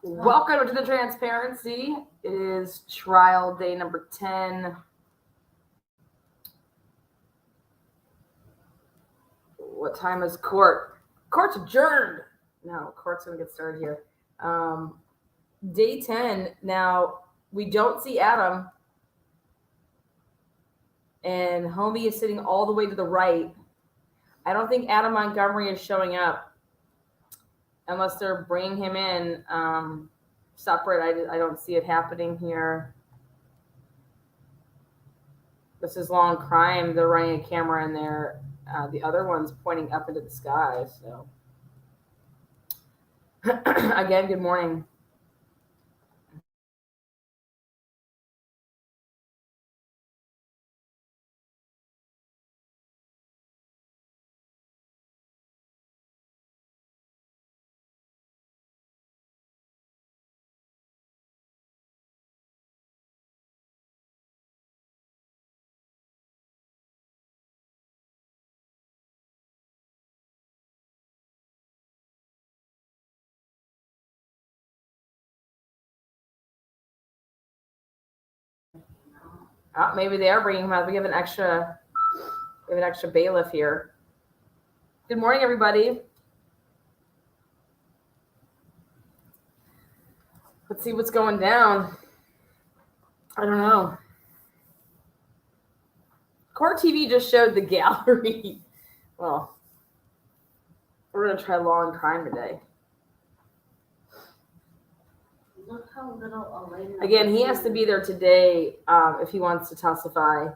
Welcome to the transparency. It is trial day number 10. What time is court? Court's adjourned. No, court's going to get started here. Day 10. Now, we don't see Adam. And Homie is sitting all the way to the right. I don't think Adam Montgomery is showing up unless they're bringing him in separate. I don't see it happening here. This is Law and Crime. They're running a camera in there. The other one's pointing up into the sky. So, again, good morning. Oh, maybe they are bringing him out. We have an extra bailiff here. Good morning, everybody. Let's see what's going down. I don't know. Court TV just showed the gallery. Well, we're going to try Law and Crime today. Look how little Elena. Again, he has to be there today if he wants to testify.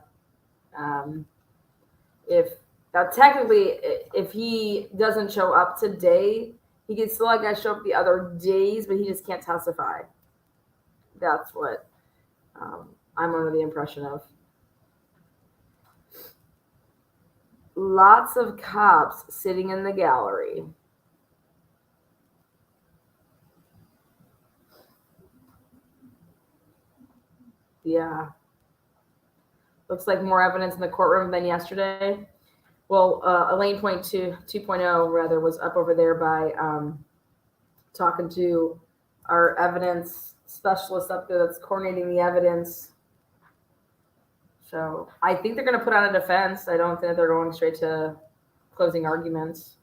Technically, if he doesn't show up today, he can still, I guess, show up the other days, but he just can't testify. That's what I'm under the impression of. Lots of cops sitting in the gallery. Yeah. Looks like more evidence in the courtroom than yesterday. Well, Elaine 2.0 rather was up over there by talking to our evidence specialist up there that's coordinating the evidence. So I think they're going to put on a defense. I don't think they're going straight to closing arguments.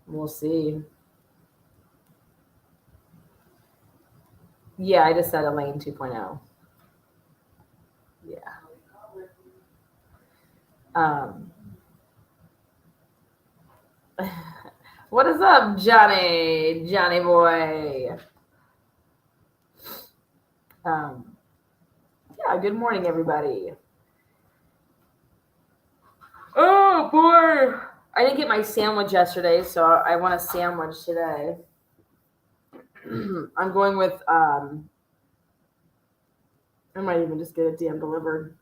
We'll see. Yeah, I just said Elaine 2.0. Yeah. What is up, Johnny boy? Yeah, good morning, everybody. Oh boy, I didn't get my sandwich yesterday, so I want a sandwich today. I'm going with I might even just get it damn delivered.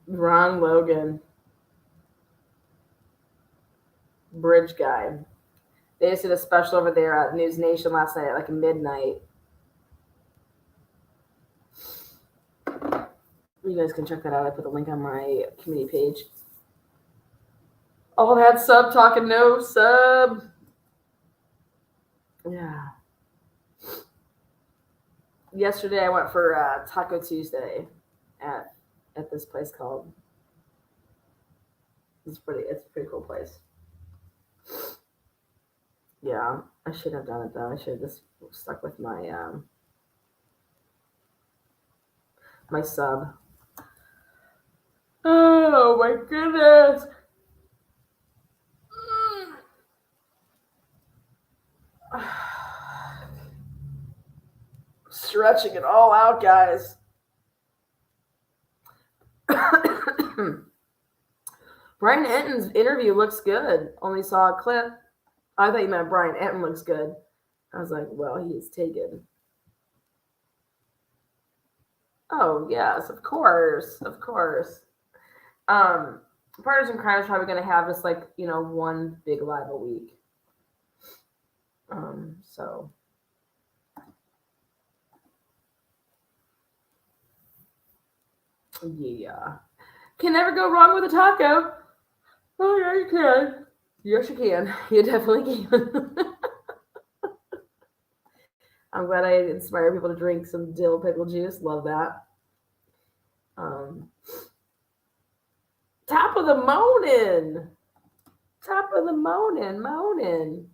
Ron Logan, bridge guy. They just did a special over there at News Nation last night at like midnight. You guys can check that out. I put the link on my community page. All that sub talking, no sub. Yeah. Yesterday I went for Taco Tuesday at this place called. It's a pretty cool place. Yeah, I should have done it though. I should have just stuck with my my sub. Oh my goodness. Stretching it all out, guys. Brian Enton's interview looks good. Only saw a clip. I thought you meant Brian Enton looks good. I was like, well, he is taken. Oh, yes, of course. Partners in Crime is probably going to have just like, one big live a week. So yeah, can never go wrong with a taco. Oh yeah, you can. Yes, you can. You definitely can. I'm glad I inspire people to drink some dill pickle juice. Love that. Um, top of the morning. Top of the morning.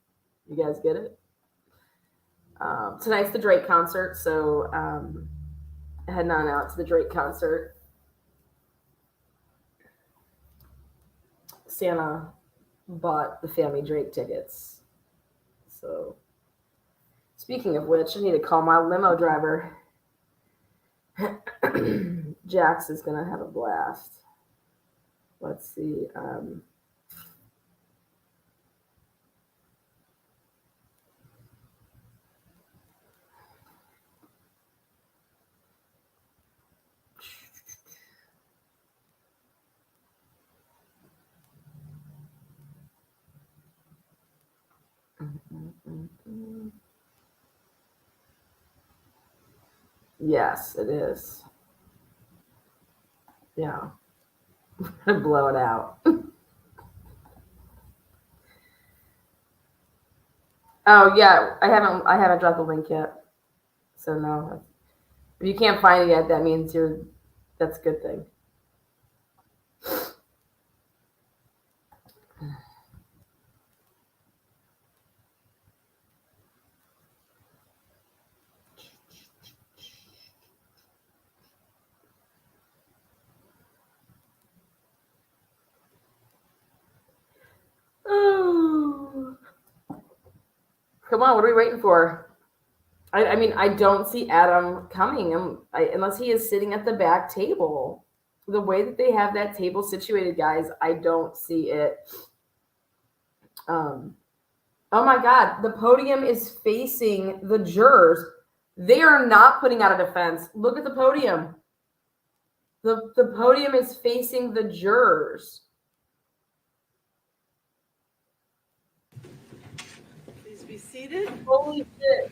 You guys get it? Tonight's the Drake concert, so heading on out to the Drake concert. Santa bought the family Drake tickets. So, speaking of which, I need to call my limo driver. Jax is gonna have a blast. Let's see. Yes, it is. Yeah, blow it out. Oh yeah, I haven't dropped the link yet. So no, if you can't find it yet, that means that's a good thing. Oh, come on, what are we waiting for? I mean, I don't see Adam coming unless he is sitting at the back table. The way that they have that table situated, guys, I don't see it. Oh my God, the podium is facing the jurors. They are not putting out a defense. Look at the podium. The podium is facing the jurors. Please be seated. Holy shit.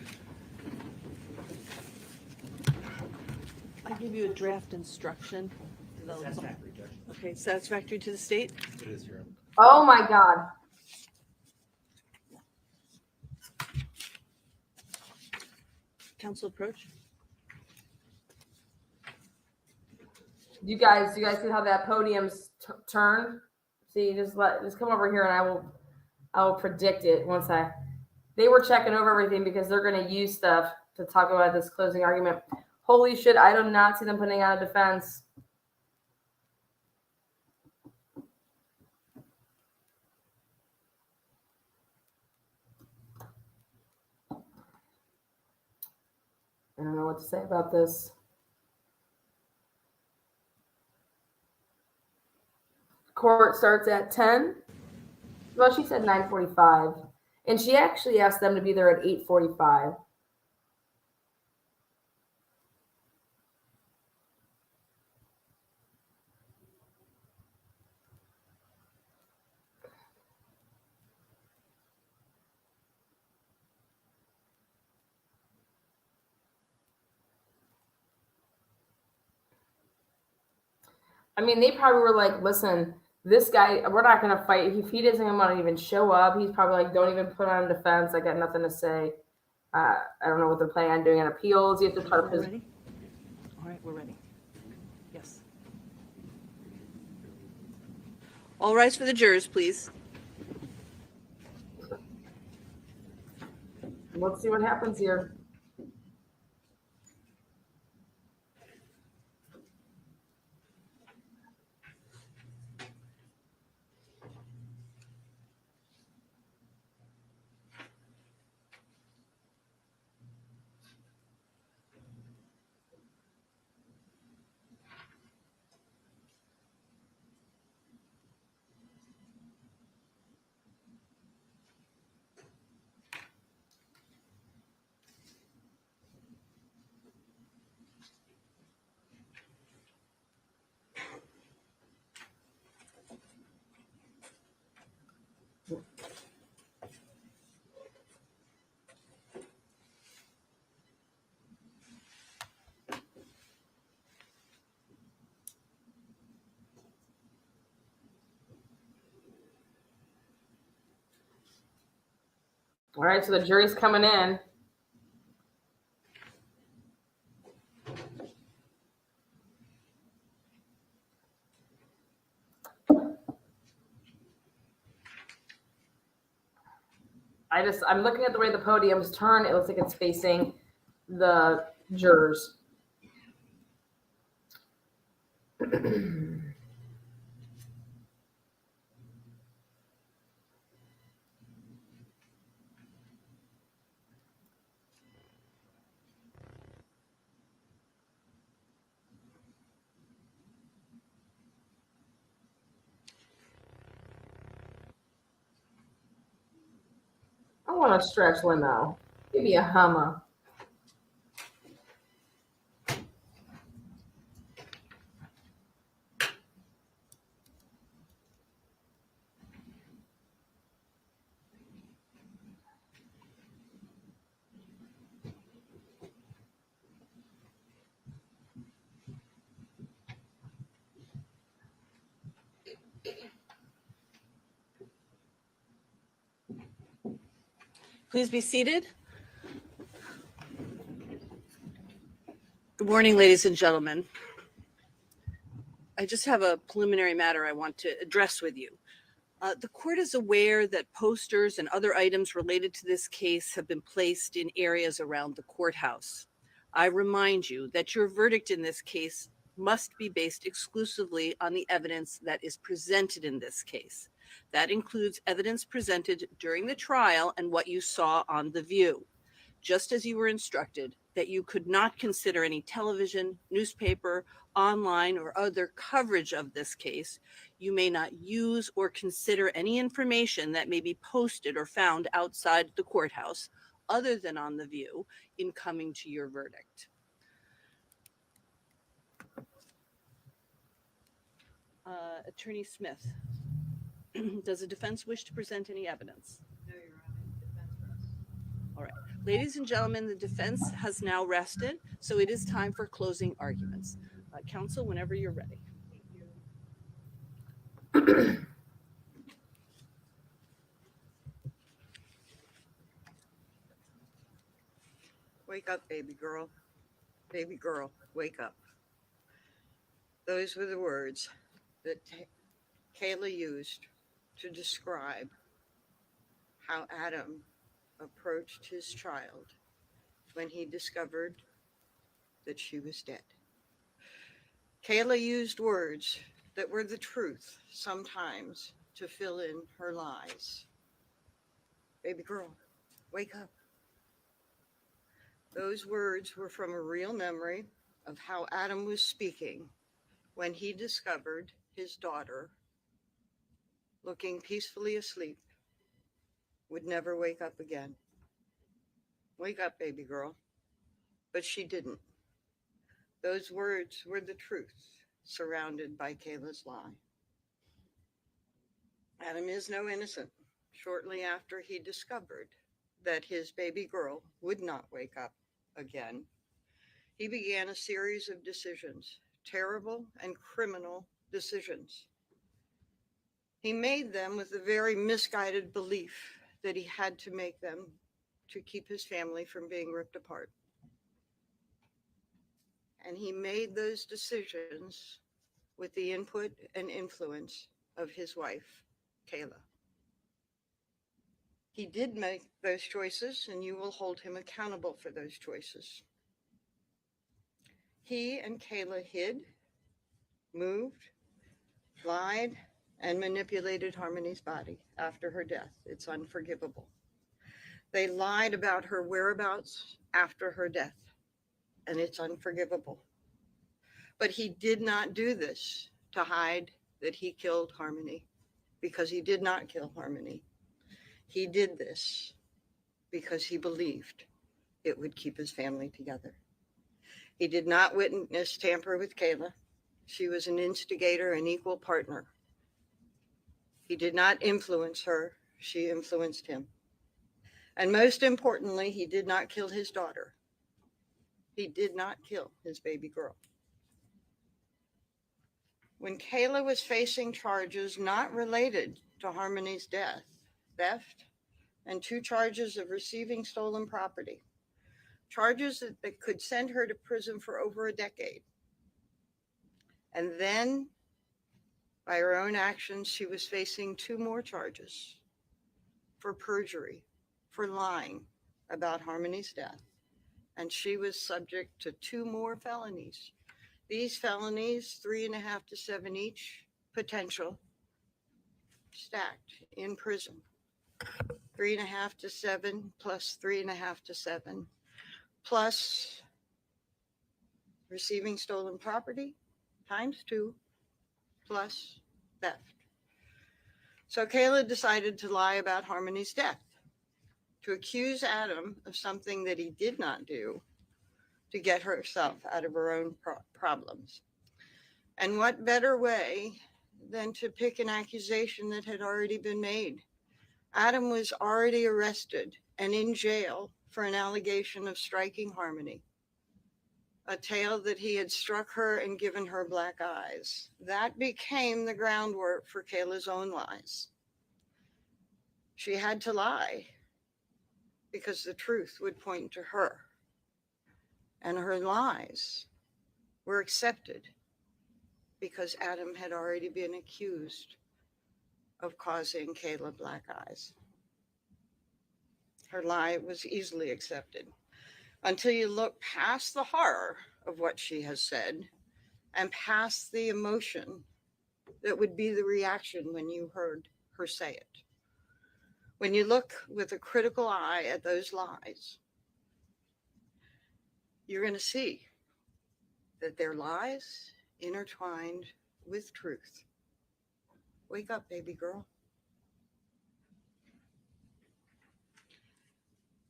I give you a draft instruction. Satisfactory, Judge. Okay, satisfactory to the state? It is, Your Honor. Oh my God. Council approach? You guys see how that podium's turned? See, just come over here and I will predict it once they were checking over everything because they're going to use stuff to talk about this closing argument. Holy shit, I do not see them putting out a defense. I don't know what to say about this. Court starts at 10. Well, she said 9:45. And she actually asked them to be there at 8:45. I mean, they probably were like, listen, this guy, we're not going to fight. If he doesn't want to even show up, he's probably like, don't even put on defense. I got nothing to say. I don't know what they're planning on doing in appeals. You have to try to Ready? All right, we're ready. Yes. All rise for the jurors, please. Let's see what happens here. All right, so the jury's coming in. I'm looking at the way the podium's turned. It looks like it's facing the jurors. I want to stretch limo. Give me a Hummer. Please be seated. Good morning, ladies and gentlemen. I just have a preliminary matter I want to address with you. The court is aware that posters and other items related to this case have been placed in areas around the courthouse. I remind you that your verdict in this case must be based exclusively on the evidence that is presented in this case. That includes evidence presented during the trial and what you saw on The View. Just as you were instructed that you could not consider any television, newspaper, online, or other coverage of this case, you may not use or consider any information that may be posted or found outside the courthouse, other than on The View, in coming to your verdict. Attorney Smith, does the defense wish to present any evidence? No, Your Honor, defense rests. All right. Ladies and gentlemen, the defense has now rested, so it is time for closing arguments. Counsel, whenever you're ready. Thank you. Wake up, baby girl. Baby girl, wake up. Those were the words that Kayla used to describe how Adam approached his child when he discovered that she was dead. Kayla used words that were the truth sometimes to fill in her lies. Baby girl, wake up. Those words were from a real memory of how Adam was speaking when he discovered his daughter, looking peacefully asleep, would never wake up again. Wake up, baby girl. But she didn't. Those words were the truth surrounded by Kayla's lie. Adam is no innocent. Shortly after he discovered that his baby girl would not wake up again, he began a series of decisions, terrible and criminal decisions. He made them with a very misguided belief that he had to make them to keep his family from being ripped apart. And he made those decisions with the input and influence of his wife, Kayla. He did make those choices, and you will hold him accountable for those choices. He and Kayla hid, moved, lied, and manipulated Harmony's body after her death. It's unforgivable. They lied about her whereabouts after her death, and it's unforgivable. But he did not do this to hide that he killed Harmony, because he did not kill Harmony. He did this because he believed it would keep his family together. He did not witness tamper with Kayla. She was an instigator and equal partner. He did not influence her. She influenced him. And most importantly, he did not kill his daughter. He did not kill his baby girl. When Kayla was facing charges not related to Harmony's death, theft, and 2 charges of receiving stolen property. Charges that could send her to prison for over a decade. And then, by her own actions, she was facing 2 more charges for perjury, for lying about Harmony's death. And she was subject to 2 more felonies. These felonies, 3.5 to 7 each, potential, stacked in prison. 3.5 to 7 plus 3.5 to 7, plus receiving stolen property times 2, plus theft. So Kayla decided to lie about Harmony's death, to accuse Adam of something that he did not do, to get herself out of her own problems. And what better way than to pick an accusation that had already been made? Adam was already arrested and in jail for an allegation of striking Harmony, a tale that he had struck her and given her black eyes. That became the groundwork for Kayla's own lies. She had to lie because the truth would point to her. And her lies were accepted because Adam had already been accused of causing Kayla black eyes. Her lie was easily accepted until you look past the horror of what she has said and past the emotion that would be the reaction when you heard her say it. When you look with a critical eye at those lies, you're going to see that they're lies intertwined with truth. Wake up, baby girl.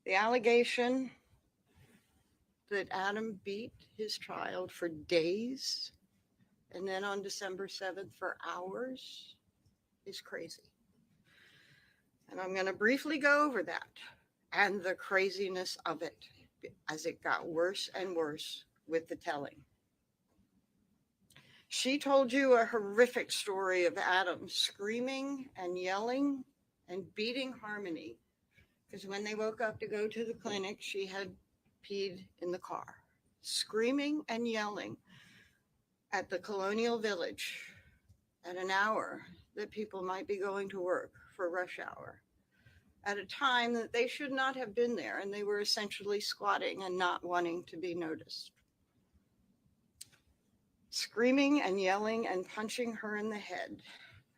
The allegation that Adam beat his child for days and then on December 7th for hours is crazy. And I'm going to briefly go over that and the craziness of it as it got worse and worse with the telling. She told you a horrific story of Adam screaming and yelling and beating Harmony because when they woke up to go to the clinic, she had peed in the car, screaming and yelling at the Colonial Village at an hour that people might be going to work for rush hour, at a time that they should not have been there, and they were essentially squatting and not wanting to be noticed. Screaming and yelling and punching her in the head.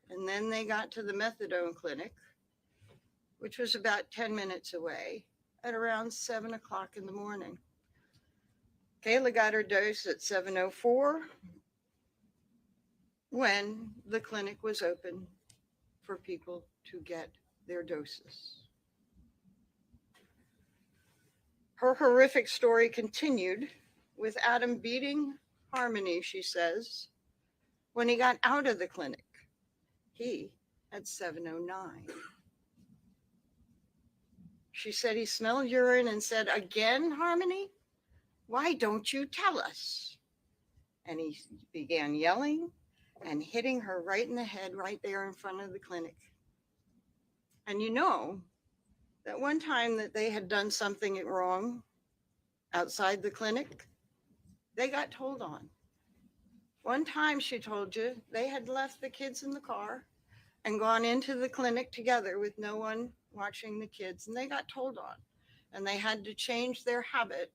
And then they got to the methadone clinic, which was about 10 minutes away, at around 7 o'clock in the morning. Kayla got her dose at 7:04 when the clinic was open for people to get their doses. Her horrific story continued with Adam beating Harmony, she says, when he got out of the clinic. He at 7:09. She said he smelled urine and said, "Again, Harmony? Why don't you tell us?" And he began yelling and hitting her right in the head right there in front of the clinic. And you know that one time that they had done something wrong outside the clinic, they got told on. One time, she told you, they had left the kids in the car and gone into the clinic together with no one watching the kids, and they got told on. And they had to change their habit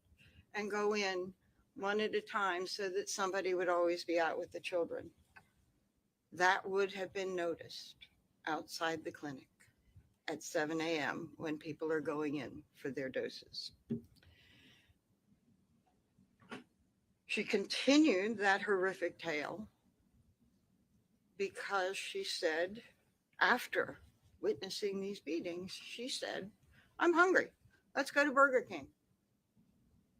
and go in one at a time so that somebody would always be out with the children. That would have been noticed outside the clinic at 7 a.m. when people are going in for their doses. She continued that horrific tale because she said, after witnessing these beatings, she said, "I'm hungry. Let's go to Burger King."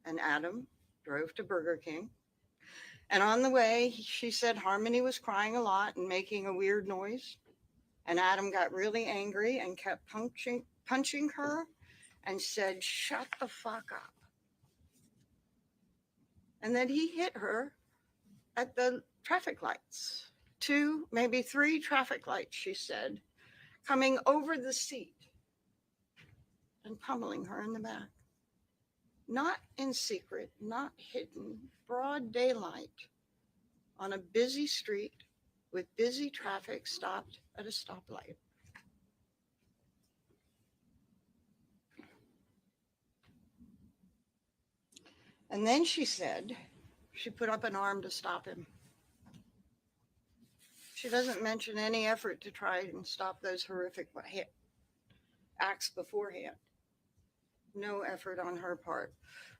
And Adam drove to Burger King. And on the way, she said Harmony was crying a lot and making a weird noise. And Adam got really angry and kept punching her and said, "Shut the fuck up." And then he hit her at the traffic lights, 2, maybe 3 traffic lights, she said, coming over the seat and pummeling her in the back. Not in secret, not hidden, broad daylight on a busy street with busy traffic stopped at a stoplight. And then she said she put up an arm to stop him. She doesn't mention any effort to try and stop those horrific acts beforehand. No effort on her part.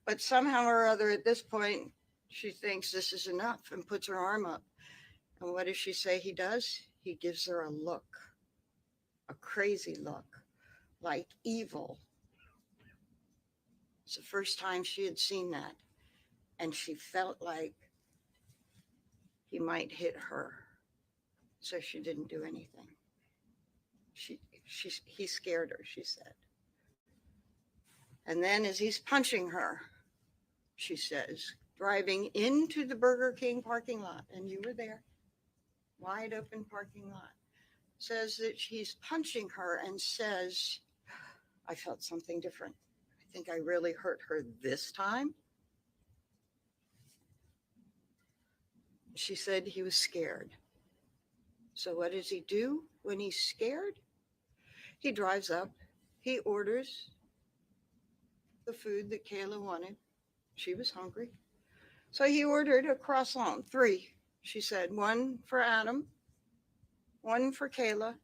But somehow or other at this point, she thinks this is enough and puts her arm up. And what does she say he does? He gives her a look, a crazy look, like evil. It's the first time she had seen that. And she felt like he might hit her. So she didn't do anything. He scared her, she said. And then as he's punching her, she says, driving into the Burger King parking lot, and you were there, wide open parking lot, says that he's punching her and says, I felt something different. I think I really hurt her this time. She said he was scared. So what does he do when he's scared? He drives up, he orders the food that Kayla wanted. She was hungry. So he ordered a croissant, 3, she said, 1 for Adam, 1 for Kayla,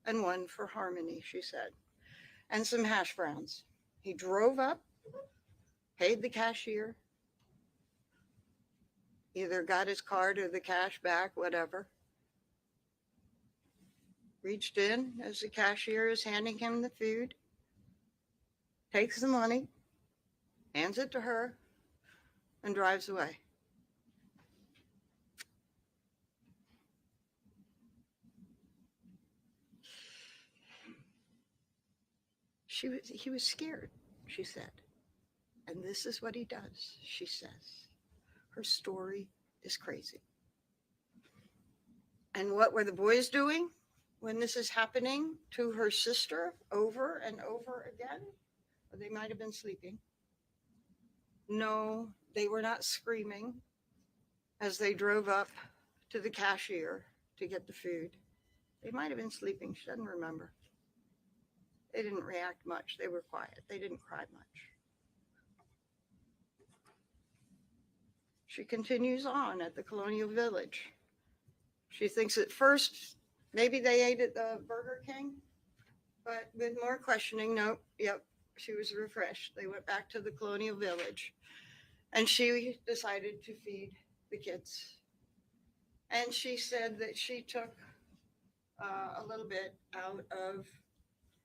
and 1 for Harmony, she said, and some hash browns. He drove up, paid the cashier, either got his card or the cash back, whatever. Reached in as the cashier is handing him the food, takes the money, hands it to her, and drives away. He was scared, she said. And this is what he does, she says. Her story is crazy. And what were the boys doing when this is happening to her sister over and over again? Or they might have been sleeping. No, they were not screaming as they drove up to the cashier to get the food. They might have been sleeping. She doesn't remember. They didn't react much. They were quiet. They didn't cry much. She continues on at the Colonial Village. She thinks at first maybe they ate at the Burger King, but with more questioning, nope, yep, she was refreshed. They went back to the Colonial Village, and she decided to feed the kids. And she said that she took a little bit out of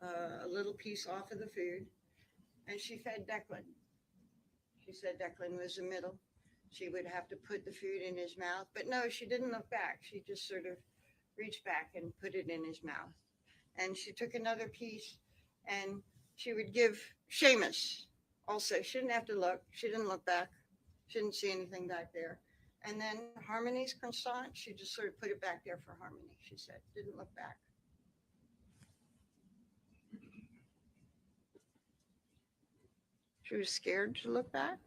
a little piece off of the food, and she fed Declan. She said Declan was the middle. She would have to put the food in his mouth, but no, she didn't look back. She just sort of reached back and put it in his mouth. And she took another piece and she would give Seamus also. She didn't have to look. She didn't look back. She didn't see anything back there. And then Harmony's croissant, she just sort of put it back there for Harmony, she said. Didn't look back. She was scared to look back.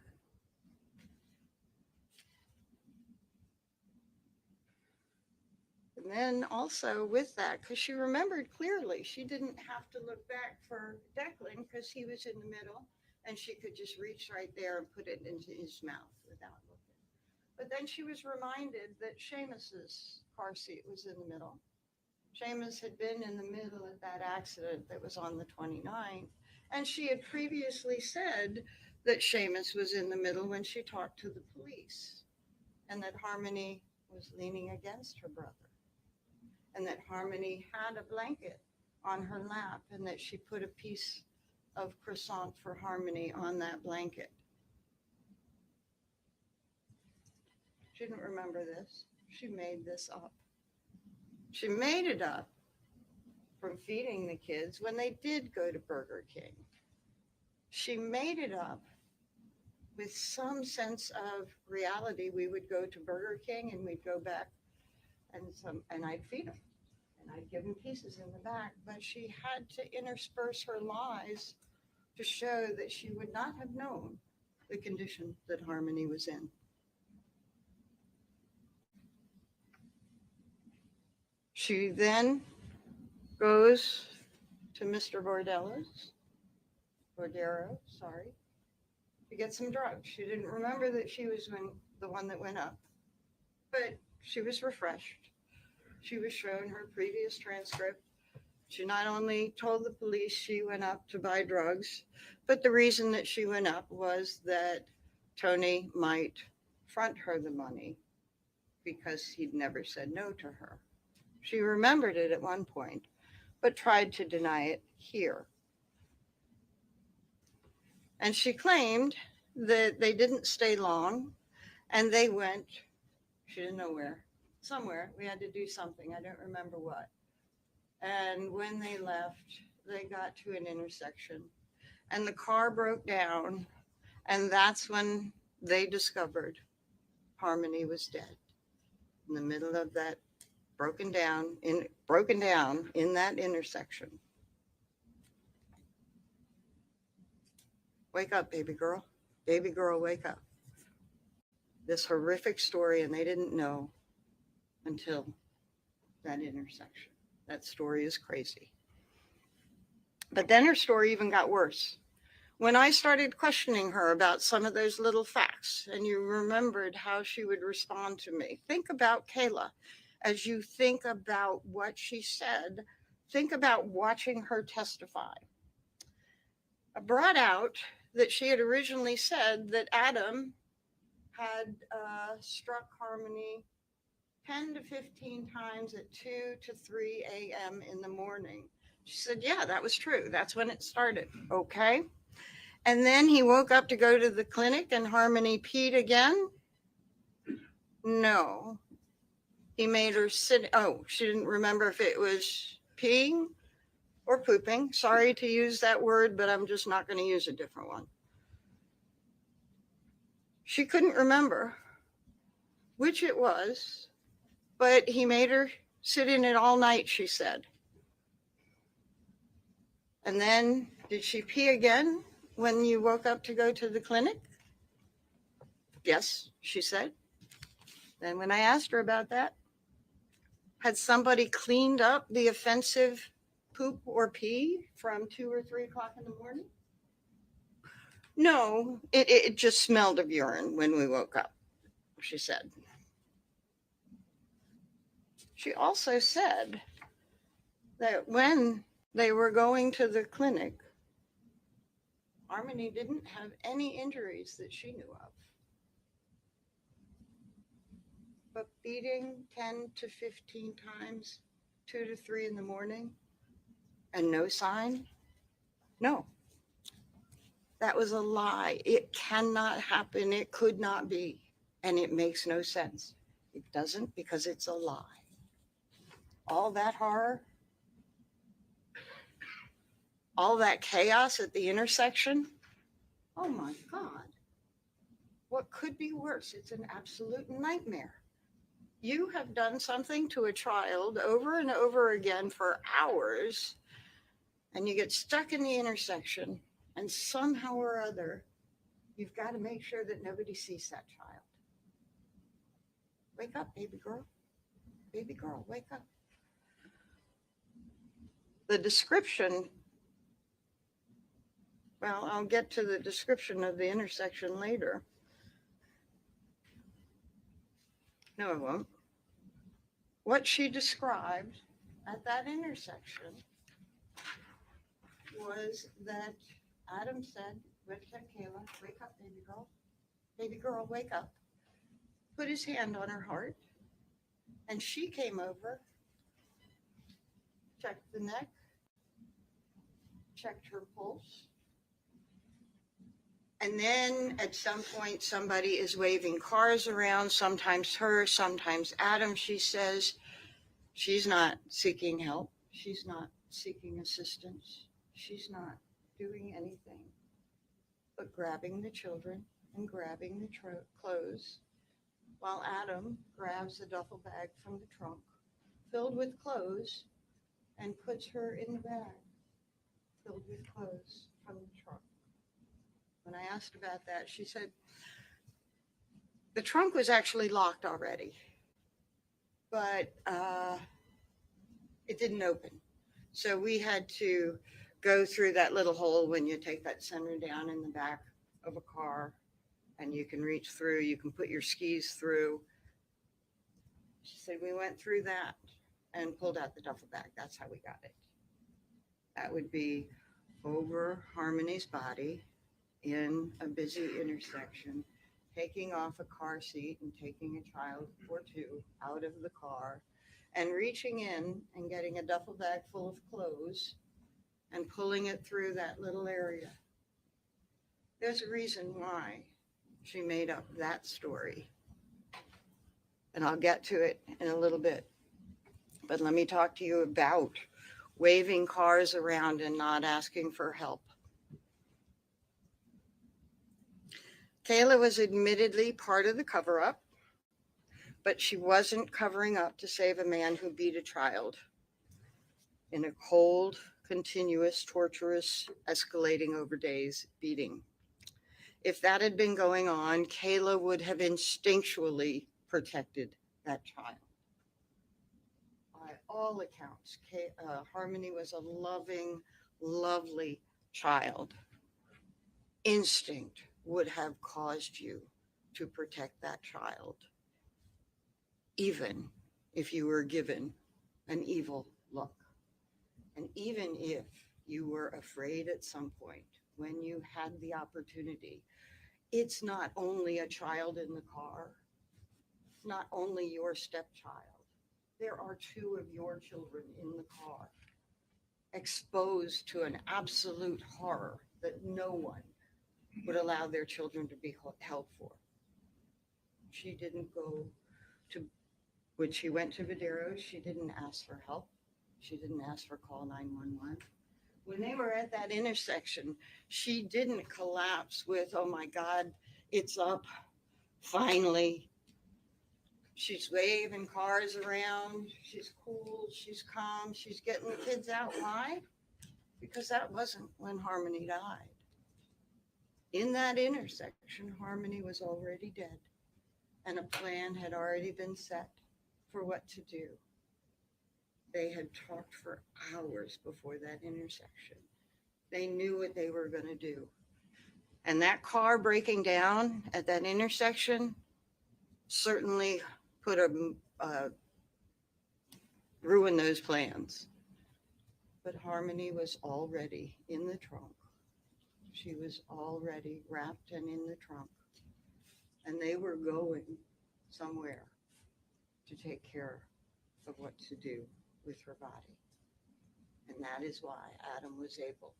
And then also with that, because she remembered clearly, she didn't have to look back for Declan because he was in the middle and she could just reach right there and put it into his mouth without looking. But then she was reminded that Seamus's car seat was in the middle. Seamus had been in the middle of that accident that was on the 29th. And she had previously said that Seamus was in the middle when she talked to the police and that Harmony was leaning against her brother. And that Harmony had a blanket on her lap and that she put a piece of croissant for Harmony on that blanket. She didn't remember this. She made this up. She made it up from feeding the kids when they did go to Burger King. She made it up with some sense of reality. We would go to Burger King and we'd go back and I'd feed them and I'd give them pieces in the back, but she had to intersperse her lies to show that she would not have known the condition that Harmony was in. She then goes to Mr. Bordero, to get some drugs. She didn't remember that she was the one that went up, but she was refreshed. She was shown her previous transcript. She not only told the police she went up to buy drugs, but the reason that she went up was that Tony might front her the money because he'd never said no to her. She remembered it at one point, but tried to deny it here. And she claimed that they didn't stay long and they went, she didn't know where, somewhere. We had to do something. I don't remember what. And when they left, they got to an intersection and the car broke down. And that's when they discovered Harmony was dead in the middle of that broken down in that intersection. Wake up, baby girl. Baby girl, wake up. This horrific story, and they didn't know until that intersection. That story is crazy. But then her story even got worse. When I started questioning her about some of those little facts, and you remembered how she would respond to me, think about Kayla. As you think about what she said, think about watching her testify. I brought out that she had originally said that Adam had struck Harmony 10 to 15 times at 2 to 3 a.m. in the morning. She said, yeah, that was true. That's when it started. Okay. And then he woke up to go to the clinic and Harmony peed again. No. He made her sit. Oh, she didn't remember if it was peeing or pooping. Sorry to use that word, but I'm just not going to use a different one. She couldn't remember which it was, but he made her sit in it all night, she said. And then did she pee again when you woke up to go to the clinic? Yes, she said. Then when I asked her about that, had somebody cleaned up the offensive poop or pee from 2 or 3 o'clock in the morning? No, it just smelled of urine when we woke up, she said. She also said that when they were going to the clinic, Harmony didn't have any injuries that she knew of. But beating 10 to 15 times, 2 to 3 in the morning, and no sign? No. That was a lie. It cannot happen. It could not be. And it makes no sense. It doesn't because it's a lie. All that horror, all that chaos at the intersection. Oh my God. What could be worse? It's an absolute nightmare. You have done something to a child over and over again for hours, and you get stuck in the intersection, and somehow or other, you've got to make sure that nobody sees that child. Wake up, baby girl. Baby girl, wake up. The description, well, I'll get to the description of the intersection later. No, I won't. What she described at that intersection was that Adam said, wake up, Kayla, wake up, baby girl. Baby girl, wake up. Put his hand on her heart. And she came over, checked the neck, checked her pulse. And then at some point, somebody is waving cars around, sometimes her, sometimes Adam. She says she's not seeking help. She's not seeking assistance. She's not doing anything but grabbing the children and grabbing the clothes while Adam grabs a duffel bag from the trunk filled with clothes and puts her in the bag filled with clothes from the trunk. When I asked about that, she said the trunk was actually locked already, but it didn't open. So we had to go through that little hole when you take that center down in the back of a car and you can reach through, you can put your skis through. She said, we went through that and pulled out the duffel bag. That's how we got it. That would be over Harmony's body in a busy intersection, taking off a car seat and taking a child or two out of the car and reaching in and getting a duffel bag full of clothes and pulling it through that little area. There's a reason why she made up that story. And I'll get to it in a little bit. But let me talk to you about waving cars around and not asking for help. Kayla was admittedly part of the cover-up, but she wasn't covering up to save a man who beat a child in a cold, continuous, torturous, escalating over days beating. If that had been going on, Kayla would have instinctually protected that child. By all accounts, Harmony was a loving, lovely child. Instinct would have caused you to protect that child, even if you were given an evil look. And even if you were afraid at some point when you had the opportunity, it's not only a child in the car, not only your stepchild. There are two of your children in the car, exposed to an absolute horror that no one would allow their children to be held for. She didn't go to, when she went to Videro, she didn't ask for help. She didn't ask for call 911. When they were at that intersection, she didn't collapse with, oh my God, it's up, finally. She's waving cars around. She's cool. She's calm. She's getting the kids out. Why? Because that wasn't when Harmony died. In that intersection, Harmony was already dead, and a plan had already been set for what to do. They had talked for hours before that intersection. They knew what they were going to do. And that car breaking down at that intersection certainly put ruin those plans. But Harmony was already in the trunk. She was already wrapped and in the trunk. And they were going somewhere to take care of what to do with her body. And that is why Adam was able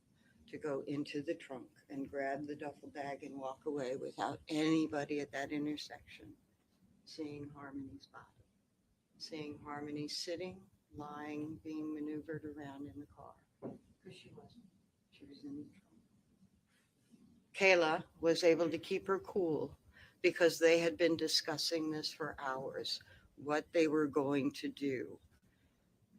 to go into the trunk and grab the duffel bag and walk away without anybody at that intersection seeing Harmony's body, seeing Harmony sitting, lying, being maneuvered around in the car. Because she wasn't. She was in the trunk. Kayla was able to keep her cool because they had been discussing this for hours, what they were going to do.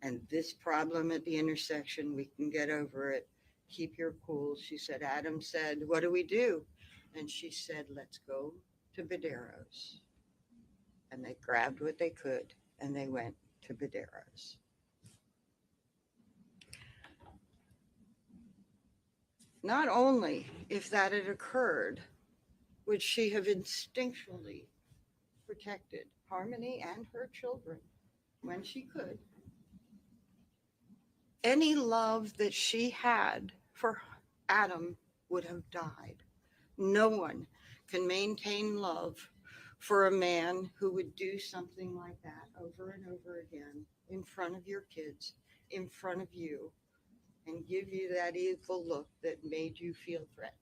And this problem at the intersection, we can get over it. Keep your cool. She said, Adam said, what do we do? And she said, let's go to Videro's. And they grabbed what they could and they went to Videro's. Not only if that had occurred, would she have instinctually protected Harmony and her children when she could. Any love that she had for Adam would have died. No one can maintain love for a man who would do something like that over and over again in front of your kids, in front of you, and give you that evil look that made you feel threatened.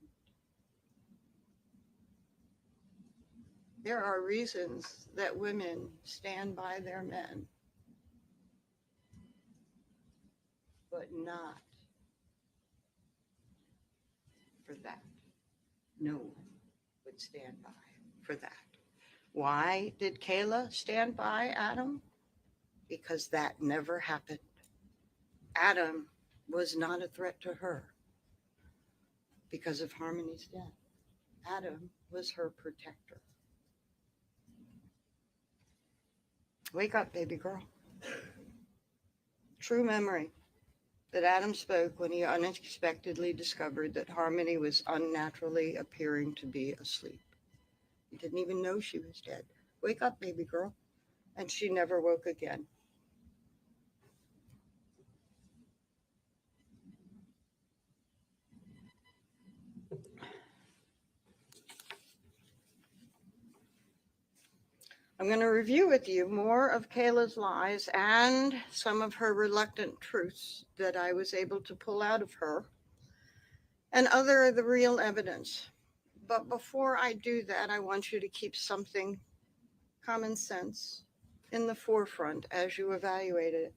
There are reasons that women stand by their men, but not for that. No one would stand by for that. Why did Kayla stand by Adam? Because that never happened. Adam was not a threat to her because of Harmony's death. Adam was her protector. Wake up, baby girl. True memory that Adam spoke when he unexpectedly discovered that Harmony was unnaturally appearing to be asleep. He didn't even know she was dead. Wake up, baby girl. And she never woke again. I'm going to review with you more of Kayla's lies and some of her reluctant truths that I was able to pull out of her, and other of the real evidence. But before I do that, I want you to keep something common sense in the forefront as you evaluate it.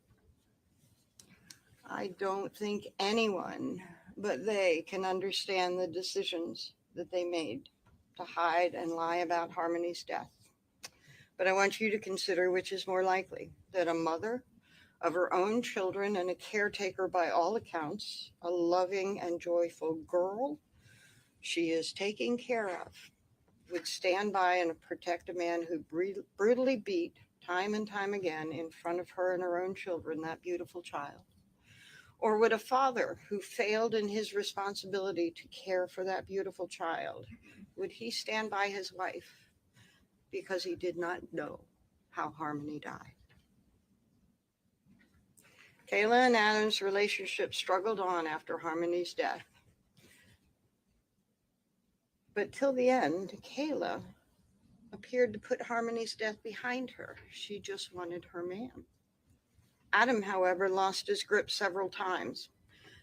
I don't think anyone but they can understand the decisions that they made to hide and lie about Harmony's death. But I want you to consider which is more likely, that a mother of her own children and a caretaker by all accounts, a loving and joyful girl she is taking care of, would stand by and protect a man who brutally beat time and time again in front of her and her own children, that beautiful child? Or would a father who failed in his responsibility to care for that beautiful child, would he stand by his wife because he did not know how Harmony died? Kayla and Adam's relationship struggled on after Harmony's death. But till the end, Kayla appeared to put Harmony's death behind her. She just wanted her man. Adam, however, lost his grip several times.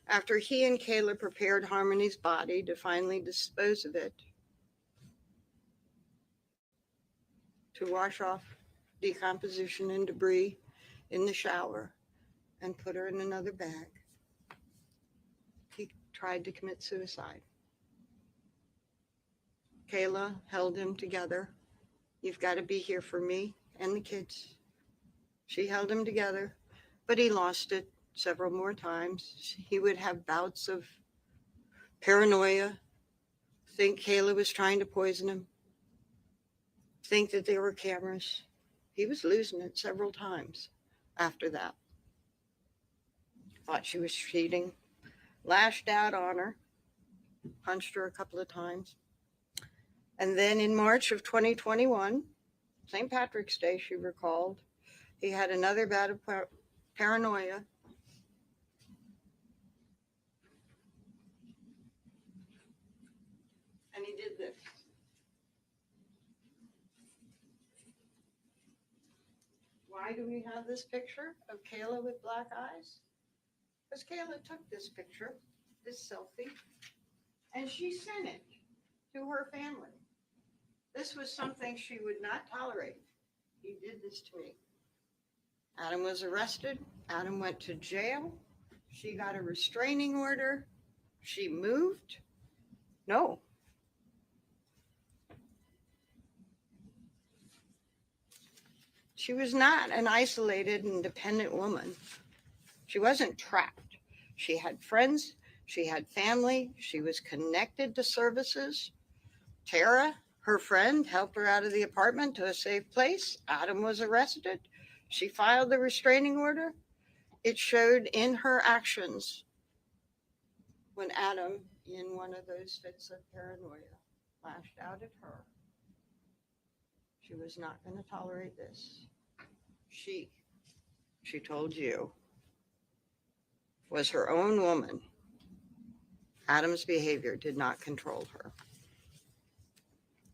After he and Kayla prepared Harmony's body to finally dispose of it, to wash off decomposition and debris in the shower and put her in another bag, he tried to commit suicide. Kayla held him together. You've got to be here for me and the kids. She held him together, but he lost it several more times. He would have bouts of paranoia, think Kayla was trying to poison him, think that there were cameras. He was losing it several times after that. Thought she was cheating, lashed out on her, punched her a couple of times. And then in March of 2021, St. Patrick's Day, she recalled, he had another bout of paranoia. And he did this. Why do we have this picture of Kayla with black eyes? Because Kayla took this picture, this selfie, and she sent it to her family. This was something she would not tolerate. He did this to me. Adam was arrested. Adam went to jail. She got a restraining order. She moved. No. She was not an isolated, independent woman. She wasn't trapped. She had friends. She had family. She was connected to services. Tara, her friend, helped her out of the apartment to a safe place. Adam was arrested. She filed the restraining order. It showed in her actions when Adam, in one of those fits of paranoia, lashed out at her. She was not going to tolerate this. She told you, was her own woman. Adam's behavior did not control her.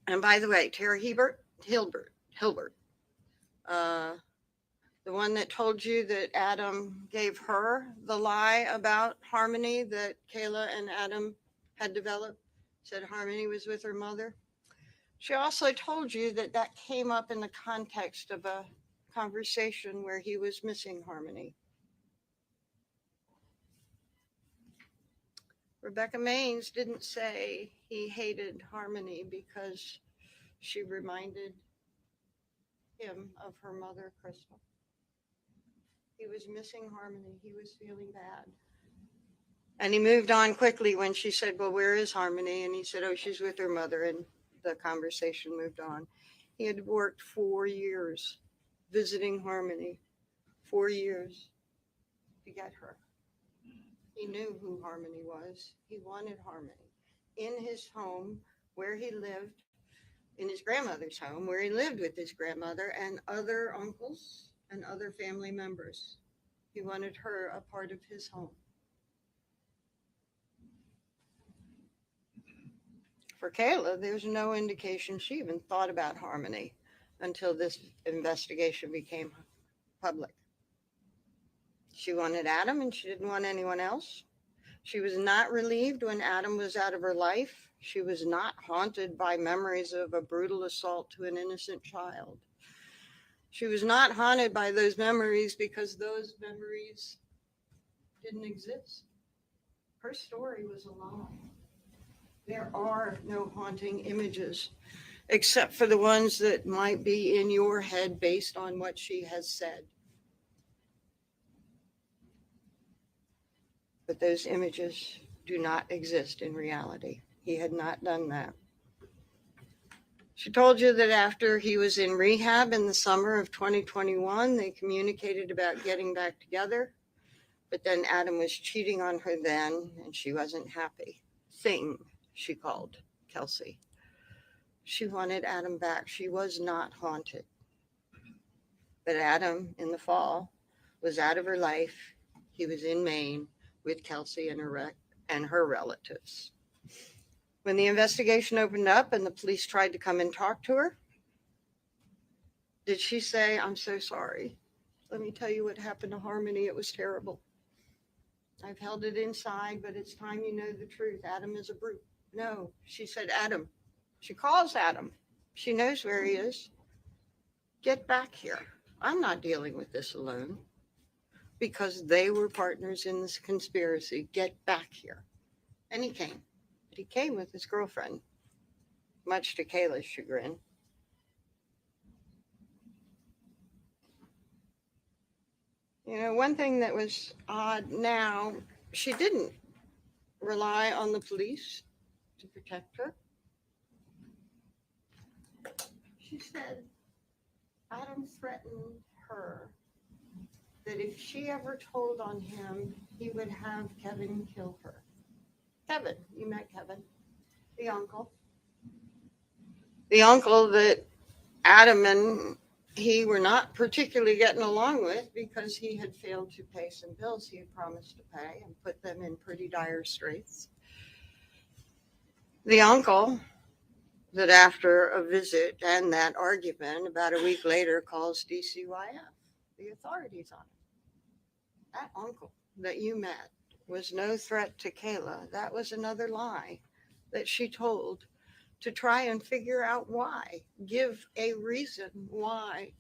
And by the way, Tara Hilbert, the one that told you that Adam gave her the lie about Harmony that Kayla and Adam had developed, said Harmony was with her mother. She also told you that that came up in the context of a conversation where he was missing Harmony. Rebecca Maines didn't say he hated Harmony because she reminded him of her mother, Crystal. He was missing Harmony. He was feeling bad. And he moved on quickly when she said, well, where is Harmony? And he said, oh, she's with her mother. And the conversation moved on. He had worked 4 years visiting Harmony, 4 years to get her. He knew who Harmony was. He wanted Harmony in his home where he lived, in his grandmother's home where he lived with his grandmother and other uncles and other family members. He wanted her a part of his home. For Kayla, there's no indication she even thought about Harmony until this investigation became public. She wanted Adam and she didn't want anyone else. She was not relieved when Adam was out of her life. She was not haunted by memories of a brutal assault to an innocent child. She was not haunted by those memories because those memories didn't exist. Her story was a lie. There are no haunting images, except for the ones that might be in your head based on what she has said. But those images do not exist in reality. He had not done that. She told you that after he was in rehab in the summer of 2021, they communicated about getting back together. But then Adam was cheating on her then, and she wasn't happy. Thing, she called Kelsey. She wanted Adam back. She was not haunted. But Adam, in the fall, was out of her life. He was in Maine with Kelsey and her relatives. When the investigation opened up and the police tried to come and talk to her, did she say, I'm so sorry. Let me tell you what happened to Harmony. It was terrible. I've held it inside, but it's time you know the truth. Adam is a brute. No, she said, Adam. She calls Adam. She knows where he is. Get back here. I'm not dealing with this alone because they were partners in this conspiracy. Get back here. And he came. But he came with his girlfriend, much to Kayla's chagrin. You know, one thing that was odd now, she didn't rely on the police to protect her. She said Adam threatened her that if she ever told on him, he would have Kevin kill her. Kevin, you met Kevin, the uncle. The uncle that Adam and he were not particularly getting along with because he had failed to pay some bills he had promised to pay and put them in pretty dire straits. The uncle that after a visit and that argument, about a week later, calls DCYF, the authorities on it. That uncle that you met was no threat to Kayla. That was another lie that she told to try and figure out why, give a reason why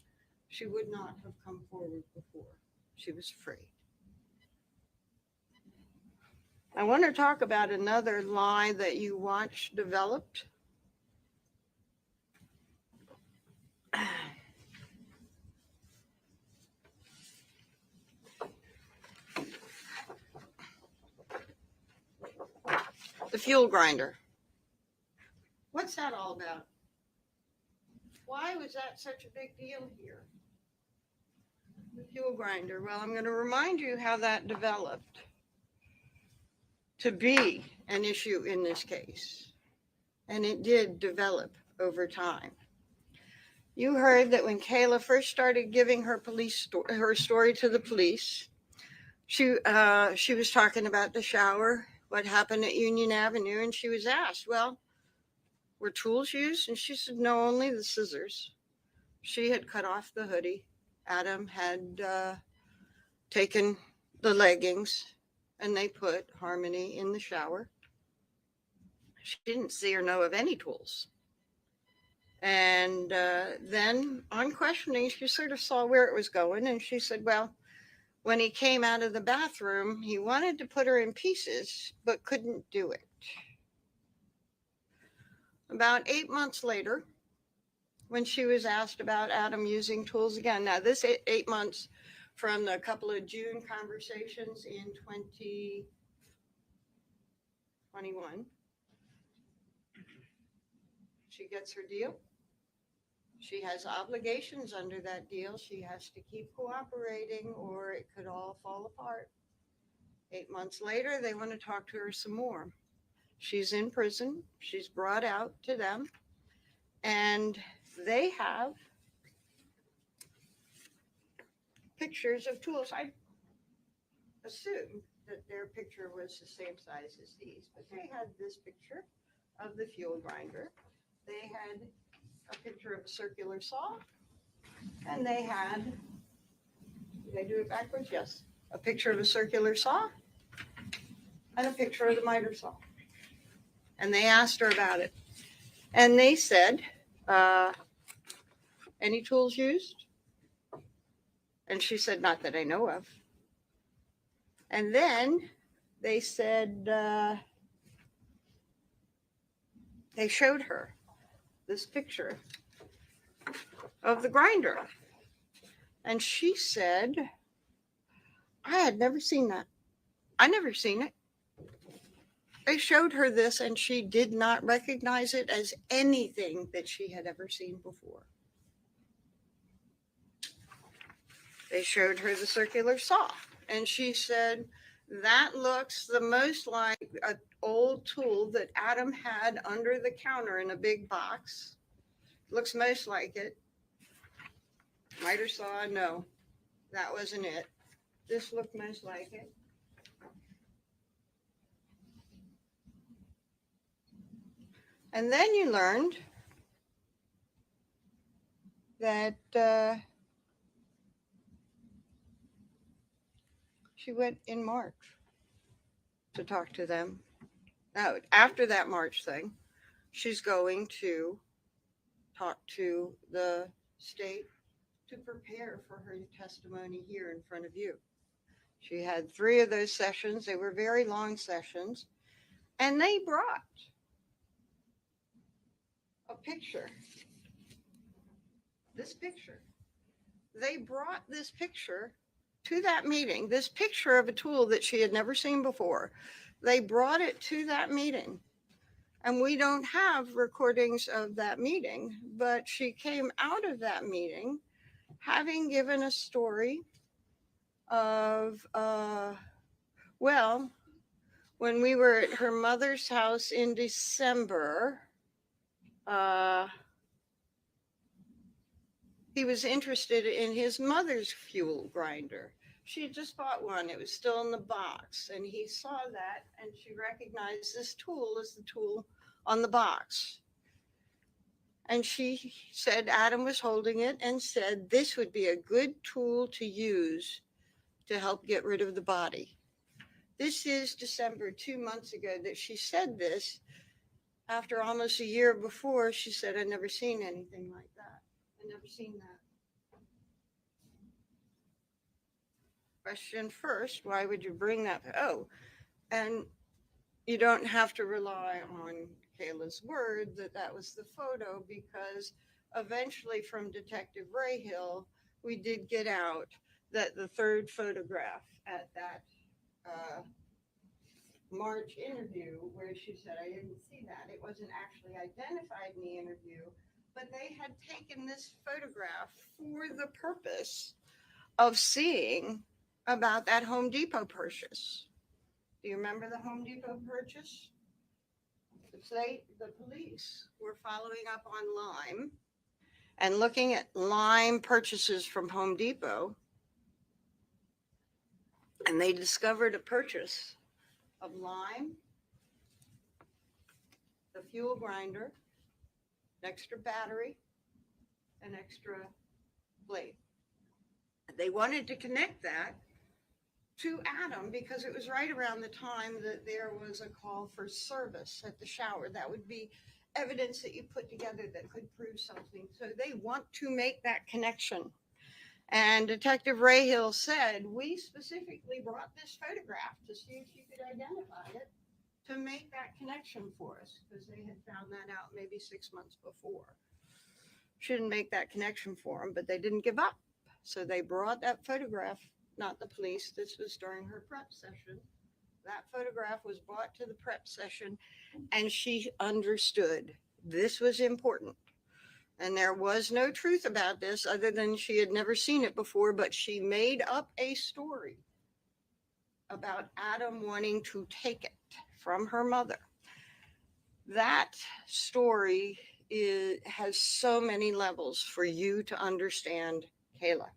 she would not have come forward before. She was afraid. I want to talk about another lie that you watched developed. The fuel grinder. What's that all about? Why was that such a big deal here? The fuel grinder. Well, I'm going to remind you how that developed to be an issue in this case. And it did develop over time. You heard that when Kayla first started giving her story to the police, she was talking about the shower, what happened at Union Avenue, and she was asked, well, were tools used? And she said, no, only the scissors. She had cut off the hoodie. Adam had taken the leggings, and they put Harmony in the shower. She didn't see or know of any tools. And then on questioning, she sort of saw where it was going. And she said, well, when he came out of the bathroom, he wanted to put her in pieces, but couldn't do it. About 8 months later, when she was asked about Adam using tools again, now this 8 months from the couple of June conversations in 21. She gets her deal. She has obligations under that deal. She has to keep cooperating or it could all fall apart. 8 months later, they want to talk to her some more. She's in prison. She's brought out to them. And they have pictures of tools. I assumed that their picture was the same size as these, but they had this picture of the fuel grinder. They had a picture of a circular saw, and they had, did I do it backwards? Yes. A picture of a circular saw and a picture of the miter saw. And they asked her about it. And they said, any tools used? And she said, not that I know of. And then they said, they showed her this picture of the grinder. And she said, I had never seen that. I never seen it. They showed her this and she did not recognize it as anything that she had ever seen before. They showed her the circular saw and she said, that looks the most like an old tool that Adam had under the counter in a big box. Looks most like it. Miter saw, no, that wasn't it. This looked most like it. And then you learned that she went in March to talk to them. Now, after that March thing, she's going to talk to the state to prepare for her testimony here in front of you. She had 3 of those sessions. They were very long sessions. And they brought a picture. This picture. They brought this picture to that meeting, this picture of a tool that she had never seen before. They brought it to that meeting. And we don't have recordings of that meeting, but she came out of that meeting having given a story of, well, when we were at her mother's house in December, he was interested in his mother's fuel grinder. She had just bought one. It was still in the box. And he saw that and she recognized this tool as the tool on the box. And she said Adam was holding it and said this would be a good tool to use to help get rid of the body. This is December, 2 months ago that she said this. After almost a year before, she said, I'd never seen anything like that. I'd never seen that. Question first, why would you bring that? Oh, and you don't have to rely on Kayla's word that that was the photo, because eventually from Detective Rahill, we did get out that the third photograph at that March interview where she said, I didn't see that. It wasn't actually identified in the interview, but they had taken this photograph for the purpose of seeing about that Home Depot purchase. Do you remember the Home Depot purchase? The police were following up on Lime and looking at Lime purchases from Home Depot, and they discovered a purchase of Lime, the fuel grinder, an extra battery, an extra blade. They wanted to connect that to Adam because it was right around the time that there was a call for service at the shower. That would be evidence that you put together that could prove something. So they want to make that connection. And Detective Rahill said, we specifically brought this photograph to see if you could identify it to make that connection for us, because they had found that out maybe 6 months before. She didn't make that connection for them, but they didn't give up. So they brought that photograph, not the police, this was during her prep session, That photograph was brought to the prep session, and she understood this was important. And there was no truth about this other than she had never seen it before, but she made up a story about Adam wanting to take it from her mother. That story has so many levels for you to understand Kayla.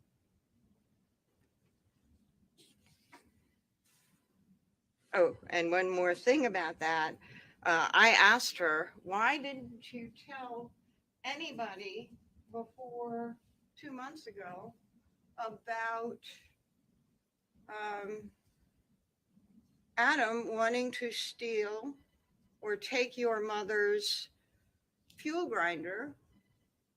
Oh, and one more thing about that. I asked her, why didn't you tell anybody before 2 months ago about Adam wanting to steal or take your mother's fuel grinder?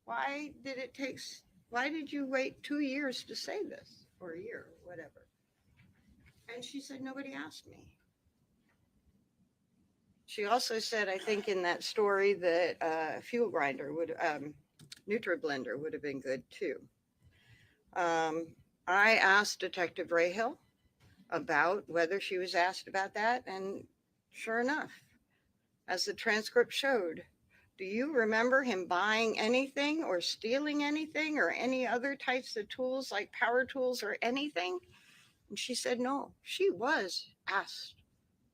Why did you wait 2 years to say this, or a year, whatever? And she said, nobody asked me. She also said, I think in that story that fuel grinder NutriBlender would have been good too. I asked Detective Rahill about whether she was asked about that, and sure enough, as the transcript showed, do you remember him buying anything or stealing anything or any other types of tools like power tools or anything? And she said no, she was asked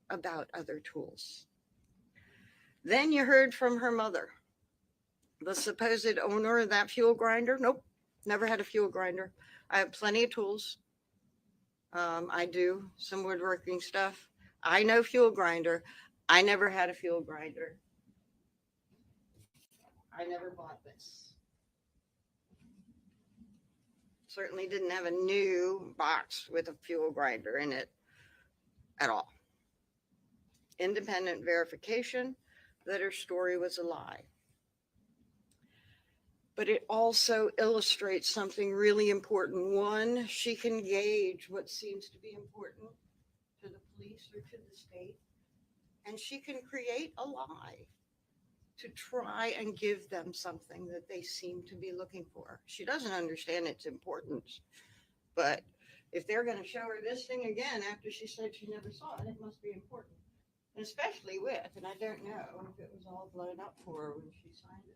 about other tools. Then you heard from her mother, the supposed owner of that fuel grinder. Nope, never had a fuel grinder. I have plenty of tools. I do some woodworking stuff. I know fuel grinder. I never had a fuel grinder. I never bought this. Certainly didn't have a new box with a fuel grinder in it at all. Independent verification that her story was a lie. But it also illustrates something really important. One, she can gauge what seems to be important to the police or to the state, and she can create a lie to try and give them something that they seem to be looking for. She doesn't understand its importance, but if they're going to show her this thing again after she said she never saw it, it must be important. And especially with, and I don't know if it was all blown up for her when she signed it.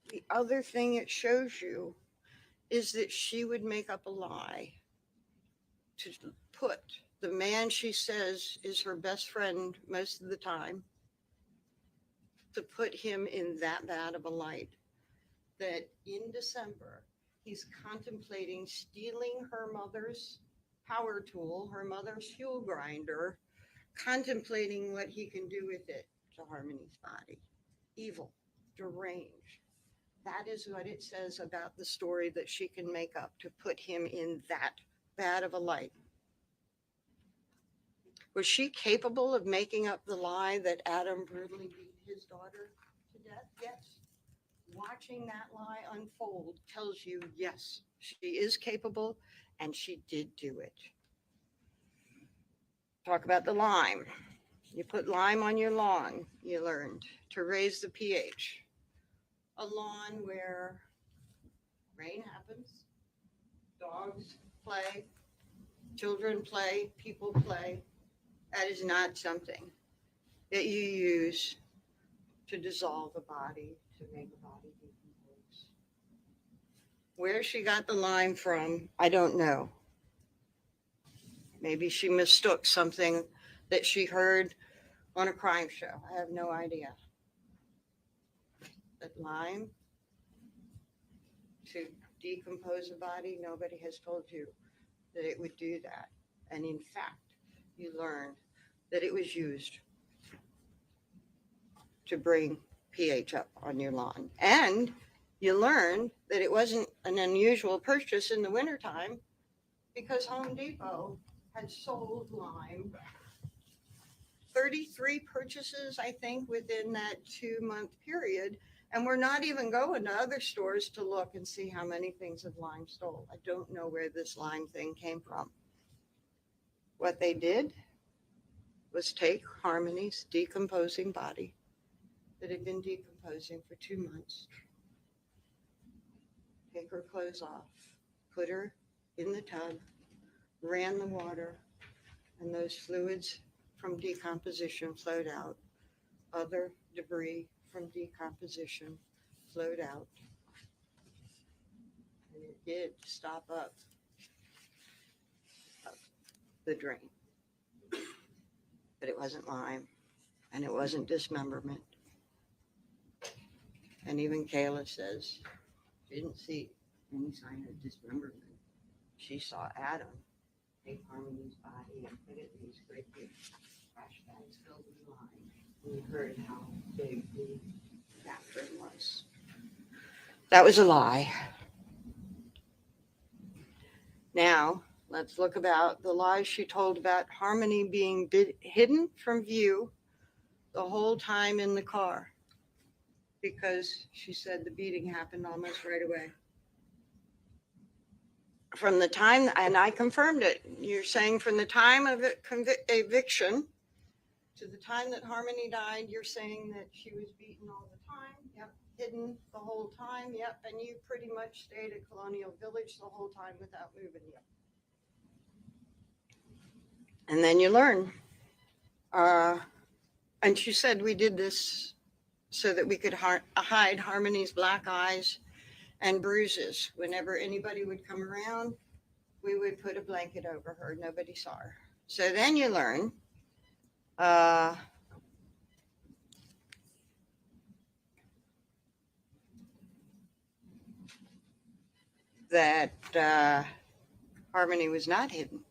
The other thing it shows you is that she would make up a lie to put the man she says is her best friend most of the time, to put him in that bad of a light, that in December, he's contemplating stealing her mother's power tool, her mother's fuel grinder, contemplating what he can do with it to Harmony's body. Evil, deranged. That is what it says about the story that she can make up to put him in that bad of a light. Was she capable of making up the lie that Adam brutally beat his daughter to death? Yes. Watching that lie unfold tells you, yes, she is capable and she did do it. Talk about the lime. You put lime on your lawn, you learned, to raise the pH. A lawn where rain happens, dogs play, children play, people play. That is not something that you use to dissolve a body, to make a body decompose. Where she got the lime from, I don't know. Maybe she mistook something that she heard on a crime show. I have no idea. But lime to decompose a body, nobody has told you that it would do that. And in fact, you learn that it was used to bring pH up on your lawn. And you learn that it wasn't an unusual purchase in the wintertime, because Home Depot had sold lime. 33 purchases, I think, within that 2-month period. And we're not even going to other stores to look and see how many things of lime stole. I don't know where this lime thing came from. What they did was take Harmony's decomposing body that had been decomposing for 2 months, take her clothes off, put her in the tub, ran the water, and those fluids from decomposition flowed out. Other debris from decomposition flowed out. And it did stop up the drain. But it wasn't Lyme, and it wasn't dismemberment. And even Kayla says she didn't see any sign of dismemberment. She saw Adam take Harmony's body and put it in these great big trash bags filled with lime. And you heard how big the bathroom was. That was a lie. Now, let's look about the lies she told about Harmony being hidden from view the whole time in the car, because she said the beating happened almost right away. From the time, and I confirmed it, you're saying from the time of eviction to the time that Harmony died, you're saying that she was beaten all the time. Yep. Hidden the whole time. Yep. And you pretty much stayed at Colonial Village the whole time without moving. Yep. And then you learn. And she said we did this so that we could hide Harmony's black eyes and bruises. Whenever anybody would come around, we would put a blanket over her. Nobody saw her. So then you learn that Harmony was not hidden.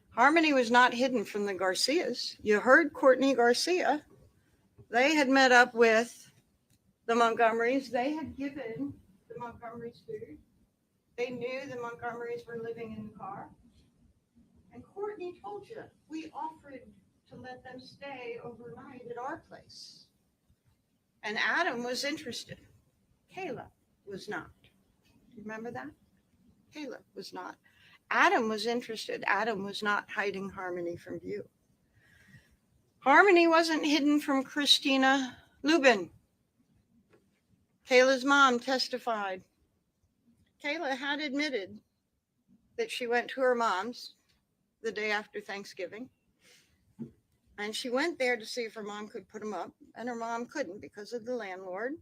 Harmony was not hidden from the Garcias. You heard Courtney Garcia. They had met up with the Montgomerys. They had given the Montgomerys food. They knew the Montgomerys were living in the car. And Courtney told you, we offered to let them stay overnight at our place. And Adam was interested. Kayla was not. Do you remember that? Kayla was not. Adam was interested. Adam was not hiding Harmony from view. Harmony wasn't hidden from Christina Lubin. Kayla's mom testified. Kayla had admitted that she went to her mom's the day after Thanksgiving. And she went there to see if her mom could put them up. And her mom couldn't because of the landlord.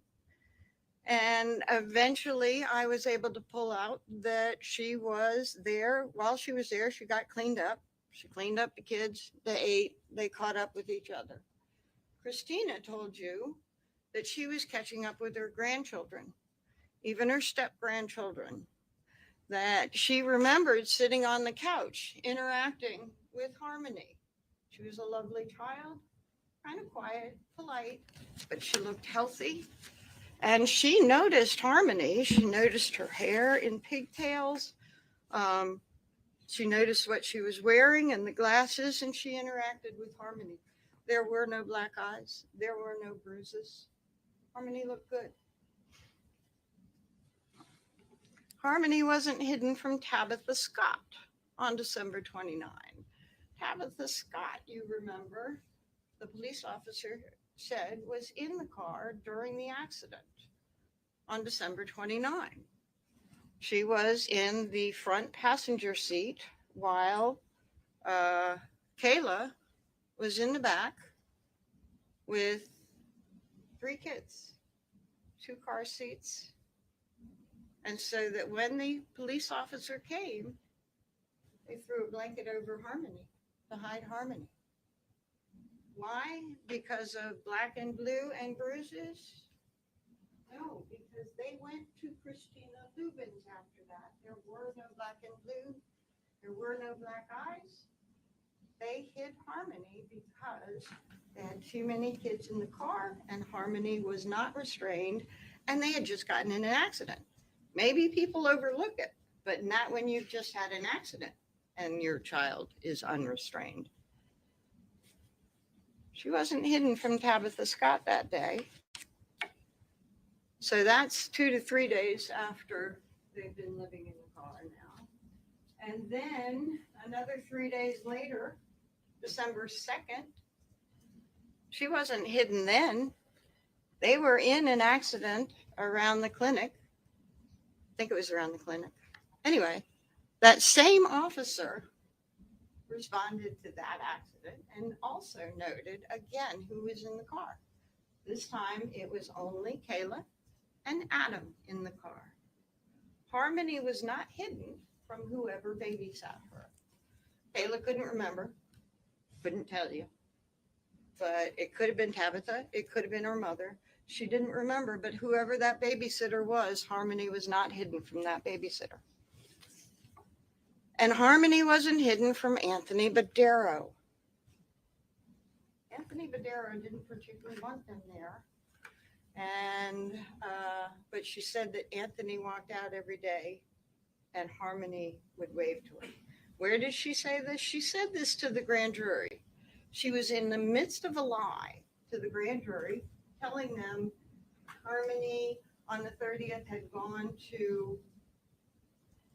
And eventually I was able to pull out that she was there. While she was there, she got cleaned up. She cleaned up the kids. They ate. They caught up with each other. Christina told you that she was catching up with her grandchildren, even her step-grandchildren, that she remembered sitting on the couch interacting with Harmony. She was a lovely child, kind of quiet, polite, but she looked healthy. And she noticed Harmony. She noticed her hair in pigtails. She noticed what she was wearing and the glasses, and she interacted with Harmony. There were no black eyes. There were no bruises. Harmony looked good. Harmony wasn't hidden from Tabitha Scott on December 29. Tabitha Scott, you remember, the police officer said was in the car during the accident on December 29. She was in the front passenger seat while Kayla was in the back with 3 kids, 2 car seats. And so that when the police officer came, they threw a blanket over Harmony to hide Harmony. Why? Because of black and blue and bruises? No, because they went to Christina Lubin's after that. There were no black and blue. There were no black eyes. They hid Harmony because they had too many kids in the car and Harmony was not restrained and they had just gotten in an accident. Maybe people overlook it, but not when you've just had an accident and your child is unrestrained. She wasn't hidden from Tabitha Scott that day. So that's 2 to 3 days after they've been living in the car now. And then another 3 days later, December 2nd, she wasn't hidden then. They were in an accident around the clinic. I think it was around the clinic. Anyway, That same officer responded to that accident and also noted again who was in the car. This time it was only Kayla and Adam in the car. Harmony was not hidden from whoever babysat her. Kayla couldn't remember, couldn't tell you, but it could have been Tabitha, it could have been her mother. She didn't remember, but whoever that babysitter was, Harmony was not hidden from that babysitter. And Harmony wasn't hidden from Anthony Badero. Anthony Badero didn't particularly want them there. And, but she said that Anthony walked out every day and Harmony would wave to him. Where did she say this? She said this to the grand jury. She was in the midst of a lie to the grand jury, telling them Harmony on the 30th had gone to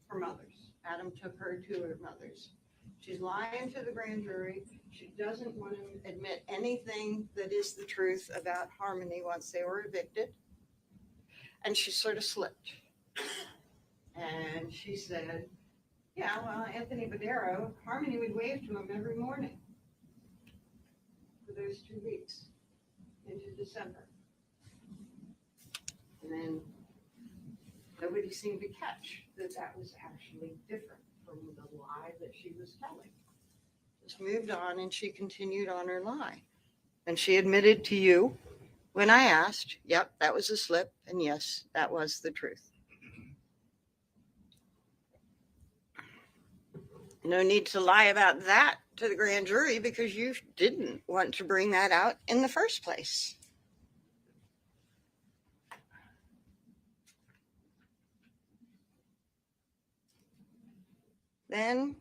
her mother's. Adam took her to her mother's. She's lying to the grand jury. She doesn't want to admit anything that is the truth about Harmony once they were evicted. And she sort of slipped. And she said, yeah, well, Anthony Badero, Harmony would wave to him every morning for those 2 weeks into December. And then nobody seemed to catch that that was actually different from the lie that she was telling. Just moved on and she continued on her lie. And she admitted to you when I asked, yep, that was a slip. And yes, that was the truth. No need to lie about that to the grand jury because you didn't want to bring that out in the first place. Then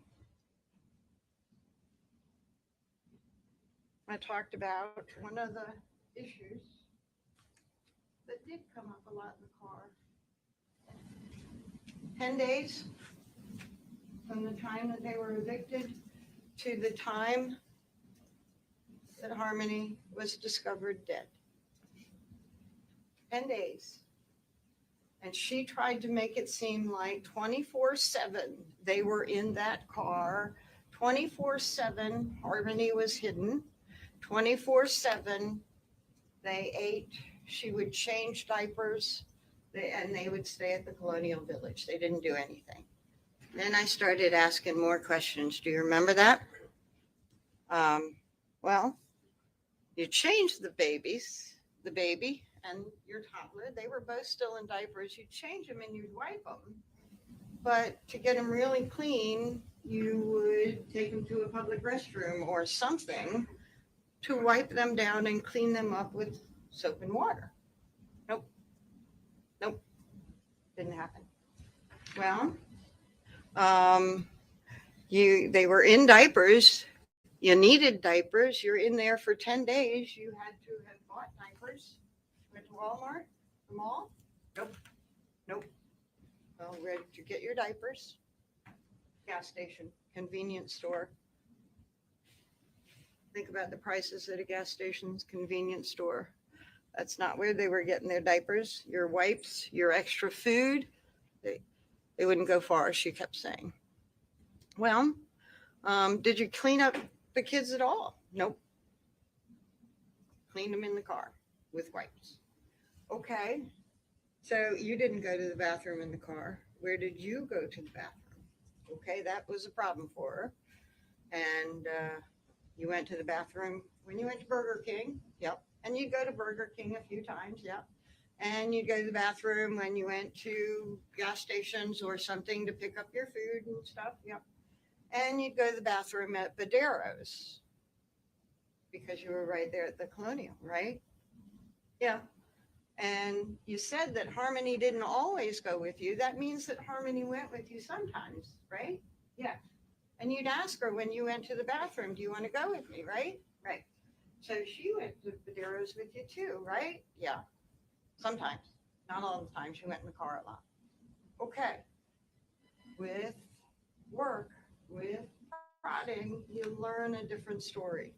I talked about one of the issues that did come up a lot in the car. 10 days from the time that they were evicted to the time that Harmony was discovered dead. 10 days. And she tried to make it seem like 24/7 they were in that car. 24/7 Harmony was hidden. 24/7 they ate. She would change diapers and they would stay at the Colonial Village. They didn't do anything. Then I started asking more questions. Do you remember that? Well, you changed the baby and your toddler. They were both still in diapers. You'd change them and you'd wipe them. But to get them really clean, you would take them to a public restroom or something to wipe them down and clean them up with soap and water. Nope. Didn't happen. Well, they were in diapers. You needed diapers. You're in there for 10 days. You had to have bought diapers. Went to Walmart, the mall? Nope. Well, where did you get your diapers? Gas station, convenience store. Think about the prices at a gas station's convenience store. That's not where they were getting their diapers. Your wipes, your extra food, they wouldn't go far, she kept saying. Well, did you clean up the kids at all? Nope. Cleaned them in the car with wipes. Okay. So you didn't go to the bathroom in the car. Where did you go to the bathroom? Okay, that was a problem for her. And you went to the bathroom when you went to Burger King. Yep. And you'd go to Burger King a few times. Yep. And you'd go to the bathroom when you went to gas stations or something to pick up your food and stuff. Yep. And you'd go to the bathroom at Badero's because you were right there at the Colonial, right? Yeah. And you said that Harmony didn't always go with you. That means that Harmony went with you sometimes, right? Yeah. And you'd ask her when you went to the bathroom, do you want to go with me, right? Right. So she went to Badero's with you too, right? Yeah. Sometimes. Not all the time. She went in the car a lot. Okay. With work, with prodding, you learn a different story.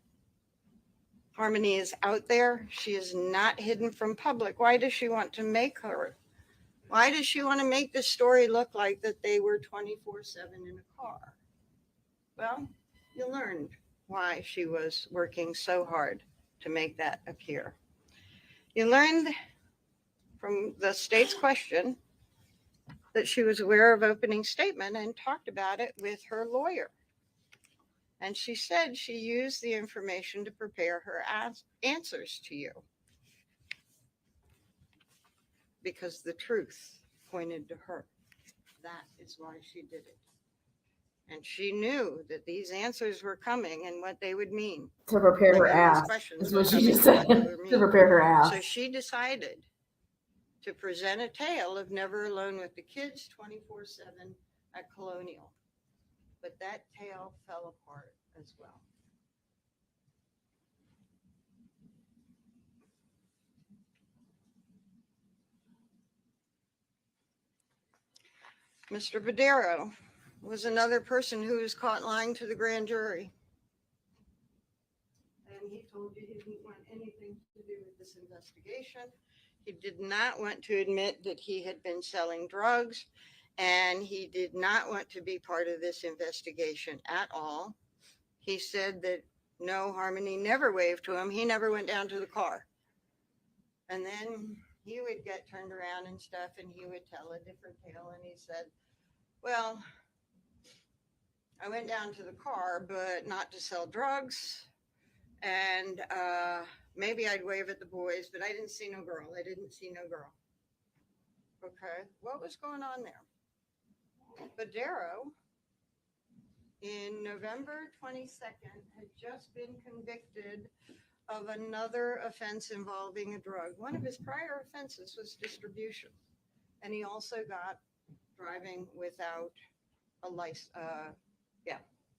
Harmony is out there. She is not hidden from public. Why does she want to make her Why does she want to make the story look like that they were 24/7 in a car? Well, you learned why she was working so hard to make that appear. You learned from the state's question that she was aware of opening statement and talked about it with her lawyer. And she said she used the information to prepare her answers to you because the truth pointed to her. That is why she did it. And she knew that these answers were coming and what they would mean. To prepare her Again, these ass. questions That's were what she coming just and said. what they were To mean. prepare her ass. So she decided to present a tale of never alone with the kids 24/7 at Colonial. But that tale fell apart as well. Mr. Badero was another person who was caught lying to the grand jury. And he told you he didn't want anything to do with this investigation. He did not want to admit that he had been selling drugs, and he did not want to be part of this investigation at all. He said that no, Harmony never waved to him. He never went down to the car. And then he would get turned around and stuff, and he would tell a different tale. And he said, well, I went down to the car, but not to sell drugs. And maybe I'd wave at the boys, but I didn't see no girl. I didn't see no girl. Okay, what was going on there? Badero, in November 22nd, had just been convicted of another offense involving a drug. One of his prior offenses was distribution. And he also got driving without a license.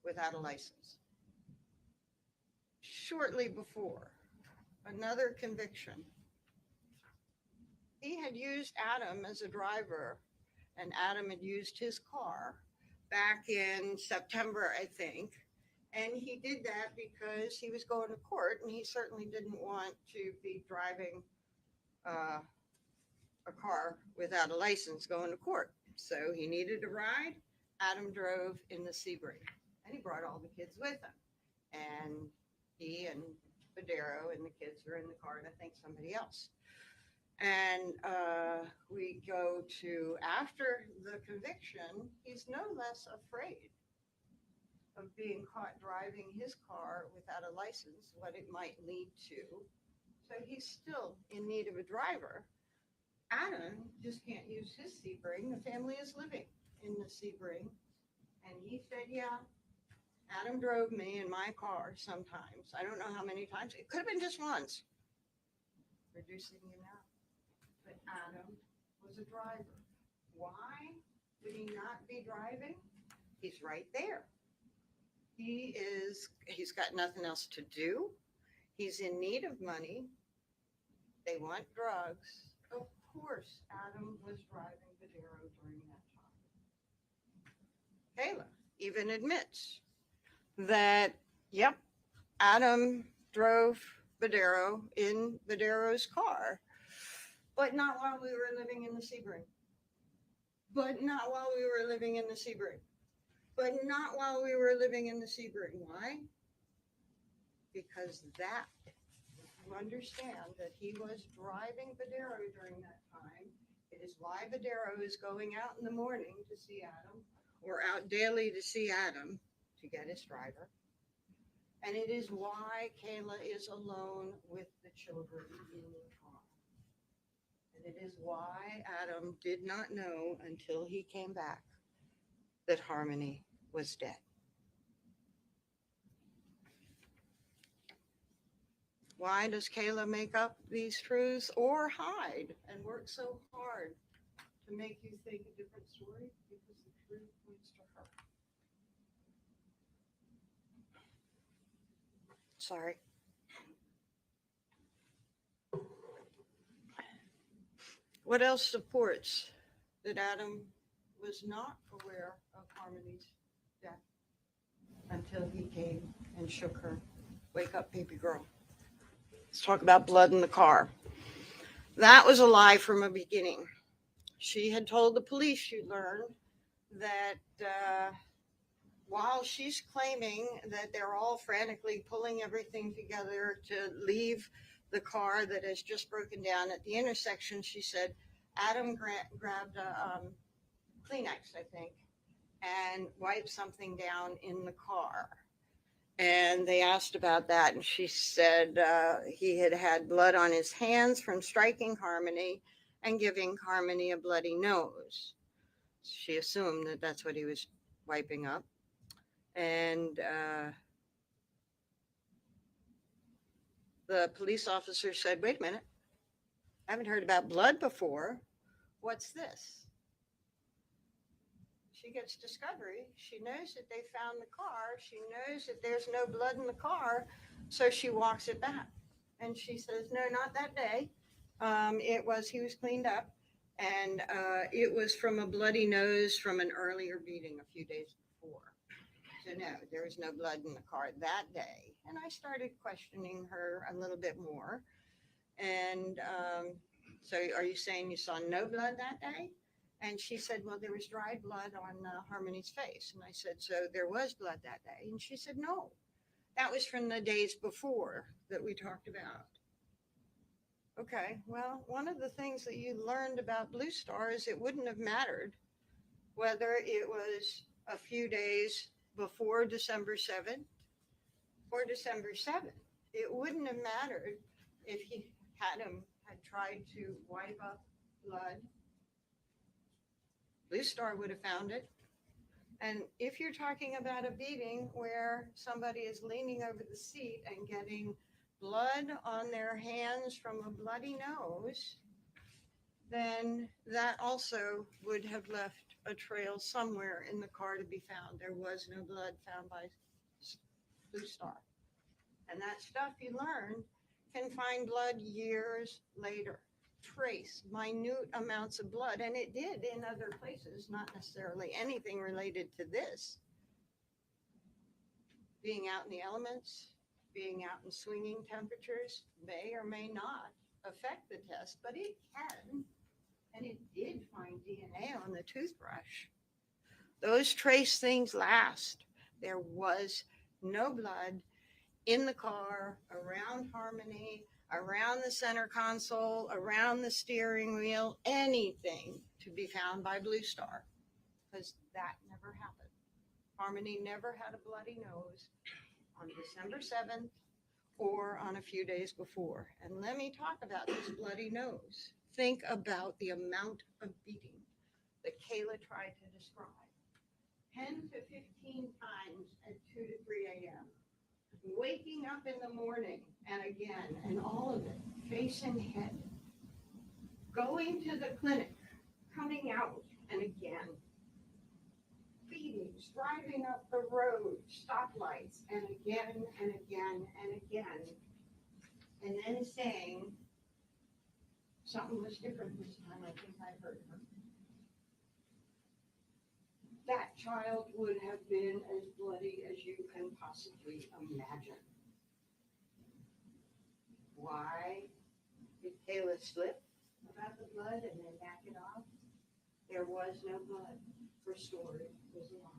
Without a license. Shortly before, another conviction. He had used Adam as a driver, and Adam had used his car back in September, I think. And he did that because he was going to court, and he certainly didn't want to be driving a car without a license going to court. So he needed a ride. Adam drove in the Sebring, and he brought all the kids with him. And he and Badero and the kids were in the car, and I think somebody else. And we go to after the conviction, he's no less afraid of being caught driving his car without a license, what it might lead to. So he's still in need of a driver. Adam just can't use his Sebring. The family is living in the Sebring. And he said, yeah, Adam drove me in my car sometimes. I don't know how many times. It could have been just once. Reducing the amount. But Adam was a driver. Why would he not be driving? He's right there. He's got nothing else to do. He's in need of money. They want drugs. Of course, Adam was driving Badero during that time. Kayla even admits that, yep, Adam drove Badero in Badero's car, but not while we were living in the Sebring. But not while we were living in the Sebring. But not while we were living in the Sebring. Why? Because that, you understand that he was driving Badero during that time. It is why Badero is going out in the morning to see Adam, or out daily to see Adam to get his driver. And it is why Kayla is alone with the children in the car. And it is why Adam did not know until he came back that Harmony was dead. Why does Kayla make up these truths or hide and work so hard to make you think a different story? Because the truth points to her. Sorry. What else supports that Adam was not aware of Harmony's death until he came and shook her? Wake up, baby girl. Let's talk about blood in the car. That was a lie from the beginning. she had told the police she learned that while she's claiming that they're all frantically pulling everything together to leave the car that has just broken down at the intersection, she said Adam grabbed a Kleenex, I think, and wiped something down in the car. And they asked about that, and she said he had had blood on his hands from striking Harmony and giving Harmony a bloody nose. She assumed that that's what he was wiping up. And the police officer said, wait a minute, I haven't heard about blood before. What's this? She gets discovery. She knows that they found the car. She knows that there's no blood in the car. So she walks it back. And she says, no, not that day. He was cleaned up. And it was from a bloody nose from an earlier beating a few days before. So no, there was no blood in the car that day. And I started questioning her a little bit more. And so are you saying you saw no blood that day? And she said, well, there was dried blood on Harmony's face. And I said, so there was blood that day? And she said, no, that was from the days before that we talked about. Okay, well, one of the things that you learned about Blue Star is it wouldn't have mattered whether it was a few days before December 7th or December 7th. It wouldn't have mattered if Adam had tried to wipe up blood. Blue Star would have found it. And if you're talking about a beating where somebody is leaning over the seat and getting blood on their hands from a bloody nose, then that also would have left a trail somewhere in the car to be found. There was no blood found by Blue Star. And that stuff you learn can find blood years later. Trace minute amounts of blood, and it did in other places, not necessarily anything related to this. Being out in the elements, being out in swinging temperatures may or may not affect the test, but it can, and it did find DNA on the toothbrush. Those trace things last. There was no blood in the car, around Harmony, around the center console, around the steering wheel, anything to be found by Blue Star, because that never happened. Harmony never had a bloody nose on December 7th or on a few days before. And let me talk about this bloody nose. Think about the amount of beating that Kayla tried to describe. 10 to 15 times at 2 to 3 a.m. Waking up in the morning and again, and all of it, face and head. Going to the clinic, coming out, and again. Beatings, driving up the road, stoplights, and again, and again, and again. And then saying, something was different this time, I think I heard her. That child would have been as bloody as you can possibly imagine. Why did Kayla slip about the blood and then back it off? There was no blood. Her story was a lie.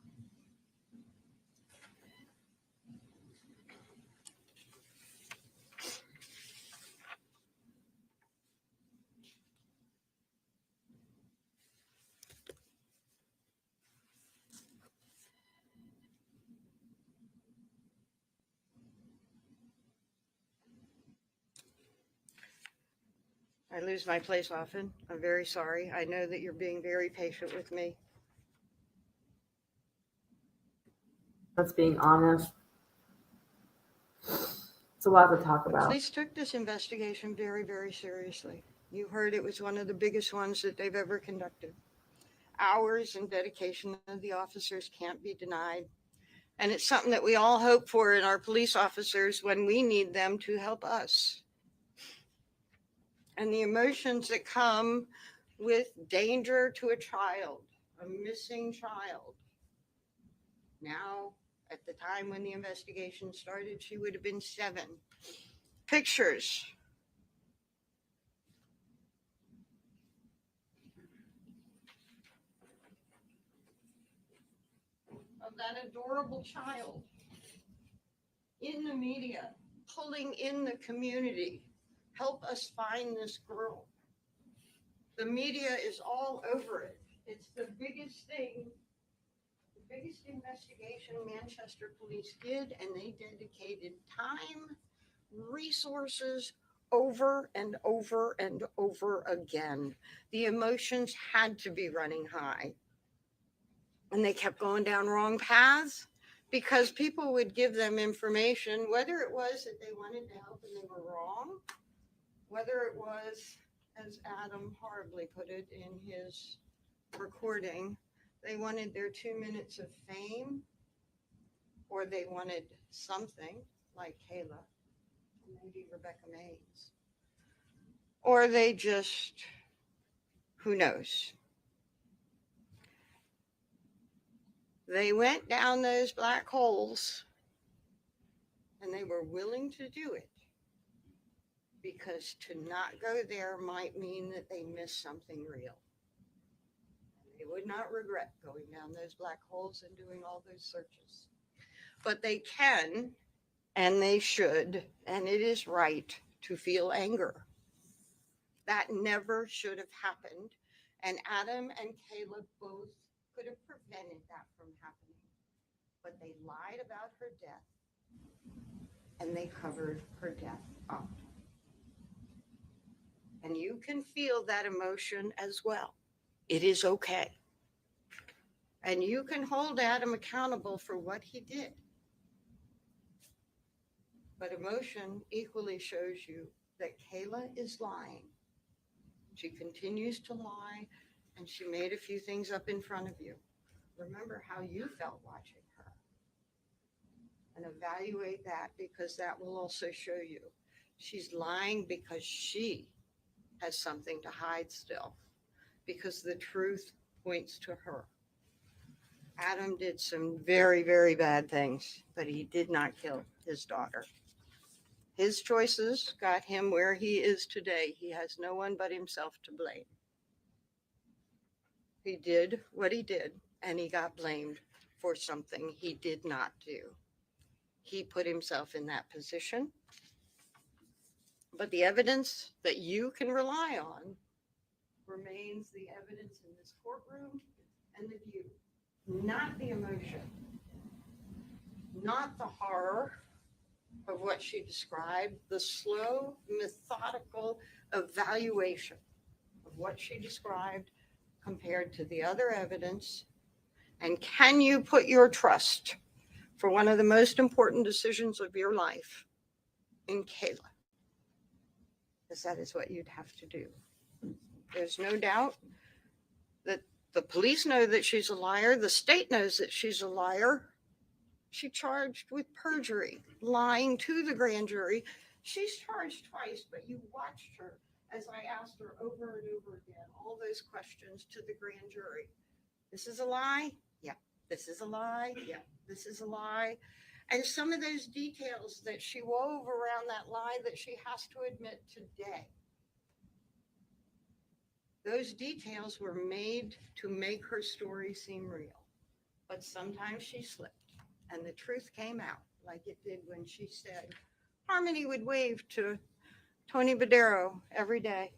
I lose my place often. I'm very sorry. I know that you're being very patient with me. That's being honest. It's a lot to talk The about. police took this investigation very, very seriously. You heard it was one of the biggest ones that they've ever conducted. Hours and dedication of the officers can't be denied. And it's something that we all hope for in our police officers when we need them to help us. And the emotions that come with danger to a child, a missing child. Now, at the time when the investigation started, she would have been 7. Pictures. of that adorable child in the media, pulling in the community. Help us find this girl. The media is all over it. It's the biggest thing, the biggest investigation Manchester police did, and they dedicated time, resources, over and over and over again. The emotions had to be running high. And they kept going down wrong paths because people would give them information, whether it was that they wanted to help and they were wrong, whether it was, as Adam horribly put it in his recording, they wanted their 2 minutes of fame, or they wanted something like Kayla, maybe Rebecca Mays, or they just, who knows? They went down those black holes and they were willing to do it because to not go there might mean that they missed something real. They would not regret going down those black holes and doing all those searches. But they can, and they should, and it is right to feel anger. That never should have happened. And Adam and Caleb both could have prevented that from happening. But they lied about her death, and they covered her death up. And you can feel that emotion as well. It is okay. And you can hold Adam accountable for what he did. But emotion equally shows you that Kayla is lying. She continues to lie, and she made a few things up in front of you. Remember how you felt watching her. And evaluate that, because that will also show you she's lying because she has something to hide still, because the truth points to her. Adam did some very, very bad things, but he did not kill his daughter. His choices got him where he is today. He has no one but himself to blame. He did what he did, and he got blamed for something he did not do. He put himself in that position. But the evidence that you can rely on remains the evidence in this courtroom and the view, not the emotion, not the horror of what she described, the slow, methodical evaluation of what she described compared to the other evidence. And can you put your trust for one of the most important decisions of your life in Kayla? Because that is what you'd have to do. There's no doubt that the police know that she's a liar. The state knows that she's a liar. She's charged with perjury, lying to the grand jury. She's charged twice, but you watched her as I asked her over and over again, all those questions to the grand jury. This is a lie? Yeah. This is a lie? Yeah. This is a lie. And some of those details that she wove around that lie that she has to admit today, those details were made to make her story seem real. But sometimes she slipped, and the truth came out, like it did when she said Harmony would wave to Tony Badero every day.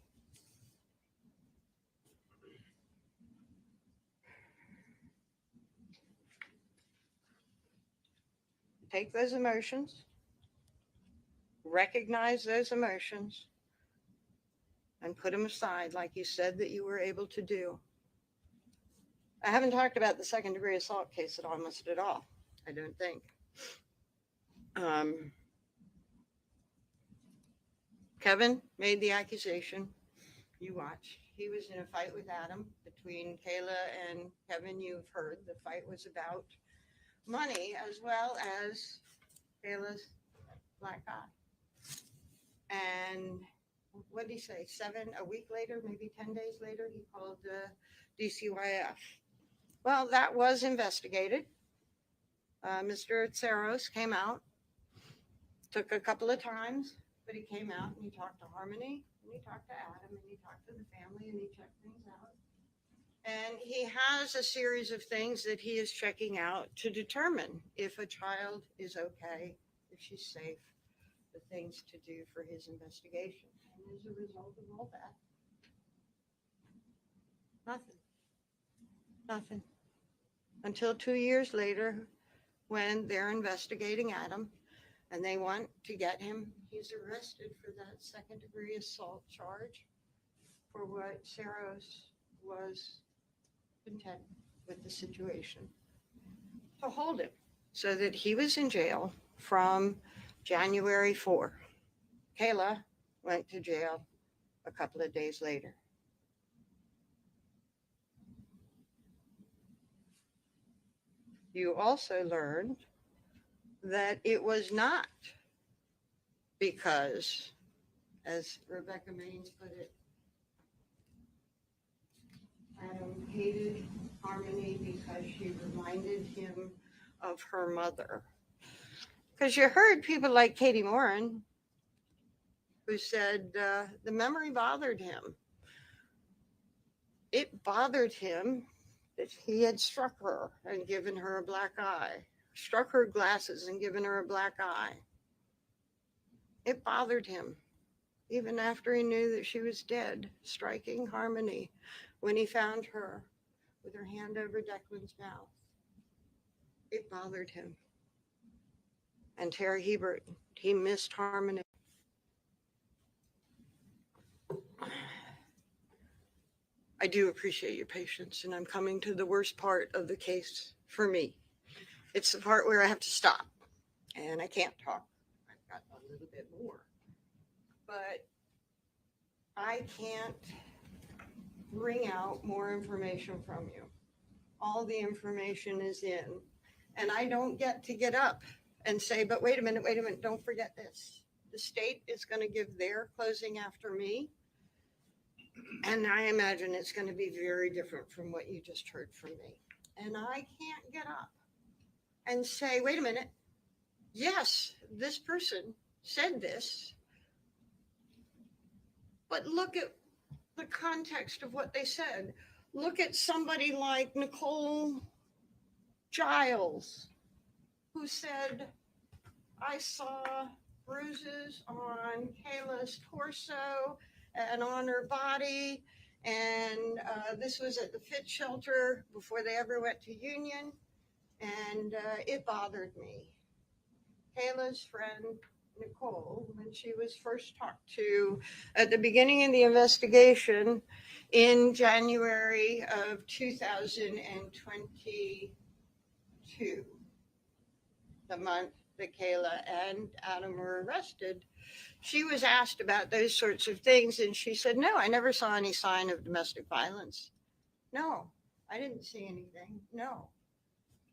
Take those emotions, recognize those emotions, and put them aside like you said that you were able to do. I haven't talked about the second-degree assault case at almost at all, I don't think. Kevin made the accusation. You watched. He was in a fight with Adam between Kayla and Kevin. You've heard the fight was about money as well as Kayla's black eye. And what did he say? A week later, maybe 10 days later, he called the DCYF. Well, that was investigated. Mr. Tsaros came out. Took a couple of times, but he came out and he talked to Harmony, and he talked to Adam, and he talked to the family, and he checked things out. And he has a series of things that he is checking out to determine if a child is okay, if she's safe, the things to do for his investigation. And as a result of all that, nothing. Until 2 years later, when they're investigating Adam and they want to get him, he's arrested for that second-degree assault charge for what Saros was content with the situation to hold him, so that he was in jail from January 4. Kayla went to jail a couple of days later. You also learned that it was not because, as Rebecca Maines put it, Adam hated Harmony because she reminded him of her mother. Because you heard people like Katie Morin who said the memory bothered him. It bothered him that he had struck her and given her a black eye, struck her glasses and given her a black eye. It bothered him, even after he knew that she was dead, striking Harmony when he found her with her hand over Declan's mouth. It bothered him. And Terry Hebert, he missed Harmony. I do appreciate your patience, and I'm coming to the worst part of the case for me. It's the part where I have to stop, and I can't talk. I've got a little bit more. But I can't bring out more information from you. All the information is in, and I don't get up and say, but wait a minute, don't forget this. The state is going to give their closing after me, and I imagine it's going to be very different from what you just heard from me. And I can't get up and say, wait a minute, yes, this person said this, but look at the context of what they said. Look at somebody like Nicole Giles, who said, I saw bruises on Kayla's torso and on her body, and this was at the Fit Shelter before they ever went to Union, and it bothered me. Kayla's friend Nicole, when she was first talked to at the beginning of the investigation in January of 2022, the month that Kayla and Adam were arrested, she was asked about those sorts of things, and she said, no, I never saw any sign of domestic violence. No, I didn't see anything. No.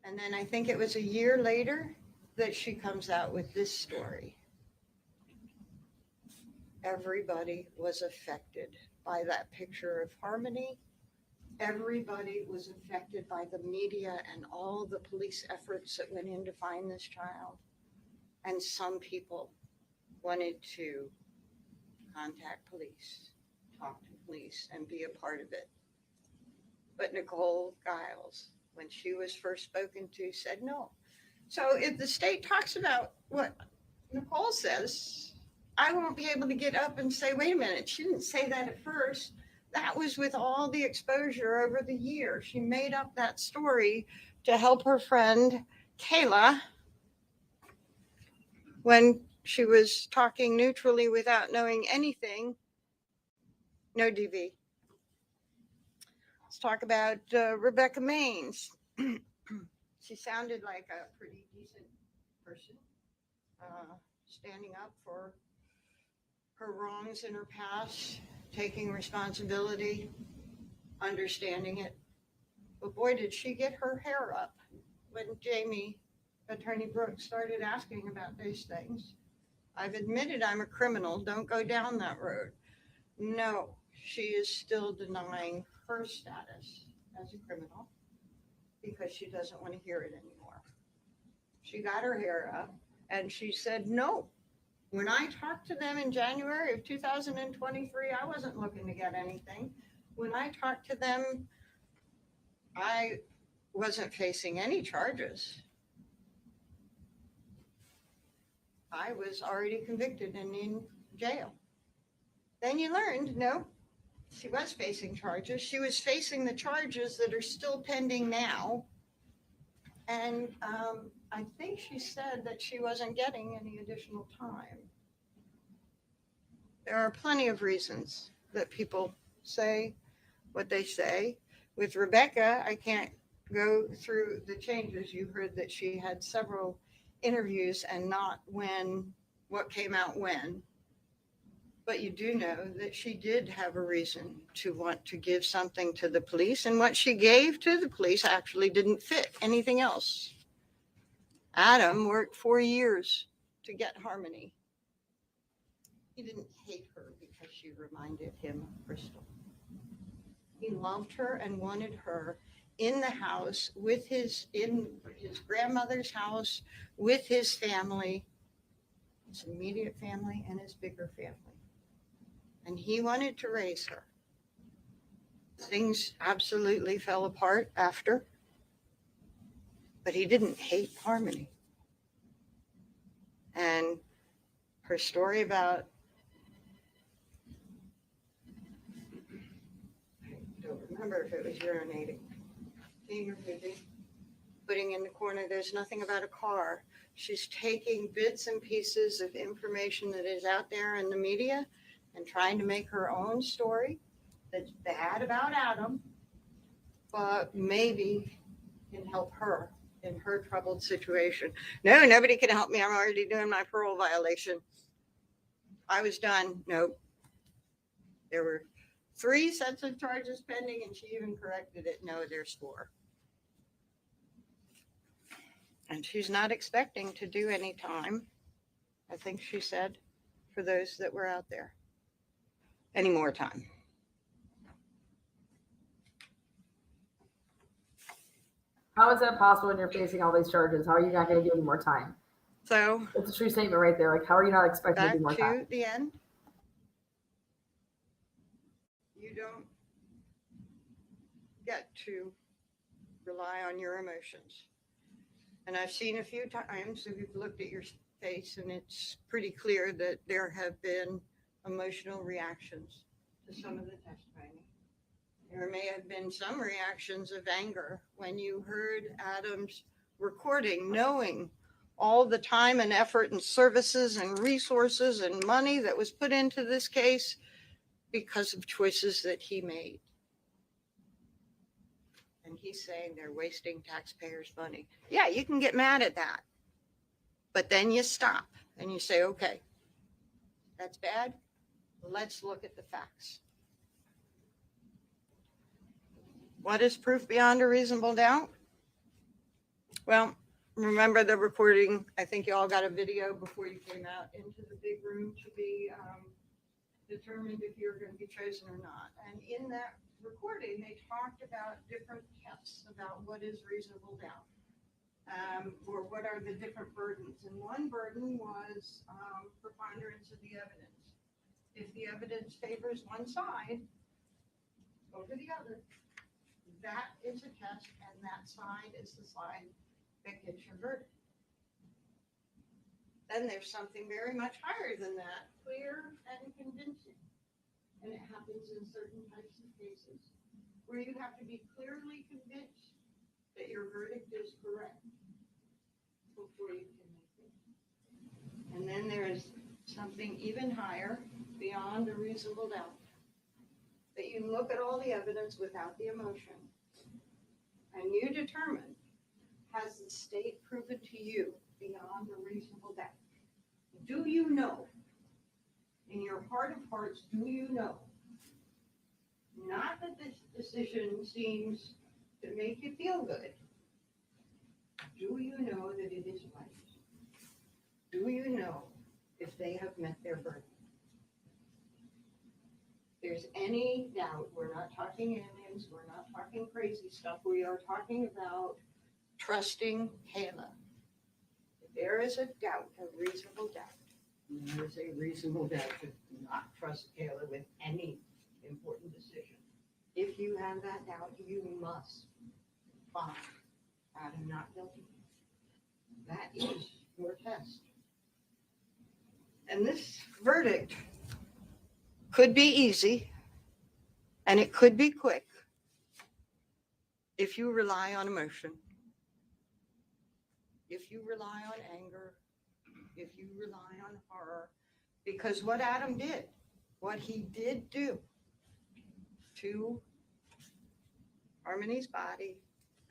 And then I think it was a year later that she comes out with this story. Everybody was affected by that picture of Harmony. Everybody was affected by the media and all the police efforts that went in to find this child. And some people wanted to contact police, talk to police, and be a part of it. But Nicole Giles, when she was first spoken to, said no. So if the state talks about what Nicole says, I won't be able to get up and say, wait a minute, she didn't say that at first. That was with all the exposure over the year. She made up that story to help her friend Kayla when she was talking neutrally without knowing anything. No DV. Let's talk about Rebecca Maines. She sounded like a pretty decent person, standing up for her wrongs in her past, taking responsibility, understanding it. But boy, did she get her hair up when Jamie, Attorney Brooks, started asking about those things. I've admitted I'm a criminal. Don't go down that road. No, she is still denying her status as a criminal because she doesn't want to hear it anymore. She got her hair up and she said, no. When I talked to them in January of 2023, I wasn't looking to get anything. When I talked to them I wasn't facing any charges. I was already convicted and in jail. Then you learned, no, she was facing charges. She was facing the charges that are still pending now. And I think she said that she wasn't getting any additional time. There are plenty of reasons that people say what they say. With Rebecca, I can't go through the changes. You heard that she had several interviews and not what came out when. But you do know that she did have a reason to want to give something to the police, and what she gave to the police actually didn't fit anything else. Adam worked 4 years to get Harmony. He didn't hate her because she reminded him of Crystal. He loved her and wanted her in the house in his grandmother's house with his family, his immediate family and his bigger family. And he wanted to raise her. Things absolutely fell apart after, but he didn't hate Harmony. And her story about, I don't remember if it was urinating, being refusing, putting in the corner, there's nothing about a car. She's taking bits and pieces of information that is out there in the media and trying to make her own story that's bad about Adam, but maybe can help her in her troubled situation. No, nobody can help me. I'm already doing my parole violation. I was done. Nope. There were 3 sets of charges pending, and she even corrected it. No, there's 4. And she's not expecting to do any time, I think she said, for those that were out there. Any more time. How is that possible when you're facing all these charges? How are you not going to do any more time? So It's a true statement right there. Like, how are you not expecting to back do more time? to the end. You don't get to rely on your emotions. And I've seen a few times, if you've looked at your face, and it's pretty clear that there have been emotional reactions to some of the testimony. There may have been some reactions of anger when you heard Adam's recording, knowing all the time and effort and services and resources and money that was put into this case because of choices that he made. And he's saying they're wasting taxpayers' money. Yeah, you can get mad at that. But then you stop and you say, okay, that's bad. Let's look at the facts. What is proof beyond a reasonable doubt? Well, remember the recording. I think you all got a video before you came out into the big room to be determined if you're going to be chosen or not. And in that recording, they talked about different tests about what is reasonable doubt, or what are the different burdens. And one burden was preponderance of the evidence. If the evidence favors one side over the other, that is a test, and that side is the side that gets your verdict. Then there's something very much higher than that, clear and convincing. And it happens in certain types of cases where you have to be clearly convinced that your verdict is correct before you can make it. And then there is something even higher, beyond a reasonable doubt, that you look at all the evidence without the emotion, and you determine, has the state proven to you beyond a reasonable doubt? Do you know, in your heart of hearts, do you know, not that this decision seems to make you feel good, do you know that it is right? Do you know if they have met their burden? If there's any doubt, we're not talking aliens, we're not talking crazy stuff, we are talking about trusting Kayla. If there is a doubt, a reasonable doubt, and there is a reasonable doubt to not trust Kayla with any important decision. If you have that doubt, you must Fine. Adam not guilty. That is your test. And this verdict could be easy and it could be quick if you rely on emotion, if you rely on anger, if you rely on horror, because what Adam did, what he did do to Harmony's body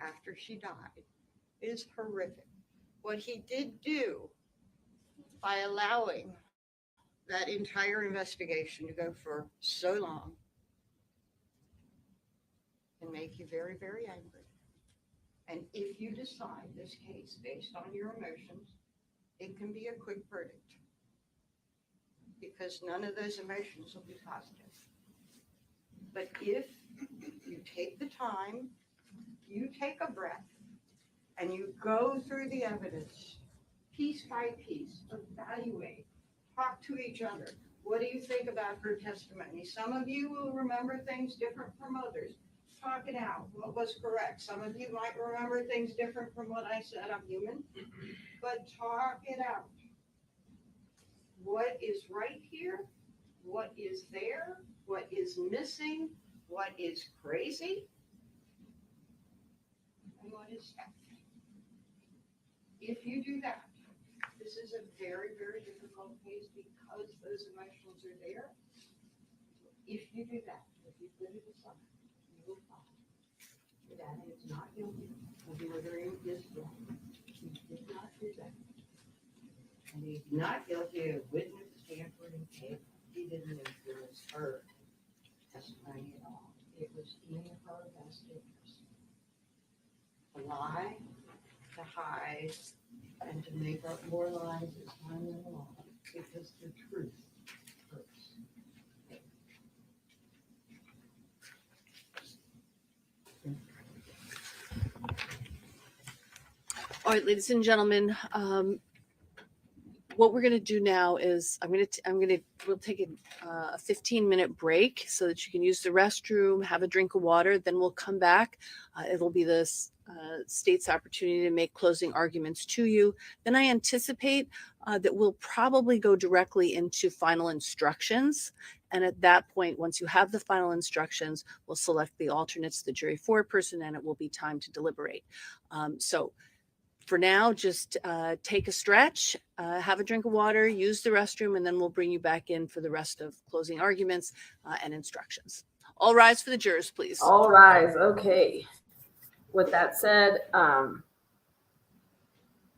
after she died is horrific. What he did do by allowing that entire investigation to go for so long can make you very, very angry. And if you decide this case based on your emotions, it can be a quick verdict because none of those emotions will be positive. But if you take the time, you take a breath, and you go through the evidence piece by piece, evaluate, talk to each other. What do you think about her testimony? Some of you will remember things different from others. Talk it out. What was correct? Some of you might remember things different from what I said. I'm human. But talk it out. What is right here? What is there? What is missing? What is crazy? And what is fact? If you do that, this is a very, very difficult case because those emotions are there. If you do that, if you put it aside, you will find that Adam is not guilty of murdering his brother. He did not do that. And he's not guilty of witness tampering. He didn't influence her testimony at all. It was in her best interest to lie, to hide, and to make up more lies as time went along, because the truth hurts. All right, ladies and gentlemen, what we're going to do now is we'll take a 15-minute break so that you can use the restroom, have a drink of water. Then we'll come back. It'll be the state's opportunity to make closing arguments to you. Then I anticipate that we'll probably go directly into final instructions. And at that point, once you have the final instructions, we'll select the alternates, the jury foreperson, and it will be time to deliberate. So for now, just take a stretch, have a drink of water, use the restroom, and then we'll bring you back in for the rest of closing arguments and instructions. All rise for the jurors, please. All rise. Okay. With that said,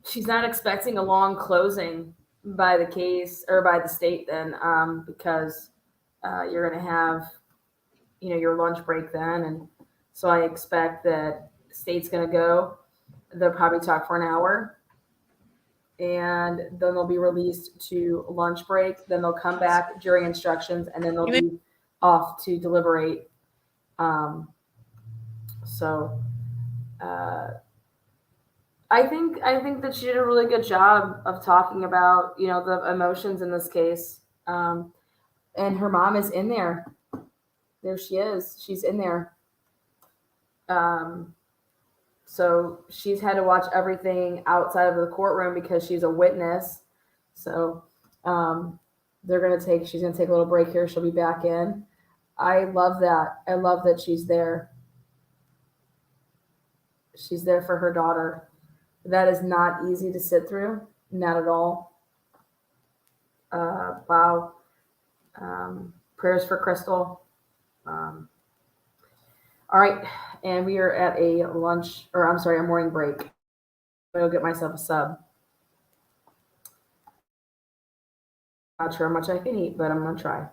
she's not expecting a long closing by the case or by the state then, because you're going to have, your lunch break then. And so I expect that the state's going to go. They'll probably talk for an hour, and then they'll be released to lunch break. Then they'll come back during instructions, and then they'll be off to deliberate. I think that she did a really good job of talking about, the emotions in this case. And her mom is in there. There she is. She's in there. So she's had to watch everything outside of the courtroom because she's a witness. So she's going to take a little break here. She'll be back in. I love that. I love that she's there. She's there for her daughter. That is not easy to sit through. Not at all. Wow. Prayers for Crystal. All right, and we are at a morning break. I'll get myself a sub. Not sure how much I can eat, but I'm gonna try.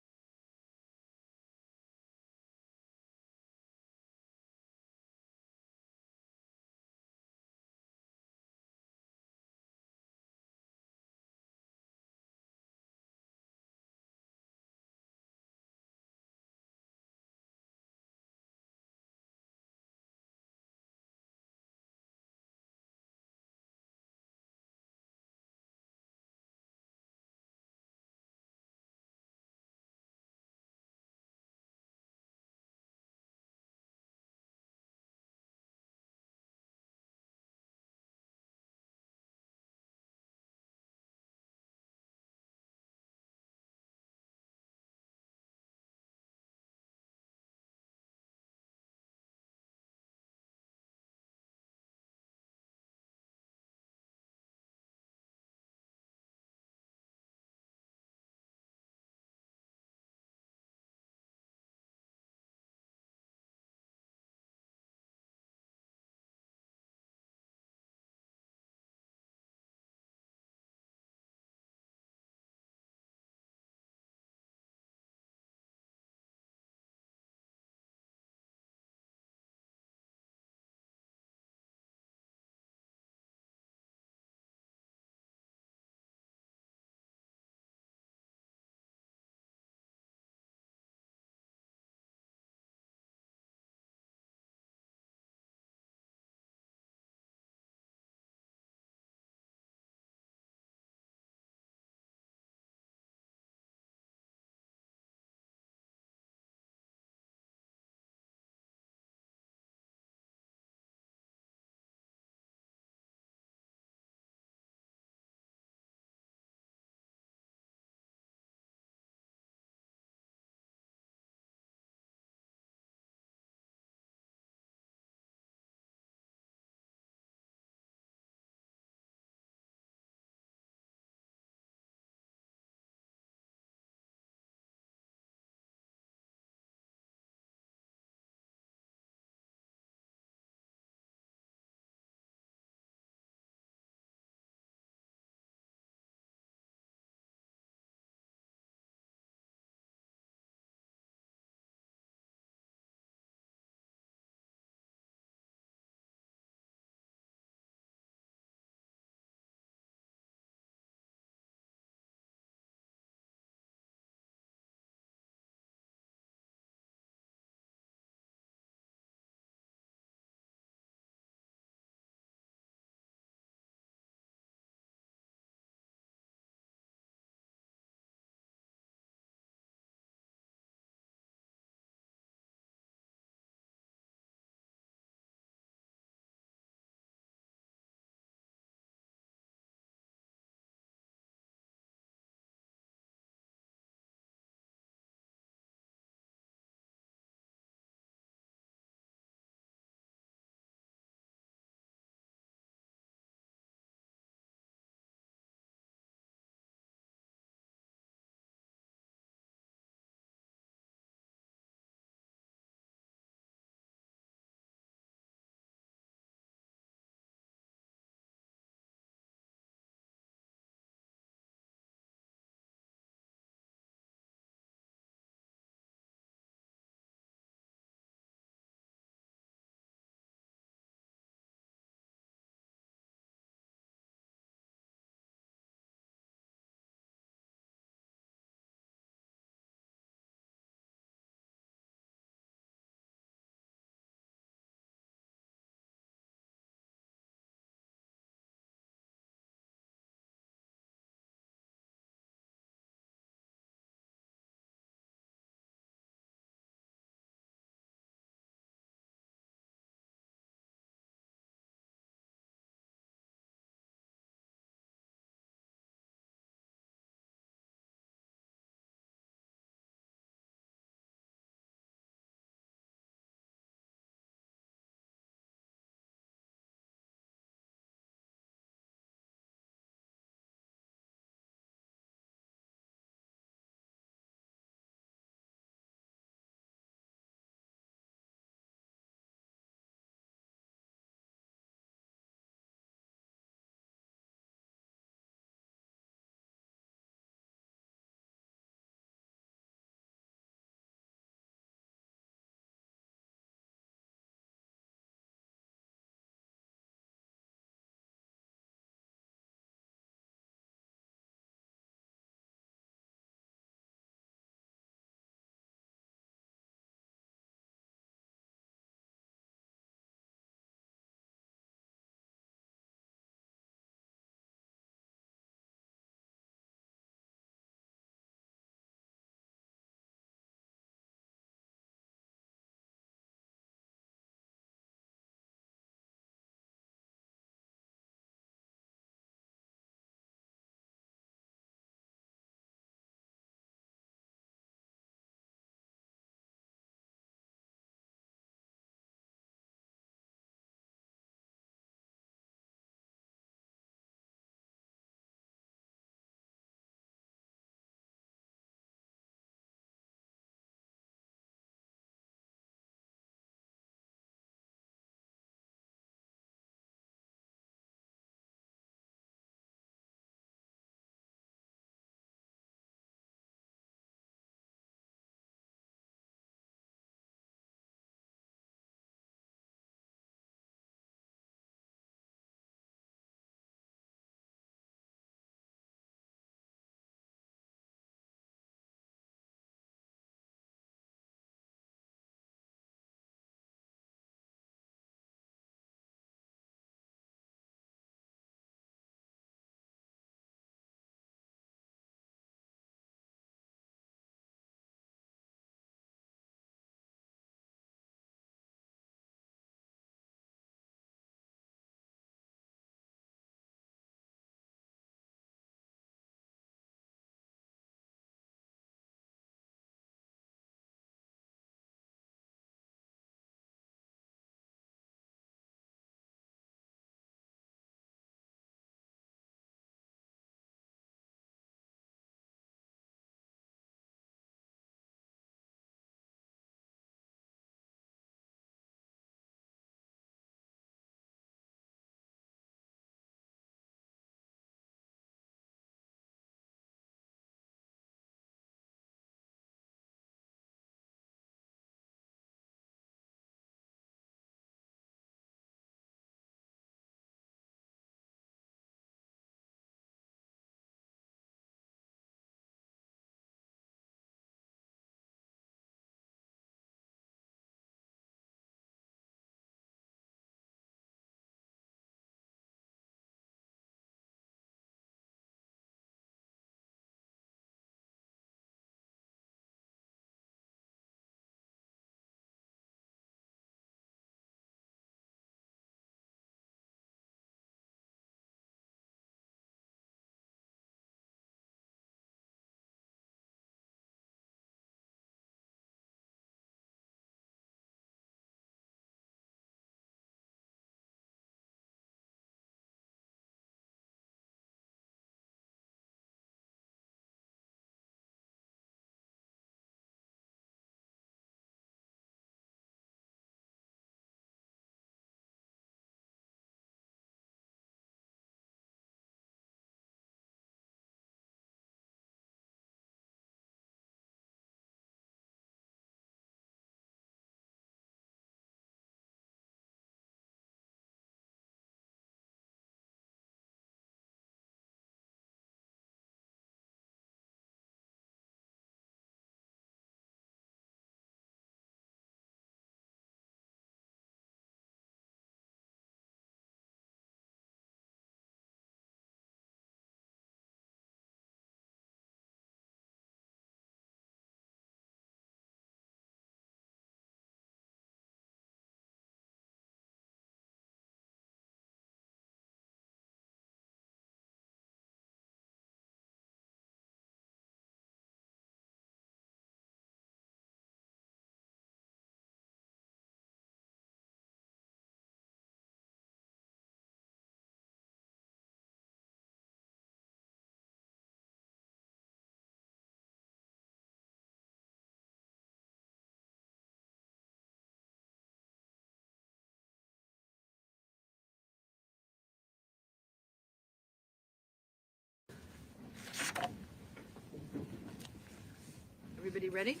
Everybody ready?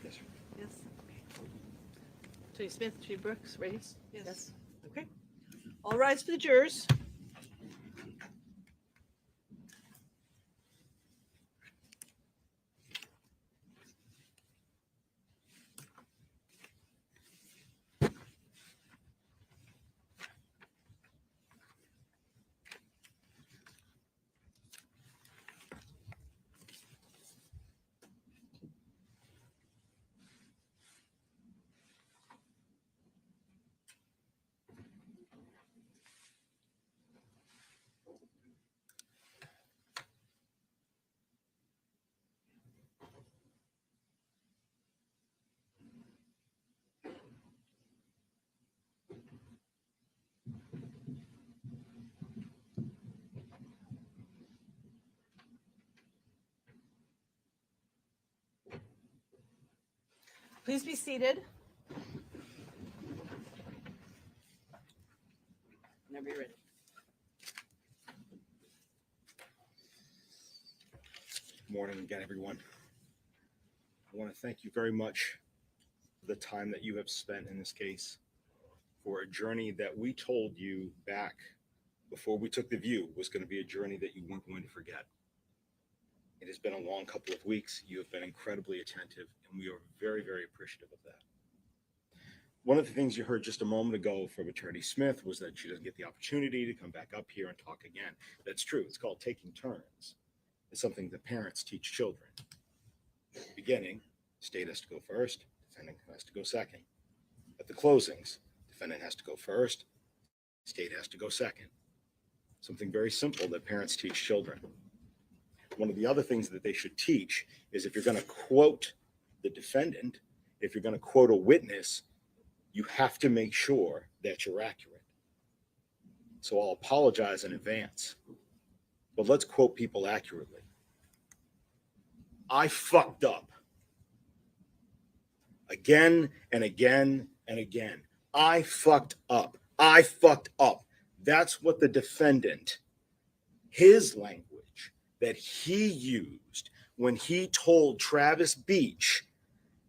Yes, sir. Yes. Attorney Smith, Attorney Brooks, ready? Yes. Okay. All rise for the jurors. Please be seated. Whenever you're ready. Good morning again, everyone. I want to thank you very much for the time that you have spent in this case, for a journey that we told you back before we took the view was going to be a journey that you weren't going to forget. It has been a long couple of weeks. You have been incredibly attentive, and we are very, very appreciative of that. One of the things you heard just a moment ago from Attorney Smith was that she doesn't get the opportunity to come back up here and talk again. That's true. It's called taking turns. It's something that parents teach children. Beginning, state has to go first, defendant has to go second. At the closings, defendant has to go first, state has to go second. Something very simple that parents teach children. One of the other things that they should teach is if you're going to quote the defendant, if you're going to quote a witness, you have to make sure that you're accurate. So I'll apologize in advance, but let's quote people accurately. I fucked up. Again and again and again. I fucked up. I fucked up. That's what the defendant, his language that he used when he told Travis Beach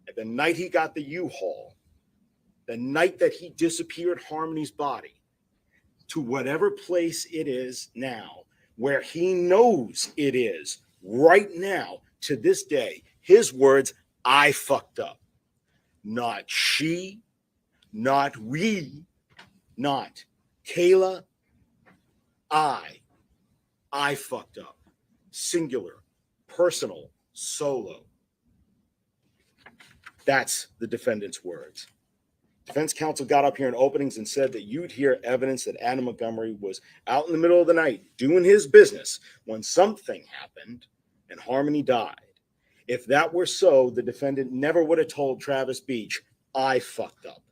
at the night he got the U-Haul, the night that he disappeared Harmony's body, to whatever place it is now, where he knows it is right now to this day, his words, I fucked up. Not she, not we, not Kayla, I fucked up. Singular, personal, solo. That's the defendant's words. Defense counsel got up here in openings and said that you'd hear evidence that Adam Montgomery was out in the middle of the night doing his business when something happened and Harmony died. If that were so, the defendant never would have told Travis Beach, I fucked up.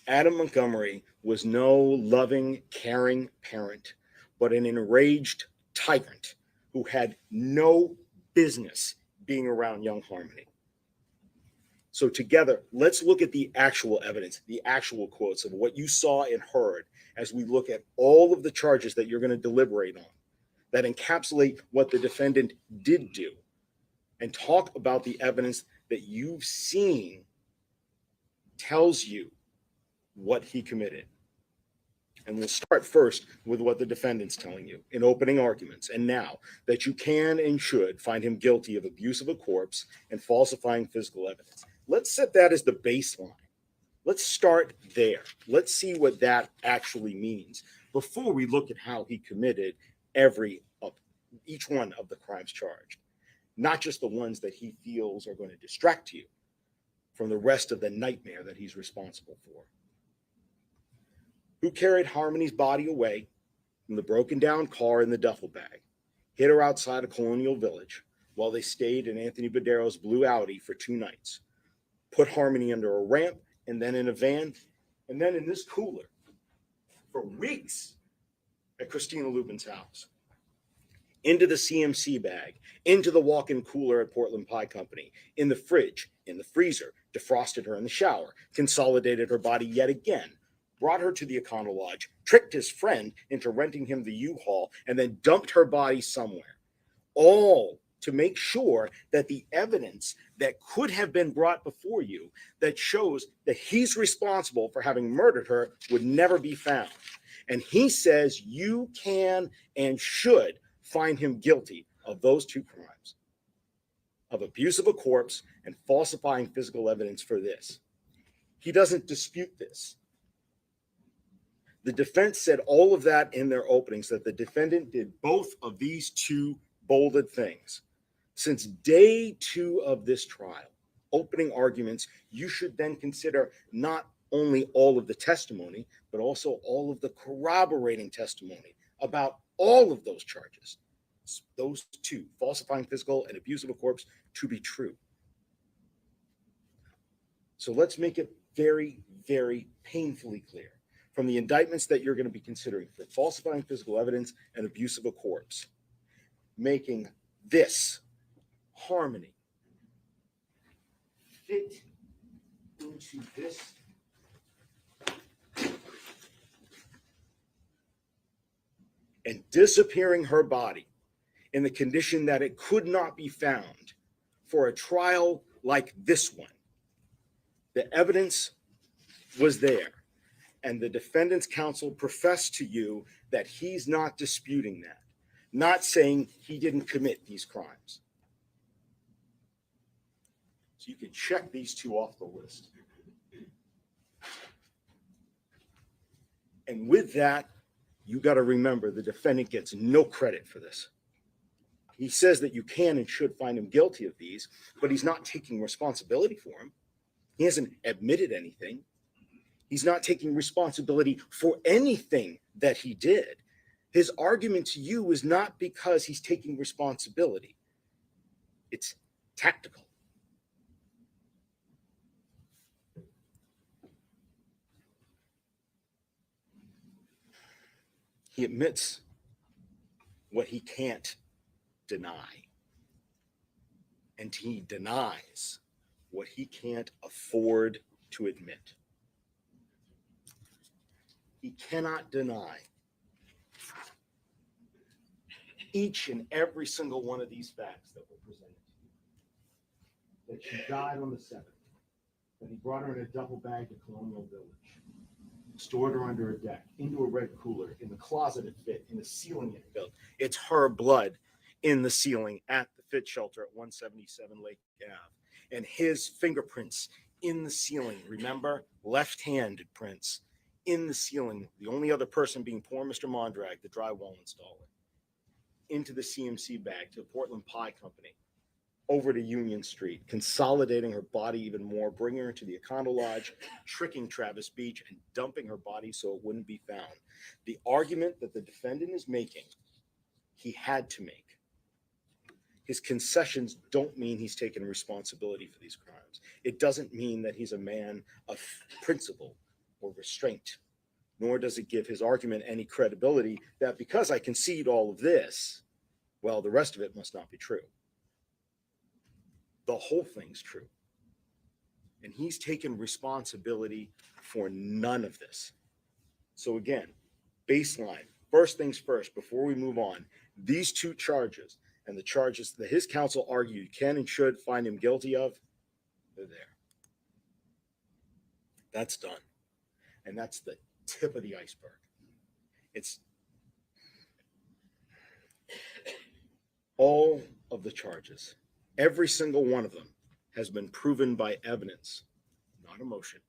Adam Montgomery was no loving, caring parent, but an enraged tyrant who had no business being around young Harmony. So together, let's look at the actual evidence, the actual quotes of what you saw and heard as we look at all of the charges that you're going to deliberate on that encapsulate what the defendant did do, and talk about the evidence that you've seen tells you what he committed. And we'll start first with what the defendant's telling you in opening arguments. And now that you can and should find him guilty of abuse of a corpse and falsifying physical evidence. Let's set that as the baseline. Let's start there. Let's see what that actually means before we look at how he committed each one of the crimes charged, not just the ones that he feels are going to distract you from the rest of the nightmare that he's responsible for. Who carried Harmony's body away from the broken down car in the duffel bag, hid her outside of Colonial Village while they stayed in Anthony Badero's blue Audi for 2 nights, put Harmony under a ramp and then in a van, and then in this cooler for weeks at Christina Lubin's house, into the CMC bag, into the walk-in cooler at Portland Pie Company, in the fridge, in the freezer, defrosted her in the shower, consolidated her body yet again, brought her to the Econo Lodge, tricked his friend into renting him the U-Haul, and then dumped her body somewhere. All to make sure that the evidence that could have been brought before you that shows that he's responsible for having murdered her would never be found. And he says you can and should find him guilty of those two crimes, of abuse of a corpse and falsifying physical evidence for this. He doesn't dispute this. The defense said all of that in their openings, that the defendant did both of these two bolded things. Since day 2 of this trial, opening arguments, you should then consider not only all of the testimony, but also all of the corroborating testimony about all of those charges, those two, falsifying physical and abuse of a corpse, to be true. So let's make it very, very painfully clear from the indictments that you're going to be considering for falsifying physical evidence and abuse of a corpse, making this harmony fit into this and disappearing her body in the condition that it could not be found for a trial like this one. The evidence was there, and the defendant's counsel professed to you that he's not disputing that, not saying he didn't commit these crimes. So you can check these two off the list. And with that, you got to remember the defendant gets no credit for this. He says that you can and should find him guilty of these, but he's not taking responsibility for them. He hasn't admitted anything. He's not taking responsibility for anything that he did. His argument to you is not because he's taking responsibility. It's tactical. He admits what he can't deny. And he denies what he can't afford to admit. He cannot deny each and every single one of these facts that were presented to you. That she died on the 7th, that he brought her in a duffel bag to Colonial Village, stored her under a deck, into a red cooler, in the closet it fit, in the ceiling it filled. It's her blood in the ceiling at the Fit Shelter at 177 Lake Ave. And his fingerprints in the ceiling. Remember, left-handed prints in the ceiling. The only other person being poor Mr. Mondrag, the drywall installer. Into the CMC bag to the Portland Pie Company. Over to Union Street, consolidating her body even more, bringing her to the Econo Lodge, tricking Travis Beach, and dumping her body so it wouldn't be found. The argument that the defendant is making, he had to make. His concessions don't mean he's taken responsibility for these crimes. It doesn't mean that he's a man of principle or restraint, nor does it give his argument any credibility that because I concede all of this, well, the rest of it must not be true. The whole thing's true. And he's taken responsibility for none of this. So again, baseline, first things first, before we move on, these two charges and the charges that his counsel argued can and should find him guilty of, they're there. That's done. And that's the tip of the iceberg. It's all of the charges. Every single one of them has been proven by evidence, not emotion,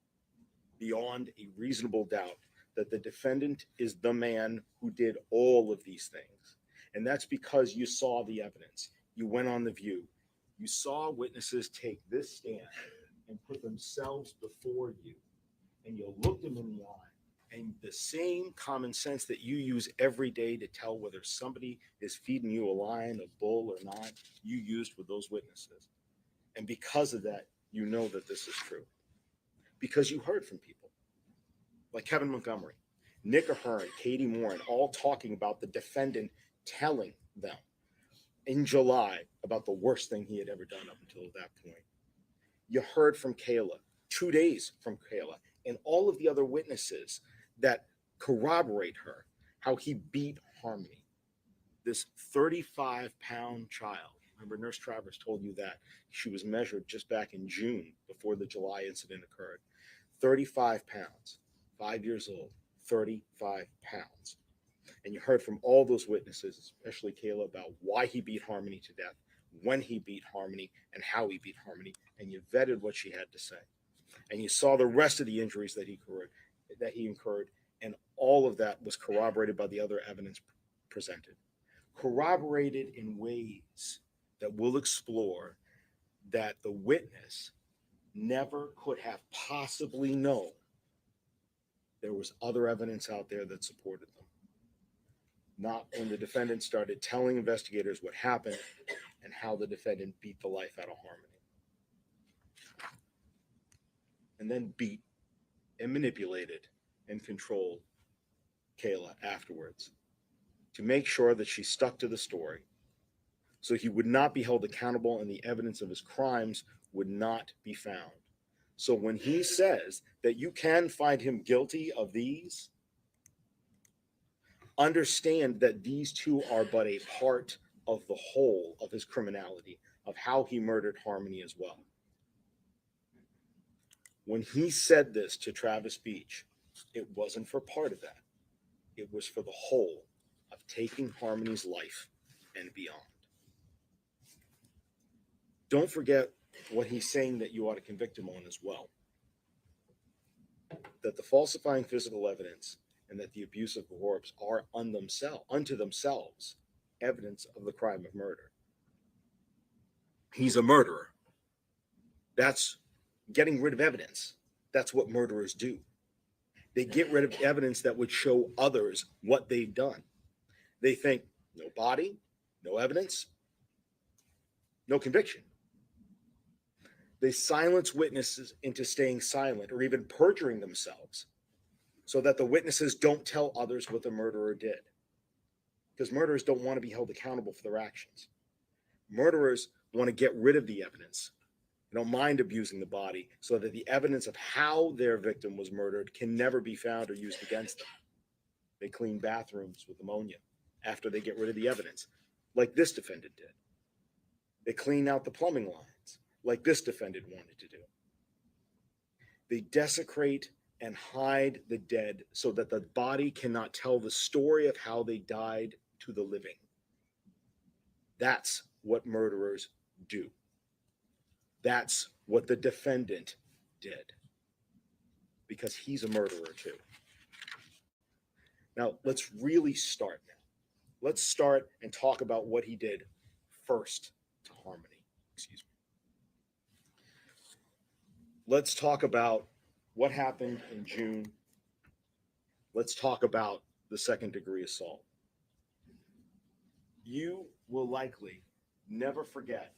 beyond a reasonable doubt that the defendant is the man who did all of these things. And that's because you saw the evidence. You went on The View. You saw witnesses take this stand and put themselves before you. And you looked them in the eye. And the same common sense that you use every day to tell whether somebody is feeding you a lion, a bull, or not, you used with those witnesses. And because of that, you know that this is true. Because you heard from people like Kevin Montgomery, Nick Ahern, Katie Moore, and all talking about the defendant telling them in July about the worst thing he had ever done up until that point. You heard from Kayla, 2 days from Kayla, and all of the other witnesses that corroborate her, how he beat Harmony, this 35-pound child Remember, Nurse Travers told you that she was measured just back in June before the July incident occurred. 35 pounds, 5 years old, 35 pounds. And you heard from all those witnesses, especially Kayla, about why he beat Harmony to death, when he beat Harmony, and how he beat Harmony. And you vetted what she had to say. And you saw the rest of the injuries that he incurred, and all of that was corroborated by the other evidence presented. Corroborated in ways that we'll explore that the witness never could have possibly known there was other evidence out there that supported them. Not when the defendant started telling investigators what happened and how the defendant beat the life out of Harmony. And then beat and manipulated and controlled Kayla afterwards to make sure that she stuck to the story so he would not be held accountable and the evidence of his crimes would not be found. So when he says that you can find him guilty of these, understand that these two are but a part of the whole of his criminality, of how he murdered Harmony as well. When he said this to Travis Beach, it wasn't for part of that. It was for the whole of taking Harmony's life and beyond. Don't forget what he's saying that you ought to convict him on as well. That the falsifying physical evidence and that the abuse of corpse are unto themselves evidence of the crime of murder. He's a murderer. That's getting rid of evidence. That's what murderers do. They get rid of evidence that would show others what they've done. They think, no body, no evidence, no conviction. They silence witnesses into staying silent or even perjuring themselves so that the witnesses don't tell others what the murderer did. Because murderers don't want to be held accountable for their actions. Murderers want to get rid of the evidence. They don't mind abusing the body so that the evidence of how their victim was murdered can never be found or used against them. They clean bathrooms with ammonia after they get rid of the evidence, like this defendant did. They clean out the plumbing lines, like this defendant wanted to do. They desecrate and hide the dead so that the body cannot tell the story of how they died to the living. That's what murderers do. That's what the defendant did, because he's a murderer too. Now, let's really start now. Let's start and talk about what he did first to Harmony. Excuse me. Let's talk about what happened in June. Let's talk about the second-degree assault. You will likely never forget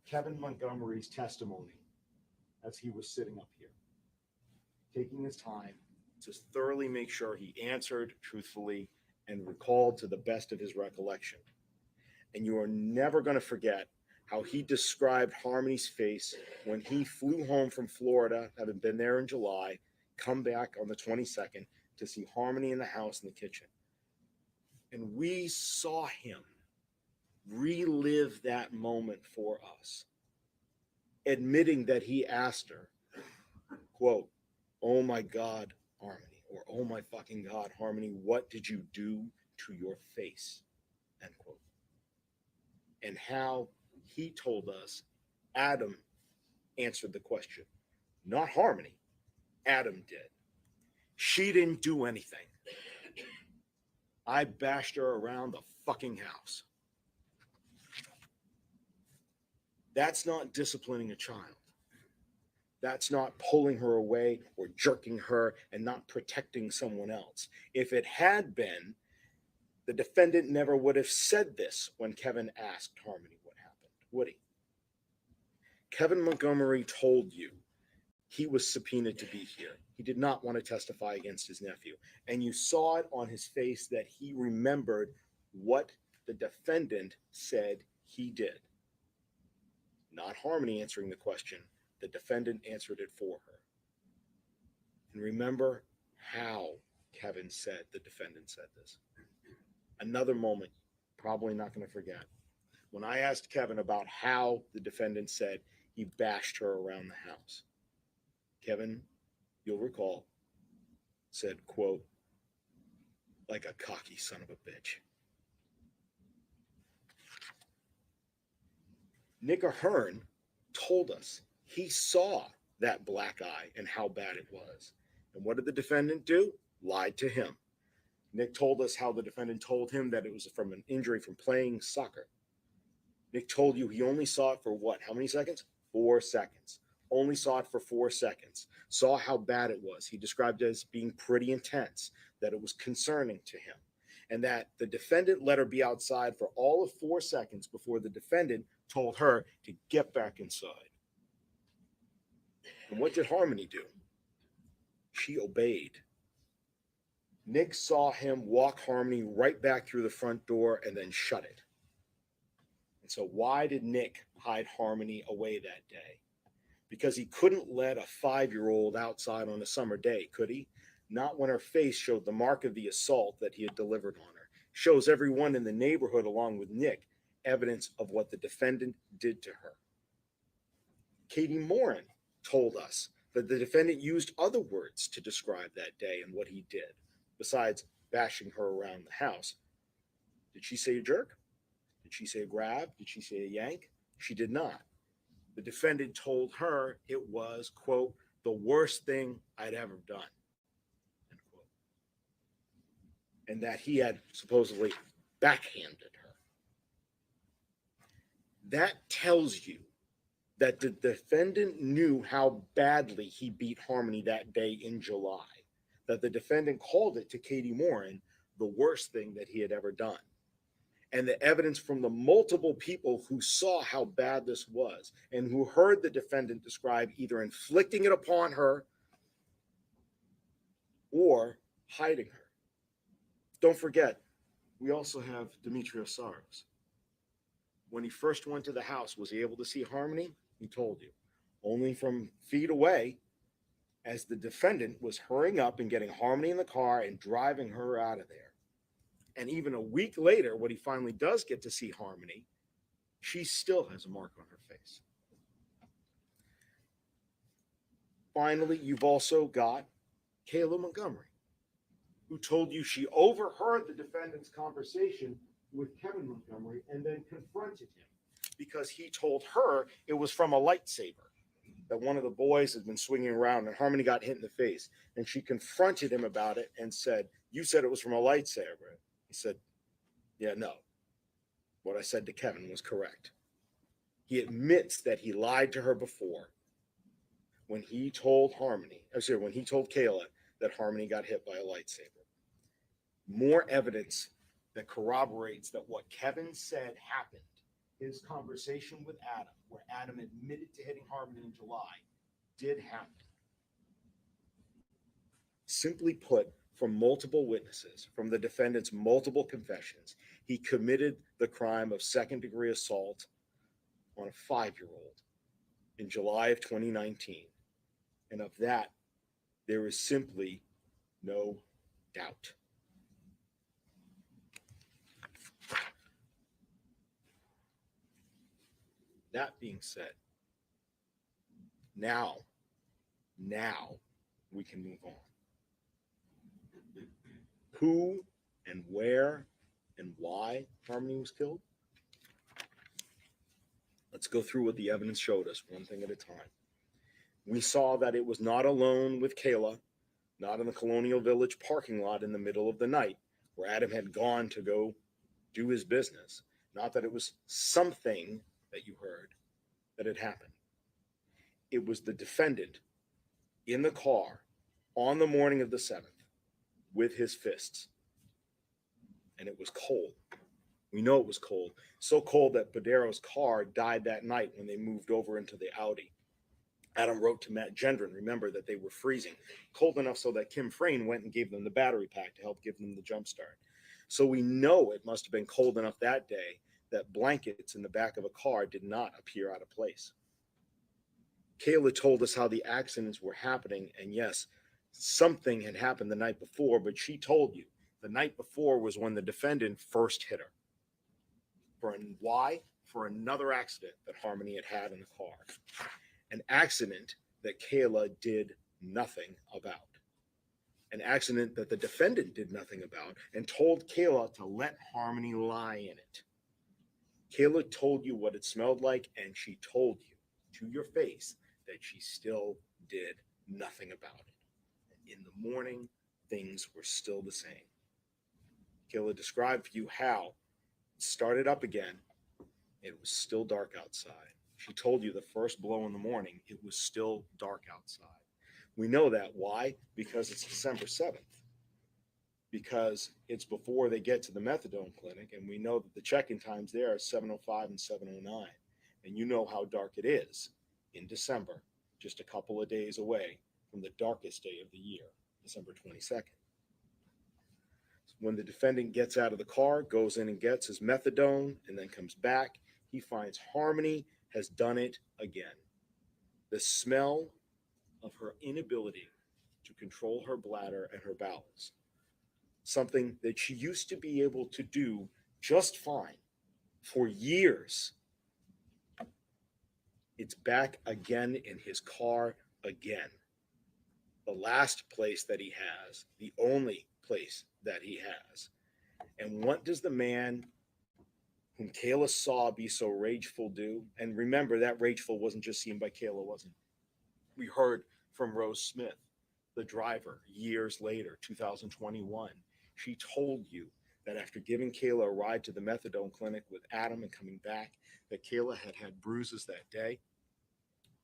Kevin Montgomery's testimony as he was sitting up here, taking his time to thoroughly make sure he answered truthfully and recalled to the best of his recollection. And you are never going to forget how he described Harmony's face when he flew home from Florida, having been there in July, come back on the 22nd to see Harmony in the house in the kitchen. And we saw him relive that moment for us, admitting that he asked her, quote, "Oh my God, Harmony," or "Oh my fucking God, Harmony, what did you do to your face?" End quote. And how he told us Adam answered the question. Not Harmony. Adam did. She didn't do anything. I bashed her around the fucking house. That's not disciplining a child. That's not pulling her away or jerking her and not protecting someone else. If it had been, the defendant never would have said this when Kevin asked Harmony what happened, would he? Kevin Montgomery told you he was subpoenaed to be here. He did not want to testify against his nephew. And you saw it on his face that he remembered what the defendant said he did. Not Harmony answering the question. The defendant answered it for her. And remember how Kevin said the defendant said this. Another moment, probably not going to forget, when I asked Kevin about how the defendant said he bashed her around the house, Kevin, you'll recall, said, quote, like a cocky son of a bitch. Nick Ahern told us he saw that black eye and how bad it was. And what did the defendant do? Lied to him. Nick told us how the defendant told him that it was from an injury from playing soccer. Nick told you he only saw it for what? How many seconds? 4 seconds. Only saw it for 4 seconds. Saw how bad it was. He described it as being pretty intense, that it was concerning to him, and that the defendant let her be outside for all of 4 seconds before the defendant told her to get back inside. And what did Harmony do? She obeyed. Nick saw him walk Harmony right back through the front door and then shut it. And so why did Nick hide Harmony away that day? Because he couldn't let a 5-year-old outside on a summer day, could he? Not when her face showed the mark of the assault that he had delivered on her. Shows everyone in the neighborhood, along with Nick, evidence of what the defendant did to her. Katie Morin told us that the defendant used other words to describe that day and what he did, besides bashing her around the house. Did she say a jerk? Did she say a grab? Did she say a yank? She did not. The defendant told her it was, quote, the worst thing I'd ever done, end quote. And that he had supposedly backhanded her. That tells you that the defendant knew how badly he beat Harmony that day in July, that the defendant called it to Katie Morin the worst thing that he had ever done. And the evidence from the multiple people who saw how bad this was and who heard the defendant describe either inflicting it upon her or hiding her. Don't forget, we also have Demetrios Saros. When he first went to the house, was he able to see Harmony? He told you. Only from feet away, as the defendant was hurrying up and getting Harmony in the car and driving her out of there. And even a week later, when he finally does get to see Harmony, she still has a mark on her face. Finally, you've also got Kayla Montgomery, who told you she overheard the defendant's conversation with Kevin Montgomery and then confronted him because he told her it was from a lightsaber that one of the boys had been swinging around and Harmony got hit in the face. And she confronted him about it and said, you said it was from a lightsaber. He said, yeah, no. What I said to Kevin was correct. He admits that he lied to her before when he told Kayla that Harmony got hit by a lightsaber. More evidence that corroborates that what Kevin said happened, his conversation with Adam, where Adam admitted to hitting Harmony in July, did happen. Simply put, from multiple witnesses, from the defendant's multiple confessions, he committed the crime of second-degree assault on a 5-year-old in July of 2019. And of that, there is simply no doubt. That being said, now we can move on. Who and where and why Harmony was killed? Let's go through what the evidence showed us, one thing at a time. We saw that it was not alone with Kayla, not in the Colonial Village parking lot in the middle of the night, where Adam had gone to go do his business. Not that it was something that you heard that had happened. It was the defendant in the car on the morning of the 7th with his fists. And it was cold. We know it was cold. So cold that Badero's car died that night when they moved over into the Audi. Adam wrote to Matt Gendron, remember, that they were freezing. Cold enough so that Kim Frayne went and gave them the battery pack to help give them the jump start. So we know it must have been cold enough that day that blankets in the back of a car did not appear out of place. Kayla told us how the accidents were happening, and yes, something had happened the night before, but she told you the night before was when the defendant first hit her. For why? for another accident that Harmony had had in the car. An accident that Kayla did nothing about. An accident that the defendant did nothing about and told Kayla to let Harmony lie in it. Kayla told you what it smelled like, and she told you to your face that she still did nothing about it. In the morning, things were still the same. Kayla described for you how it started up again. It was still dark outside. She told you the first blow in the morning, it was still dark outside. We know that. Why? Because it's December 7th. Because it's before they get to the methadone clinic, and we know that the check-in times there are 7:05 and 7:09. And you know how dark it is in December, just a couple of days away from the darkest day of the year, December 22nd. When the defendant gets out of the car, goes in and gets his methadone, and then comes back, he finds Harmony has done it again. The smell of her inability to control her bladder and her bowels, something that she used to be able to do just fine for years. It's back again in his car again. The last place that he has, the only place that he has. And what does the man whom Kayla saw be so rageful do? And remember, that rageful wasn't just seen by Kayla, wasn't it? We heard from Rose Smith, the driver, years later, 2021. She told you that after giving Kayla a ride to the methadone clinic with Adam and coming back, that Kayla had had bruises that day,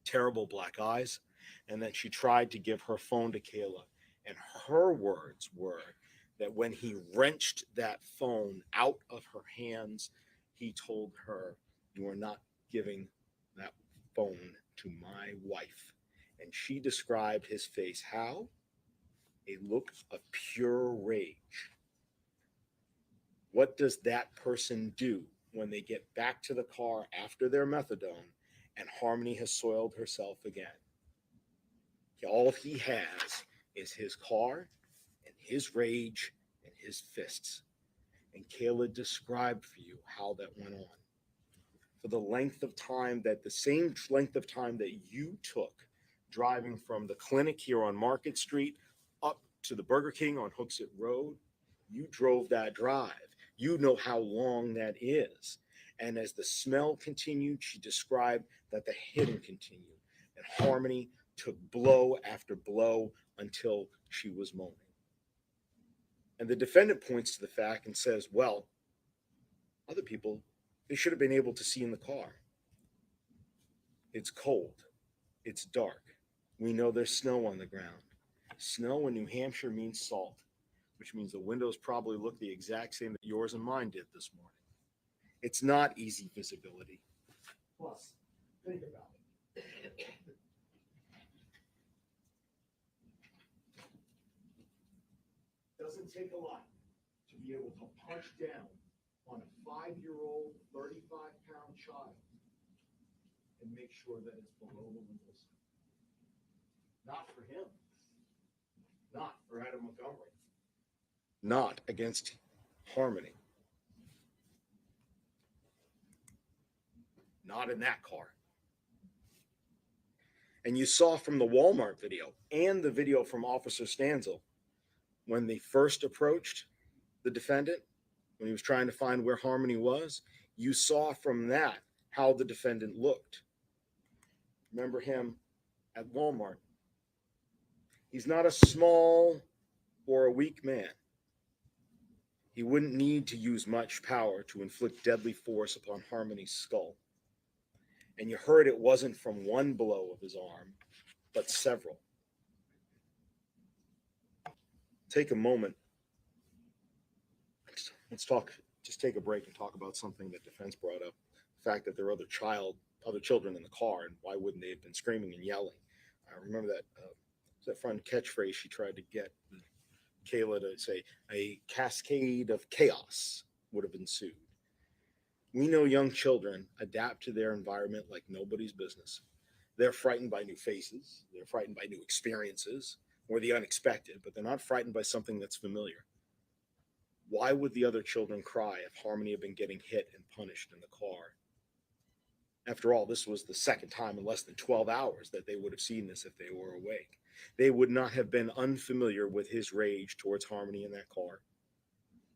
terrible black eyes, and that she tried to give her phone to Kayla. And her words were that when he wrenched that phone out of her hands, he told her, "You are not giving that phone to my wife." And she described his face how? A look of pure rage. What does that person do when they get back to the car after their methadone and Harmony has soiled herself again? All he has is his car and his rage and his fists. And Kayla described for you how that went on. For the length of time the same length of time that you took driving from the clinic here on Market Street up to the Burger King on Hooksett Road, you drove that drive. You know how long that is. And as the smell continued, she described that the hitting continued. And Harmony took blow after blow until she was moaning. And the defendant points to the fact and says, well, other people, they should have been able to see in the car. It's cold. It's dark. We know there's snow on the ground. Snow in New Hampshire means salt, which means the windows probably look the exact same that yours and mine did this morning. It's not easy visibility. Plus, think about it. Doesn't take a lot to be able to punch down on a 5-year-old, 35-pound child and make sure that it's below the legal line. Not for him. Not for Adam Montgomery. Not against Harmony. Not in that car. And you saw from the Walmart video and the video from Officer Stanzel, when they first approached the defendant, when he was trying to find where Harmony was, you saw from that how the defendant looked. Remember him at Walmart. He's not a small or a weak man. He wouldn't need to use much power to inflict deadly force upon Harmony's skull. And you heard it wasn't from one blow of his arm, but several. Take a moment. Let's talk, just take a break and talk about something that defense brought up. The fact that there are other children in the car, and why wouldn't they have been screaming and yelling? I remember that fun catchphrase she tried to get Kayla to say, a cascade of chaos would have ensued. We know young children adapt to their environment like nobody's business. They're frightened by new faces. They're frightened by new experiences or the unexpected, but they're not frightened by something that's familiar. Why would the other children cry if Harmony had been getting hit and punished in the car? After all, this was the second time in less than 12 hours that they would have seen this if they were awake. They would not have been unfamiliar with his rage towards Harmony in that car.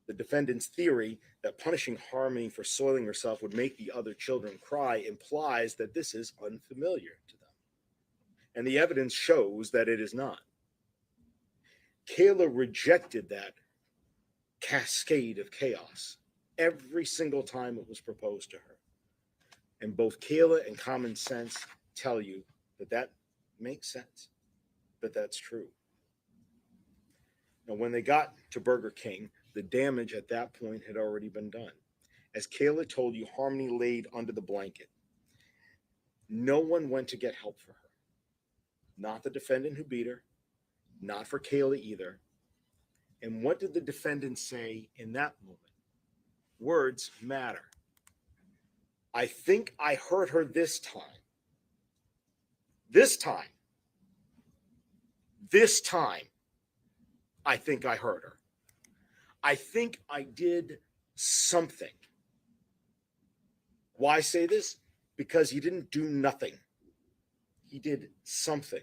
The defendant's theory that punishing Harmony for soiling herself would make the other children cry implies that this is unfamiliar to them. And the evidence shows that it is not. Kayla rejected that cascade of chaos every single time it was proposed to her. And both Kayla and common sense tell you that that makes sense, that that's true. Now, when they got to Burger King, the damage at that point had already been done. As Kayla told you, Harmony laid under the blanket. No one went to get help for her. Not the defendant who beat her, not for Kayla either. And what did the defendant say in that moment? Words matter. I think I hurt her this time. This time. This time, I think I hurt her. I think I did something. Why say this? Because he didn't do nothing. He did something.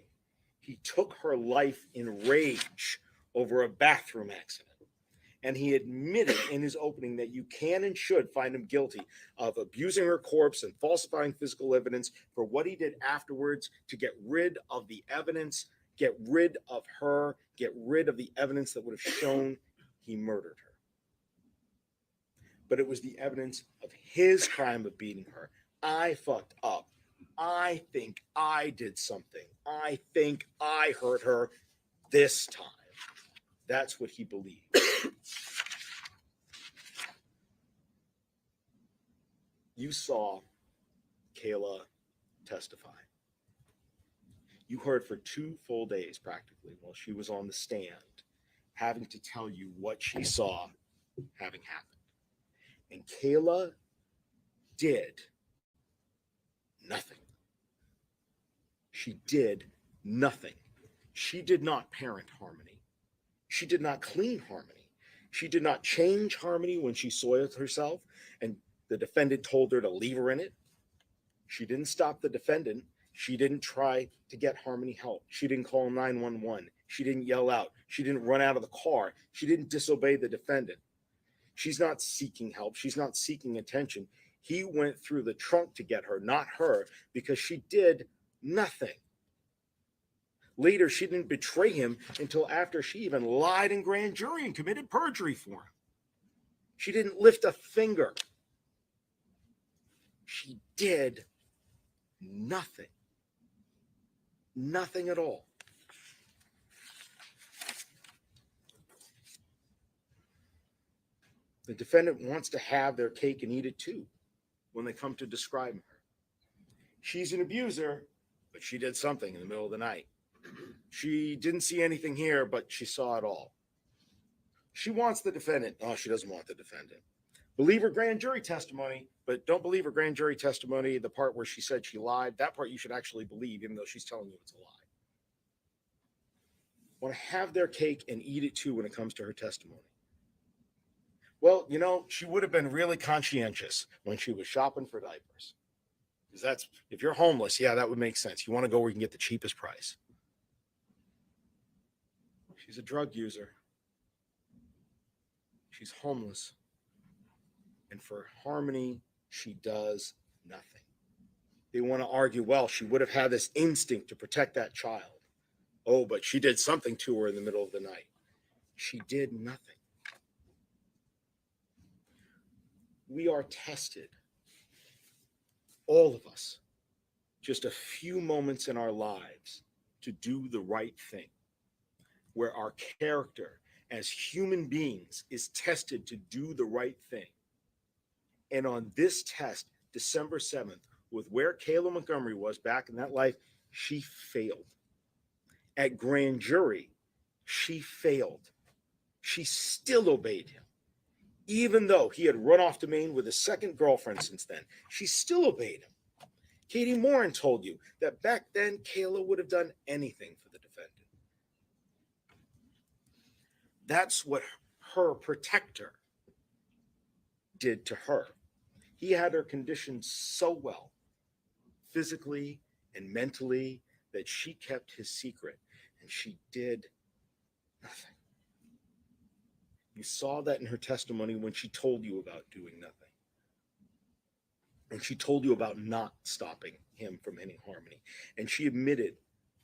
He took her life in rage over a bathroom accident. And he admitted in his opening that you can and should find him guilty of abusing her corpse and falsifying physical evidence for what he did afterwards to get rid of the evidence, get rid of her, get rid of the evidence that would have shown he murdered her. But it was the evidence of his crime of beating her. I fucked up. I think I did something. I think I hurt her this time. That's what he believed. You saw Kayla testify. You heard for 2 full days practically while she was on the stand, having to tell you what she saw having happened. And Kayla did nothing. She did nothing. She did not parent Harmony. She did not clean Harmony. She did not change Harmony when she soiled herself and the defendant told her to leave her in it. She didn't stop the defendant. She didn't try to get Harmony help. She didn't call 911. She didn't yell out. She didn't run out of the car. She didn't disobey the defendant. She's not seeking help. She's not seeking attention. He went through the trunk to get her, not her, because she did nothing. Later, she didn't betray him until after she even lied in grand jury and committed perjury for him. She didn't lift a finger. She did nothing. Nothing at all. The defendant wants to have their cake and eat it too when they come to describe her. She's an abuser, but she did something in the middle of the night. She didn't see anything here, but she saw it all. She wants the defendant. Oh, she doesn't want the defendant. Believe her grand jury testimony, but don't believe her grand jury testimony, the part where she said she lied. That part you should actually believe, even though she's telling you it's a lie. Want to have their cake and eat it too when it comes to her testimony. Well, you know, she would have been really conscientious when she was shopping for diapers. Because that's, if you're homeless, yeah, that would make sense. You want to go where you can get the cheapest price. She's a drug user. She's homeless. And for Harmony, she does nothing. They want to argue, well, she would have had this instinct to protect that child. Oh, but she did something to her in the middle of the night. She did nothing. We are tested, all of us, just a few moments in our lives to do the right thing, where our character as human beings is tested to do the right thing. And on this test, December 7th, with where Kayla Montgomery was back in that life, she failed. At grand jury, she failed. She still obeyed him. Even though he had run off to Maine with his second girlfriend since then, she still obeyed him. Katie Morin told you that back then, Kayla would have done anything for the defendant. That's what her protector did to her. He had her conditioned so well physically and mentally, that she kept his secret and she did nothing. You saw that in her testimony when she told you about doing nothing. And she told you about not stopping him from hitting Harmony. And she admitted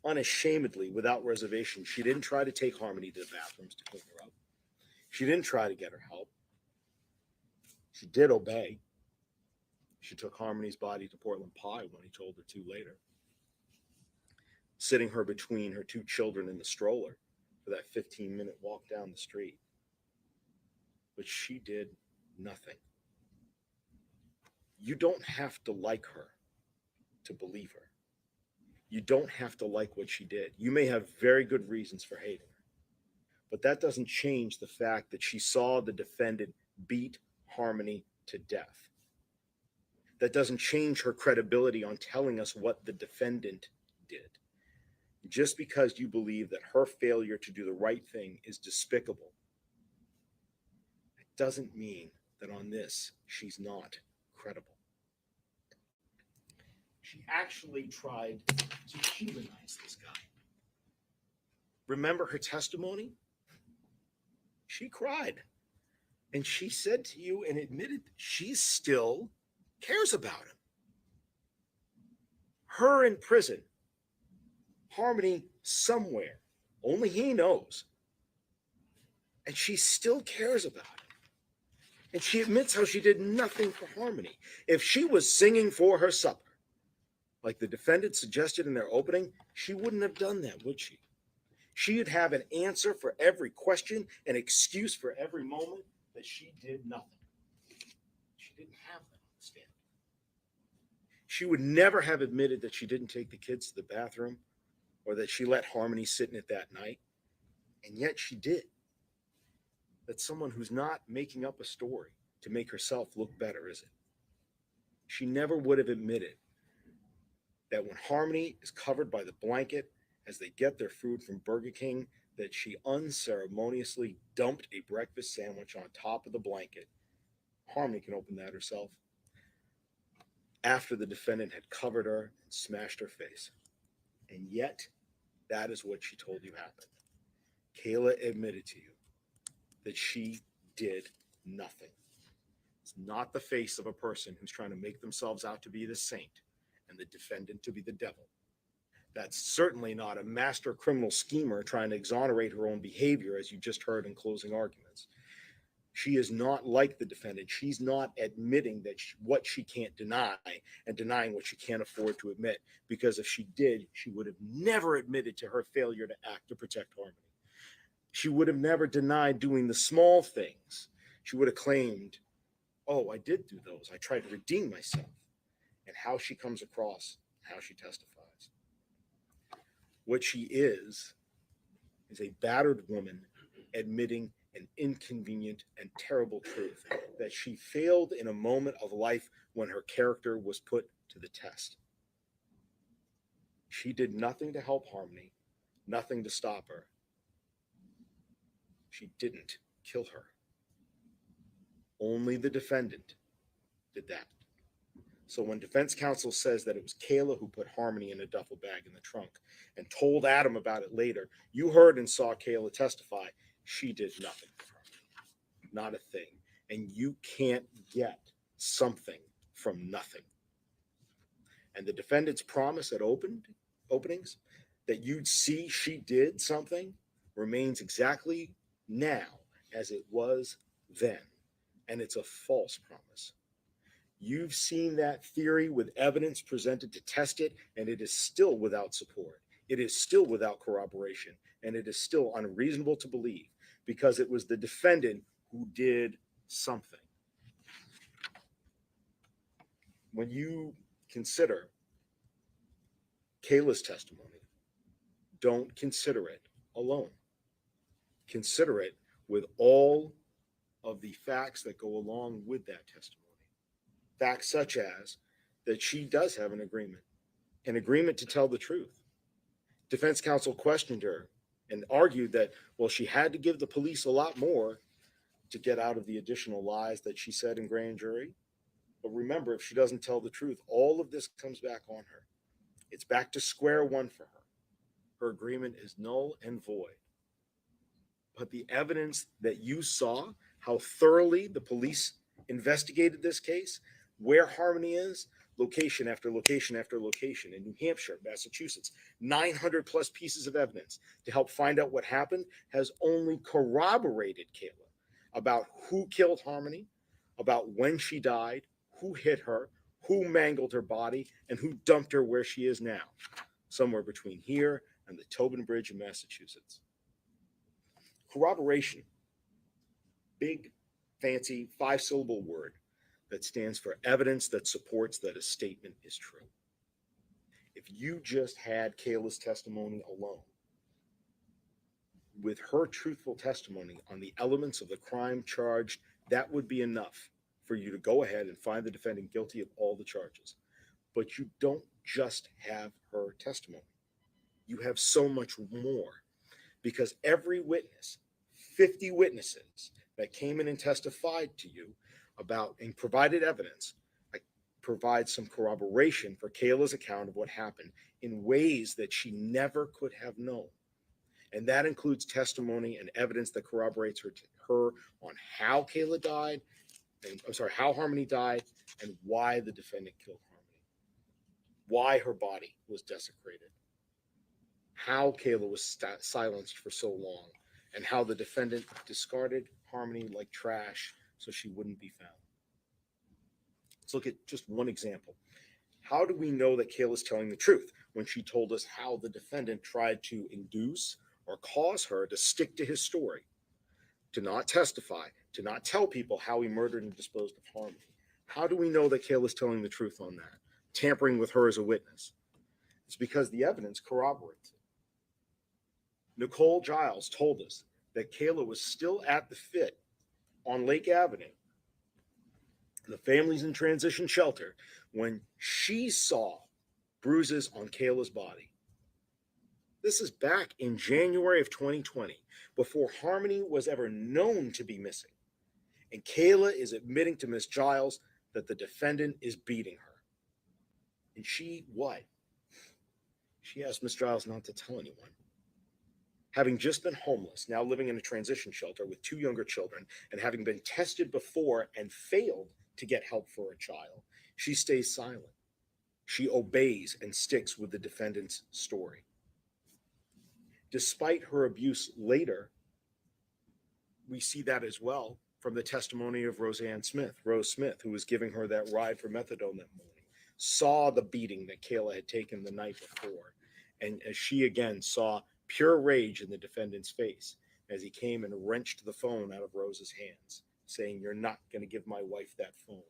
unashamedly, without reservation, she didn't try to take Harmony to the bathrooms to clean her up. She didn't try to get her help. She did obey. She took Harmony's body to Portland Pie when he told her to later, sitting her between her two children in the stroller for that 15-minute walk down the street. But she did nothing. You don't have to like her to believe her. You don't have to like what she did. You may have very good reasons for hating her, but that doesn't change the fact that she saw the defendant beat Harmony to death. That doesn't change her credibility on telling us what the defendant did. Just because you believe that her failure to do the right thing is despicable, it doesn't mean that on this she's not credible. She actually tried to humanize this guy. Remember her testimony? She cried. And she said to you and admitted she still cares about him. Her in prison, Harmony somewhere, only he knows. And she still cares about him. And she admits how she did nothing for Harmony. If she was singing for her supper, like the defendant suggested in their opening, she wouldn't have done that, would she? She'd have an answer for every question, an excuse for every moment that she did nothing. She didn't have that on the stand. She would never have admitted that she didn't take the kids to the bathroom or that she let Harmony sit in it that night. And yet she did. That's someone who's not making up a story to make herself look better, is it? She never would have admitted that when Harmony is covered by the blanket as they get their food from Burger King, that she unceremoniously dumped a breakfast sandwich on top of the blanket. Harmony can open that herself. After the defendant had covered her and smashed her face. And yet, that is what she told you happened. Kayla admitted to you that she did nothing. It's not the face of a person who's trying to make themselves out to be the saint and the defendant to be the devil. That's certainly not a master criminal schemer trying to exonerate her own behavior, as you just heard in closing arguments. She is not like the defendant. She's not admitting that what she can't deny and denying what she can't afford to admit, because if she did, she would have never admitted to her failure to act to protect Harmony. She would have never denied doing the small things. She would have claimed, oh, I did do those. I tried to redeem myself. And how she comes across, how she testifies. What she is a battered woman admitting an inconvenient and terrible truth, that she failed in a moment of life when her character was put to the test. She did nothing to help Harmony, nothing to stop her. She didn't kill her. Only the defendant did that. So when defense counsel says that it was Kayla who put Harmony in a duffel bag in the trunk and told Adam about it later, you heard and saw Kayla testify. She did nothing for Harmony. Not a thing. And you can't get something from nothing. And the defendant's promise at openings that you'd see she did something remains exactly now as it was then. And it's a false promise. You've seen that theory with evidence presented to test it, and it is still without support. It is still without corroboration, and it is still unreasonable to believe because it was the defendant who did something. When you consider Kayla's testimony, don't consider it alone. Consider it with all of the facts that go along with that testimony. Facts such as that she does have an agreement to tell the truth. Defense counsel questioned her and argued that, well, she had to give the police a lot more to get out of the additional lies that she said in grand jury. But remember, if she doesn't tell the truth, all of this comes back on her. It's back to square one for her. Her agreement is null and void. But the evidence that you saw, how thoroughly the police investigated this case, where Harmony is, location after location after location in New Hampshire, Massachusetts, 900 plus pieces of evidence to help find out what happened, has only corroborated Kayla about who killed Harmony, about when she died, who hit her, who mangled her body, and who dumped her where she is now, somewhere between here and the Tobin Bridge in Massachusetts. Corroboration, big, fancy, 5-syllable word that stands for evidence that supports that a statement is true. If you just had Kayla's testimony alone, with her truthful testimony on the elements of the crime charged, that would be enough for you to go ahead and find the defendant guilty of all the charges. But you don't just have her testimony. You have so much more, because every witness, 50 witnesses that came in and testified to you about and provided evidence, provide some corroboration for Kayla's account of what happened in ways that she never could have known. And that includes testimony and evidence that corroborates her on how Kayla died, and how Harmony died, and why the defendant killed Harmony, why her body was desecrated, how Kayla was silenced for so long, and how the defendant discarded Harmony like trash so she wouldn't be found. Let's look at just one example. How do we know that Kayla's telling the truth when she told us how the defendant tried to induce or cause her to stick to his story, to not testify, to not tell people how he murdered and disposed of Harmony? How do we know that Kayla's telling the truth on that, tampering with her as a witness? It's because the evidence corroborates it. Nicole Giles told us that Kayla was still at the Fit on Lake Avenue, the families in transition shelter, when she saw bruises on Kayla's body. This is back in January of 2020, before Harmony was ever known to be missing. And Kayla is admitting to Miss Giles that the defendant is beating her. And she, what? She asked Miss Giles not to tell anyone. Having just been homeless, now living in a transition shelter with 2 younger children, and having been tested before and failed to get help for a child, she stays silent. She obeys and sticks with the defendant's story. Despite her abuse later, we see that as well from the testimony of Rose Smith, who was giving her that ride for methadone that morning, saw the beating that Kayla had taken the night before. And as she again saw pure rage in the defendant's face as he came and wrenched the phone out of Rose's hands, saying, "You're not going to give my wife that phone."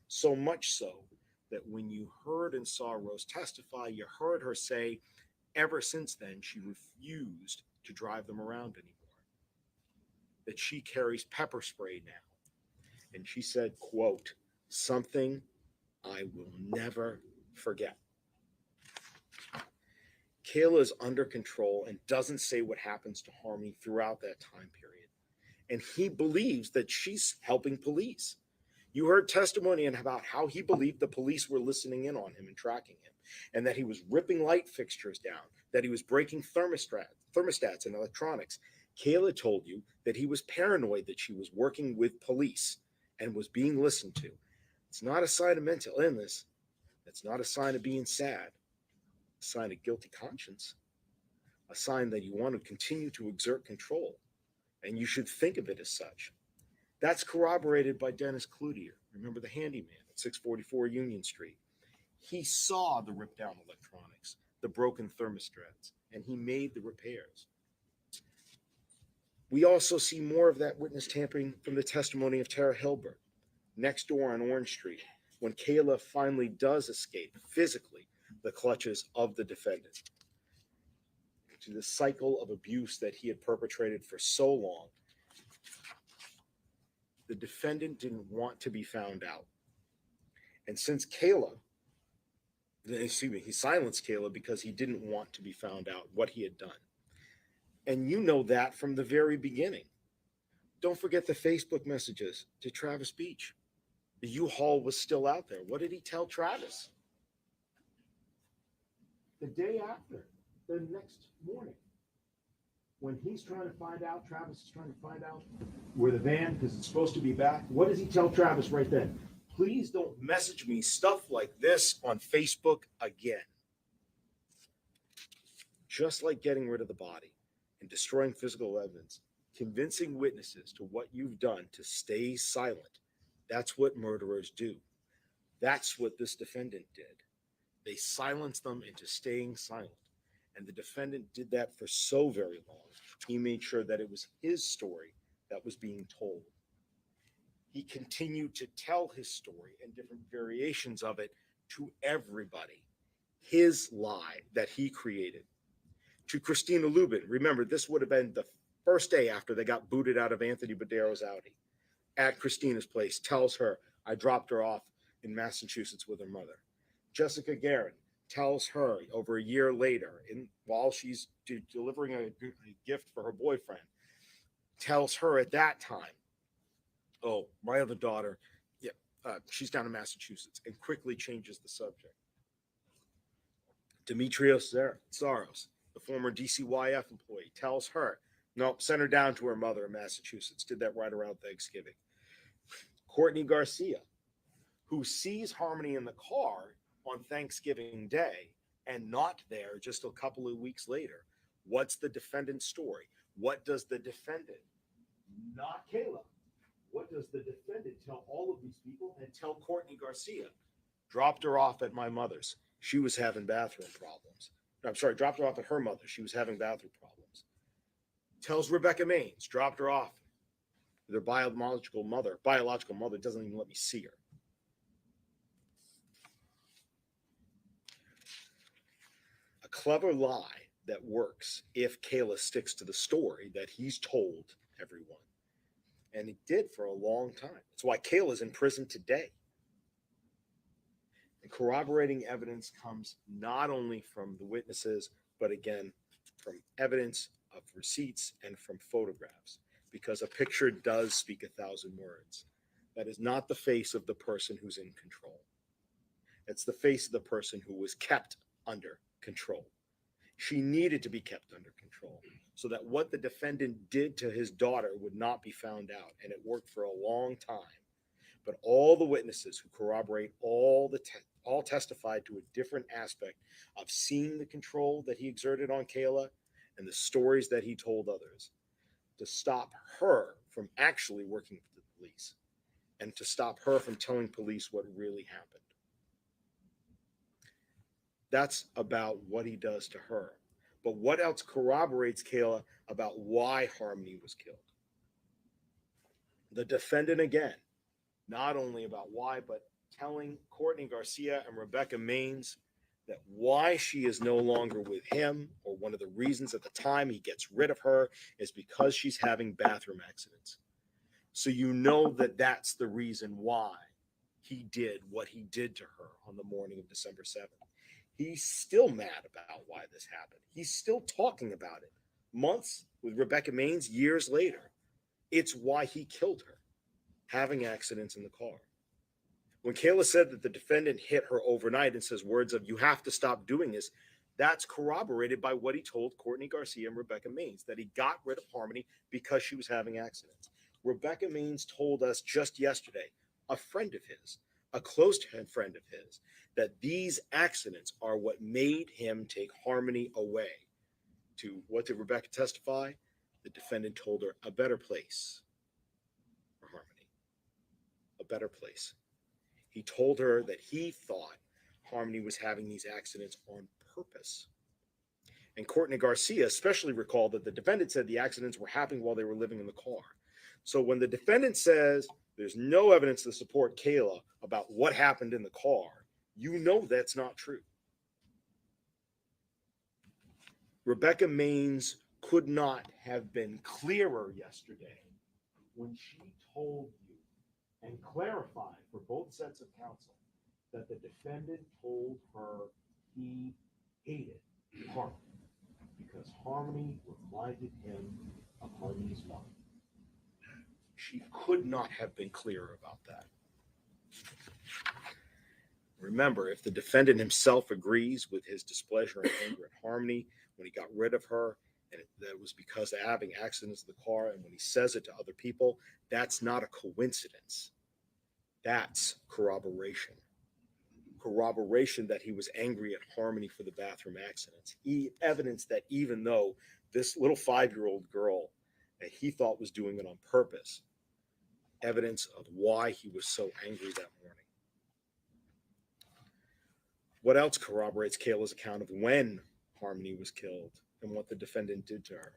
So much so that when you heard and saw Rose testify, you heard her say, ever since then, she refused to drive them around anymore. That she carries pepper spray now. And she said, quote, "something I will never forget." Kayla is under control and doesn't say what happens to Harmony throughout that time period. And he believes that she's helping police. You heard testimony about how he believed the police were listening in on him and tracking him, and that he was ripping light fixtures down, that he was breaking thermostats and electronics. Kayla told you that he was paranoid that she was working with police and was being listened to. It's not a sign of mental illness. It's not a sign of being sad. A sign of guilty conscience. A sign that you want to continue to exert control. And you should think of it as such. That's corroborated by Dennis Cloutier. Remember the handyman at 644 Union Street. He saw the ripped down electronics, the broken thermostats, and he made the repairs. We also see more of that witness tampering from the testimony of Tara Hilbert next door on Orange Street, when Kayla finally does escape physically the clutches of the defendant, to the cycle of abuse that he had perpetrated for so long. The defendant didn't want to be found out. And since he silenced Kayla because he didn't want to be found out what he had done. And you know that from the very beginning. Don't forget the Facebook messages to Travis Beach. The U-Haul was still out there. What did he tell Travis? The day after, the next morning, when he's trying to find out, Travis is trying to find out where the van, because it's supposed to be back. What does he tell Travis right then? Please don't message me stuff like this on Facebook again. Just like getting rid of the body and destroying physical evidence, convincing witnesses to what you've done to stay silent, that's what murderers do. That's what this defendant did. They silenced them into staying silent. And the defendant did that for so very long. He made sure that it was his story that was being told. He continued to tell his story and different variations of it to everybody. His lie that he created. To Christina Lubin, remember, this would have been the first day after they got booted out of Anthony Badero's Audi. At Christina's place, tells her, I dropped her off in Massachusetts with her mother. Jessica Guerin tells her over a year later, while she's delivering a gift for her boyfriend, tells her at that time, oh, my other daughter, she's down in Massachusetts, and quickly changes the subject. Demetrios Tsaros, the former DCYF employee, tells her, no, send her down to her mother in Massachusetts. Did that right around Thanksgiving. Courtney Garcia, who sees Harmony in the car on Thanksgiving Day and not there just a couple of weeks later. What's the defendant's story? What does the defendant, not Kayla, what does the defendant tell all of these people and tell Courtney Garcia? Dropped her off at my mother's. She was having bathroom problems. I'm sorry, dropped her off at her mother. She was having bathroom problems. Tells Rebecca Maines, dropped her off. Their biological mother doesn't even let me see her. A clever lie that works if Kayla sticks to the story that he's told everyone. And it did for a long time. That's why Kayla's in prison today. And corroborating evidence comes not only from the witnesses, but again, from evidence of receipts and from photographs, because a picture does speak 1,000 words. That is not the face of the person who's in control. It's the face of the person who was kept under control. She needed to be kept under control so that what the defendant did to his daughter would not be found out. And it worked for a long time. But all the witnesses who corroborate all testified to a different aspect of seeing the control that he exerted on Kayla and the stories that he told others to stop her from actually working for the police and to stop her from telling police what really happened. That's about what he does to her. But what else corroborates Kayla about why Harmony was killed? The defendant again, not only about why, but telling Courtney Garcia and Rebecca Maines that why she is no longer with him, or one of the reasons at the time he gets rid of her, is because she's having bathroom accidents. So you know that that's the reason why he did what he did to her on the morning of December 7th. He's still mad about why this happened. He's still talking about it months with Rebecca Maines, years later. It's why he killed her, having accidents in the car. When Kayla said that the defendant hit her overnight and says words of, you have to stop doing this, that's corroborated by what he told Courtney Garcia and Rebecca Maines, that he got rid of Harmony because she was having accidents. Rebecca Maines told us just yesterday, a friend of his, a close friend of his, that these accidents are what made him take Harmony away to, what did Rebecca testify? The defendant told her, a better place for Harmony, a better place. He told her that he thought Harmony was having these accidents on purpose. And Courtney Garcia especially recalled that the defendant said the accidents were happening while they were living in the car. So when the defendant says there's no evidence to support Kayla about what happened in the car, you know that's not true. Rebecca Maines could not have been clearer yesterday when she told you and clarified for both sets of counsel that the defendant told her he hated Harmony because Harmony reminded him of Harmony's mother. She could not have been clearer about that. Remember, if the defendant himself agrees with his displeasure and anger at Harmony when he got rid of her, and that was because of having accidents in the car, and when he says it to other people, that's not a coincidence. That's corroboration. Corroboration that he was angry at Harmony for the bathroom accidents. Evidence that even though this little 5-year-old girl that he thought was doing it on purpose, evidence of why he was so angry that morning. What else corroborates Kayla's account of when Harmony was killed and what the defendant did to her?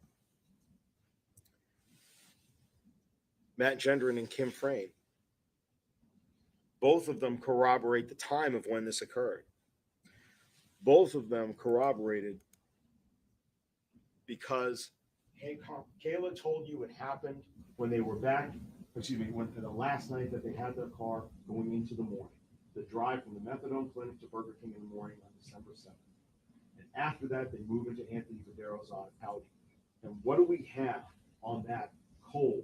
Matt Gendron and Kim Frame. Both of them corroborate the time of when this occurred. Both of them corroborated because Kayla told you it happened when they were back, when the last night that they had their car going into the morning. The drive from the methadone clinic to Burger King in the morning on December 7th. And after that, they move into Anthony Badero's Audi. And what do we have on that cold,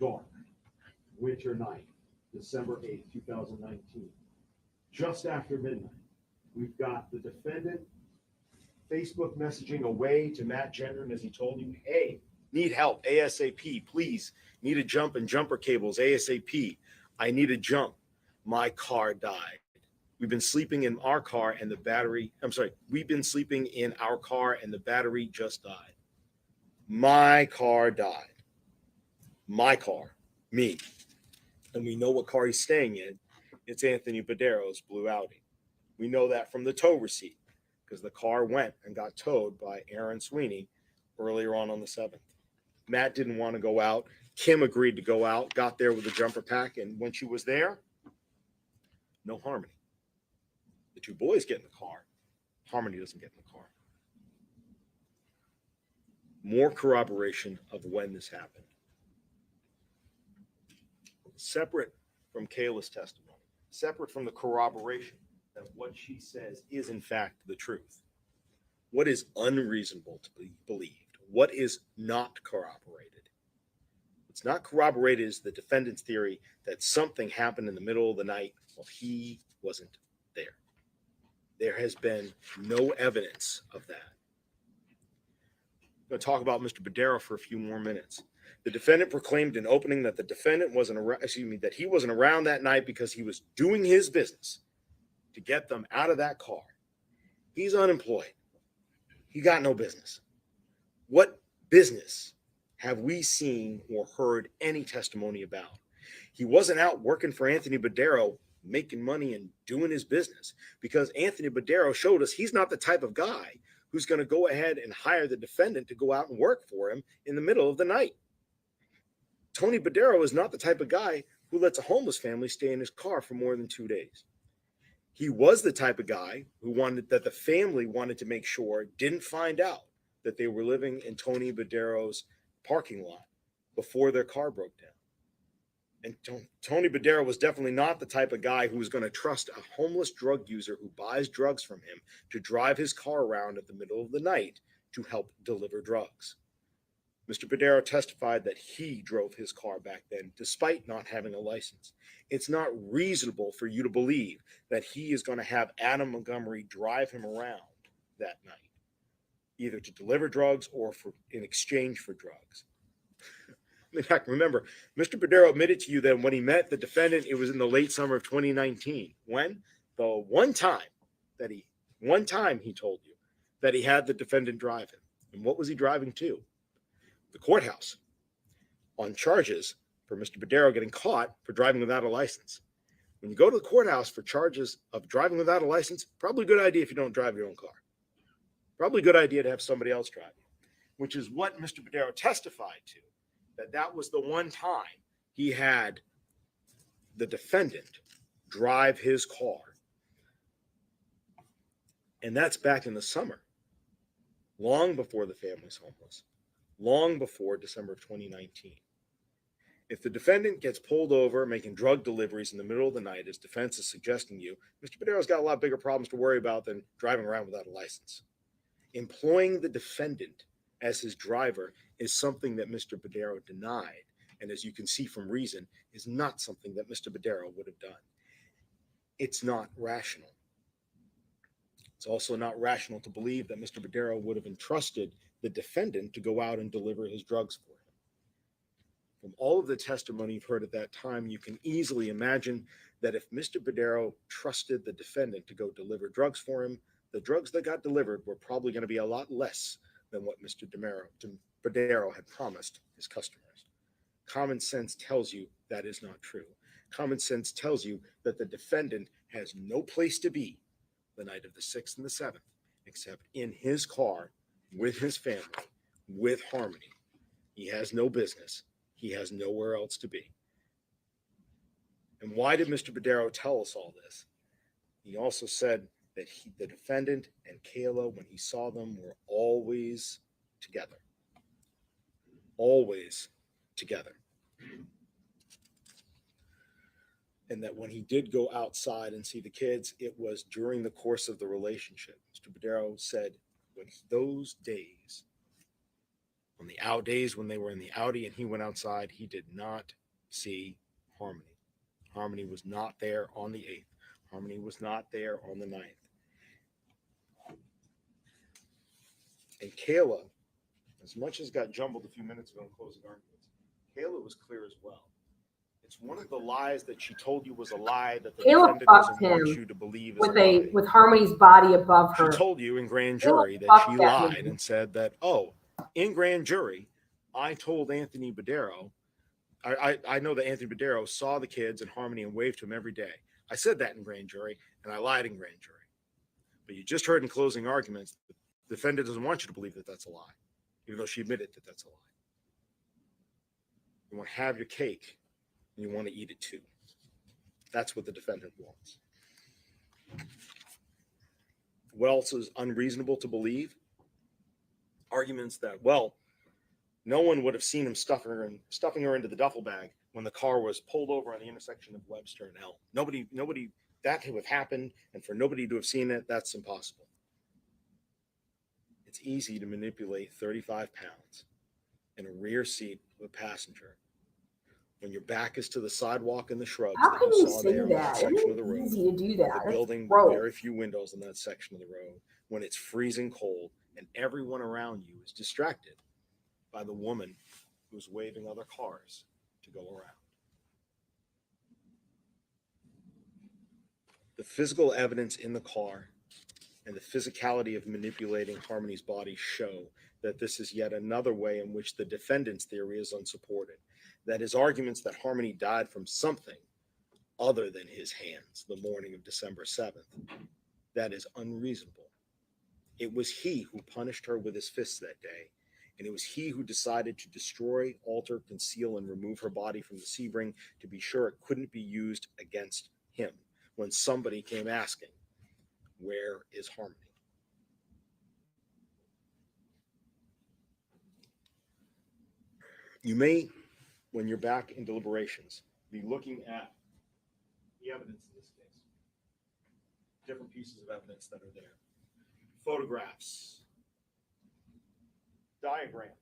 dark, winter night, December 8th, 2019? Just after midnight, we've got the defendant Facebook messaging away to Matt Gendron as he told you, hey, need help, ASAP, please. Need a jump and jumper cables, ASAP. I need a jump. My car died. We've been sleeping in our car and the battery, we've been sleeping in our car and the battery just died. My car died. My car, me. And we know what car he's staying in. It's Anthony Badero's blue Audi. We know that from the tow receipt because the car went and got towed by Aaron Sweeney earlier on the 7th. Matt didn't want to go out. Kim agreed to go out, got there with a jumper pack, and when she was there, no Harmony. The two boys get in the car. Harmony doesn't get in the car. More corroboration of when this happened. Separate from Kayla's testimony, separate from the corroboration that what she says is in fact the truth. What is unreasonable to be believed? What is not corroborated? What's not corroborated is the defendant's theory that something happened in the middle of the night while he wasn't there. There has been no evidence of that. I'm going to talk about Mr. Badero for a few more minutes. The defendant proclaimed in opening that the defendant that he wasn't around that night because he was doing his business to get them out of that car. He's unemployed. He got no business. What business have we seen or heard any testimony about? He wasn't out working for Anthony Badero, making money and doing his business, because Anthony Badero showed us he's not the type of guy who's going to go ahead and hire the defendant to go out and work for him in the middle of the night. Tony Badero is not the type of guy who lets a homeless family stay in his car for more than 2 days. He was the type of guy who the family wanted to make sure didn't find out that they were living in Tony Badero's parking lot before their car broke down. And Tony Badero was definitely not the type of guy who was going to trust a homeless drug user who buys drugs from him to drive his car around at the middle of the night to help deliver drugs. Mr. Badero testified that he drove his car back then, despite not having a license. It's not reasonable for you to believe that he is going to have Adam Montgomery drive him around that night, either to deliver drugs or in exchange for drugs. In fact, remember, Mr. Badero admitted to you that when he met the defendant, it was in the late summer of 2019. When? The one time he told you that he had the defendant drive him. And what was he driving to? The courthouse on charges for Mr. Badero getting caught for driving without a license. When you go to the courthouse for charges of driving without a license, probably a good idea if you don't drive your own car. Probably a good idea to have somebody else drive you, which is what Mr. Badero testified to, that was the one time he had the defendant drive his car. And that's back in the summer, long before the family's homeless, long before December of 2019. If the defendant gets pulled over making drug deliveries in the middle of the night, as defense is suggesting you, Mr. Badero's got a lot bigger problems to worry about than driving around without a license. Employing the defendant as his driver is something that Mr. Badero denied, and as you can see from reason, is not something that Mr. Badero would have done. It's not rational. It's also not rational to believe that Mr. Badero would have entrusted the defendant to go out and deliver his drugs for him. From all of the testimony you've heard at that time, you can easily imagine that if Mr. Badero trusted the defendant to go deliver drugs for him, the drugs that got delivered were probably going to be a lot less than what Mr. Badero had promised his customers. Common sense tells you that is not true. Common sense tells you that the defendant has no place to be the night of the 6th and the 7th, except in his car with his family, with Harmony. He has no business. He has nowhere else to be. And why did Mr. Badero tell us all this? He also said that the defendant and Kayla, when he saw them, were always together. Always together. And that when he did go outside and see the kids, it was during the course of the relationship. Mr. Badero said when those days, on the out days when they were in the Audi and he went outside, he did not see Harmony. Harmony was not there on the 8th. Harmony was not there on the 9th. And Kayla, as much as got jumbled a few minutes ago in closing arguments, Kayla was clear as well. It's one of the lies that she told you was a lie that the Kayla defendant fucked doesn't want him you to believe is with a lie. with Harmony's body above She her. told you in grand Kayla jury that fucked she that lied man. and said that, oh, in grand jury, I told Anthony Badero, I know that Anthony Badero saw the kids and Harmony and waved to him every day. I said that in grand jury, and I lied in grand jury. But you just heard in closing arguments, the defendant doesn't want you to believe that that's a lie, even though she admitted that that's a lie. You want to have your cake, and you want to eat it too. That's what the defendant wants. What else is unreasonable to believe? Arguments that, well, no one would have seen him stuffing her into the duffel bag when the car was pulled over on the intersection of Webster and Elm. Nobody, that could have happened, and for nobody to have seen it, that's impossible. It's easy to manipulate 35 pounds in a rear seat of a passenger when your back is to the sidewalk and the shrubs How that can you you saw say there on that that? section It's of the road. easy to do that. The That's building with gross. very few windows in that section of the road, when it's freezing cold and everyone around you is distracted by the woman who's waving other cars to go around. The physical evidence in the car and the physicality of manipulating Harmony's body show that this is yet another way in which the defendant's theory is unsupported. That his arguments that Harmony died from something other than his hands the morning of December 7th, that is unreasonable. It was he who punished her with his fists that day, and it was he who decided to destroy, alter, conceal, and remove her body from the Sebring to be sure it couldn't be used against him when somebody came asking, where is Harmony? You may, when you're back in deliberations, be looking at the evidence in this case. Different pieces of evidence that are there. Photographs, diagrams,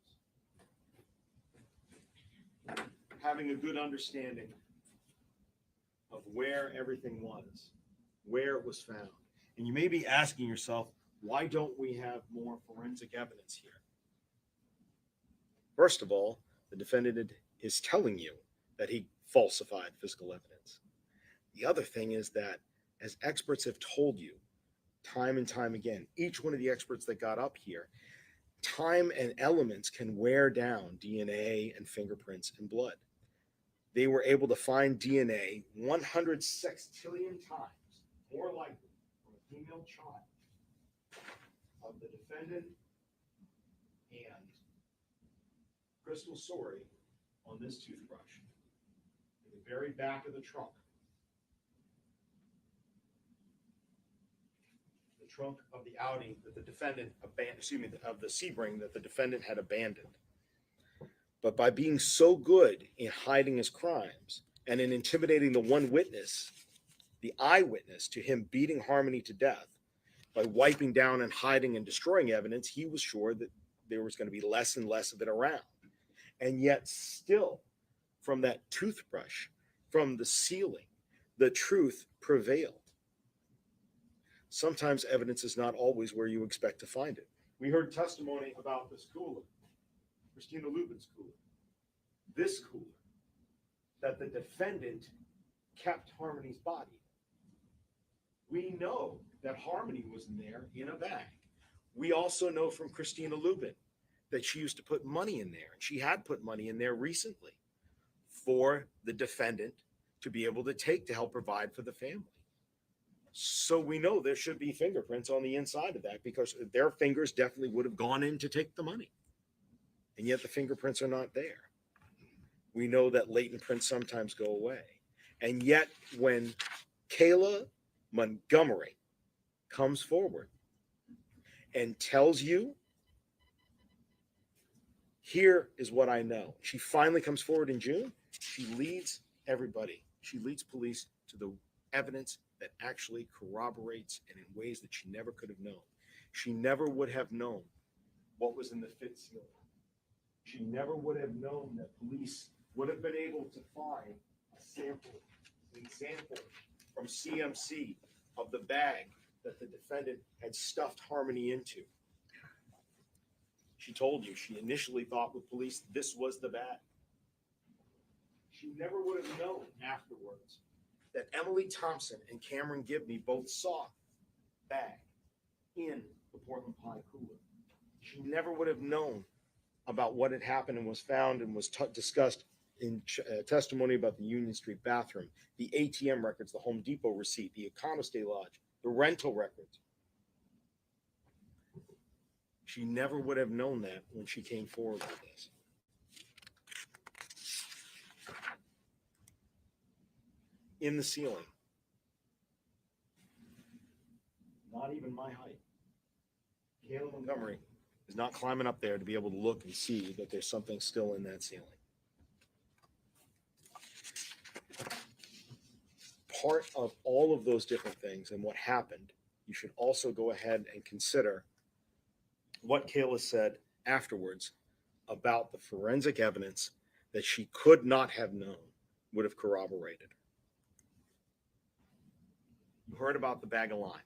having a good understanding of where everything was, where it was found. And you may be asking yourself, why don't we have more forensic evidence here? First of all, the defendant is telling you that he falsified physical evidence. The other thing is that, as experts have told you time and time again, each one of the experts that got up here, time and elements can wear down DNA and fingerprints and blood. They were able to find DNA 100 sextillion times more likely from a female child of the defendant and Crystal Sorey on this toothbrush in the very back of the trunk. The trunk of the Audi that the defendant abandoned, of the Sebring that the defendant had abandoned. But by being so good in hiding his crimes and in intimidating the one witness, the eyewitness to him beating Harmony to death, by wiping down and hiding and destroying evidence, he was sure that there was going to be less and less of it around. And yet still, from that toothbrush, from the ceiling, the truth prevailed. sometimes evidence is not always where you expect to find it. We heard testimony about this cooler, Christina Lubin's cooler, this cooler, that the defendant kept Harmony's body. We know that Harmony was in there in a bag. We also know from Christina Lubin that she used to put money in there, and she had put money in there recently for the defendant to be able to take to help provide for the family. So we know there should be fingerprints on the inside of that, because their fingers definitely would have gone in to take the money. And yet the fingerprints are not there. We know that latent prints sometimes go away. And yet when Kayla Montgomery comes forward and tells you, here is what I know. She finally comes forward in June. She leads everybody. She leads police to the evidence that actually corroborates, and in ways that she never could have known. She never would have known what was in the fifth ceiling. She never would have known that police would have been able to find a sample, an example from CMC of the bag that the defendant had stuffed Harmony into. She told you she initially thought with police this was the bag. She never would have known afterwards that Emily Thompson and Cameron Gibney both saw the bag in the Portland Pie cooler. She never would have known about what had happened and was found and was discussed in testimony about the Union Street bathroom, the ATM records, the Home Depot receipt, the Econo-Stay Lodge, the rental records. She never would have known that when she came forward with this. In the ceiling, not even my height, Kayla Montgomery is not climbing up there to be able to look and see that there's something still in that ceiling. Part of all of those different things and what happened, you should also go ahead and consider what Kayla said afterwards about the forensic evidence that she could not have known would have corroborated. You heard about the bag of lime.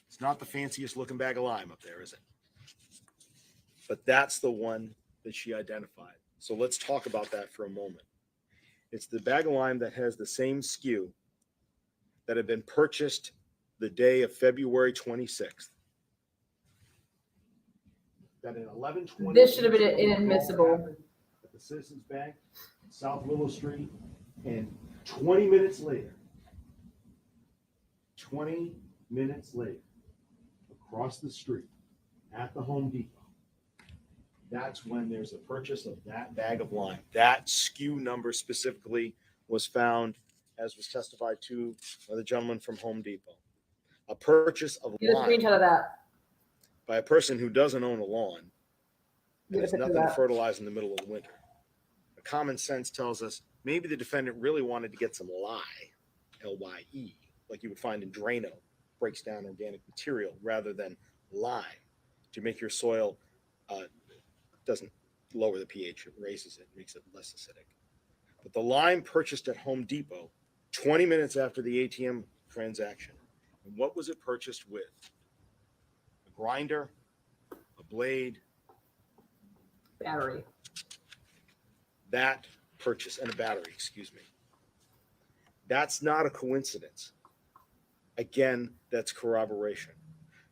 It's not the fanciest looking bag of lime up there, is it? But that's the one that she identified. So let's talk about that for a moment. It's the bag of lime that has the same SKU that had been purchased the day of February 26th. That at 11:20. This should have been inadmissible. At the Citizens Bank, South Willow Street, and 20 minutes later, across the street at the Home Depot, that's when there's a purchase of that bag of lime. That SKU number specifically was found, as was testified to by the gentleman from Home Depot. A purchase of Get a lime screenshot of that. by a person who doesn't own a lawn and Get a has picture of nothing to that. fertilize in the middle of the winter. Common sense tells us maybe the defendant really wanted to get some lye, L-Y-E, like you would find in Drano, breaks down organic material, rather than lime to make your soil, doesn't lower the pH, it raises it, makes it less acidic. But the lime purchased at Home Depot 20 minutes after the ATM transaction, and what was it purchased with? A grinder, a blade, Battery. that purchase, and a battery, excuse me. That's not a coincidence. Again, that's corroboration.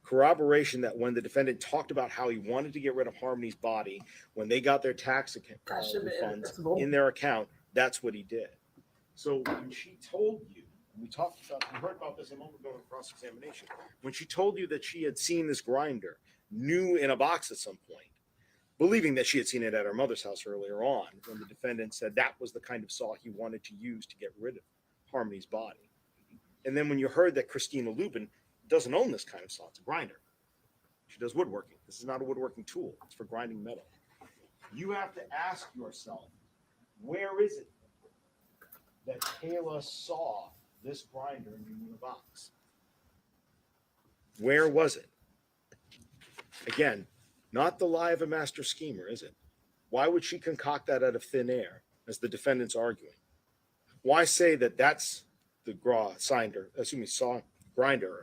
Corroboration that when the defendant talked about how he wanted to get rid of Harmony's body, when they got their tax account That should have been refunds inadmissible. in their account, that's what he did. So when she told you, we heard about this a moment ago in cross-examination, when she told you that she had seen this grinder new in a box at some point, believing that she had seen it at her mother's house earlier on, when the defendant said that was the kind of saw he wanted to use to get rid of Harmony's body. And then when you heard that Christina Lubin doesn't own this kind of saw, it's a grinder. She does woodworking. This is not a woodworking tool. It's for grinding metal. You have to ask yourself, where is it that Kayla saw this grinder in the box? Where was it? Again, not the lie of a master schemer, is it? Why would she concoct that out of thin air, as the defendant's arguing? Why say that that's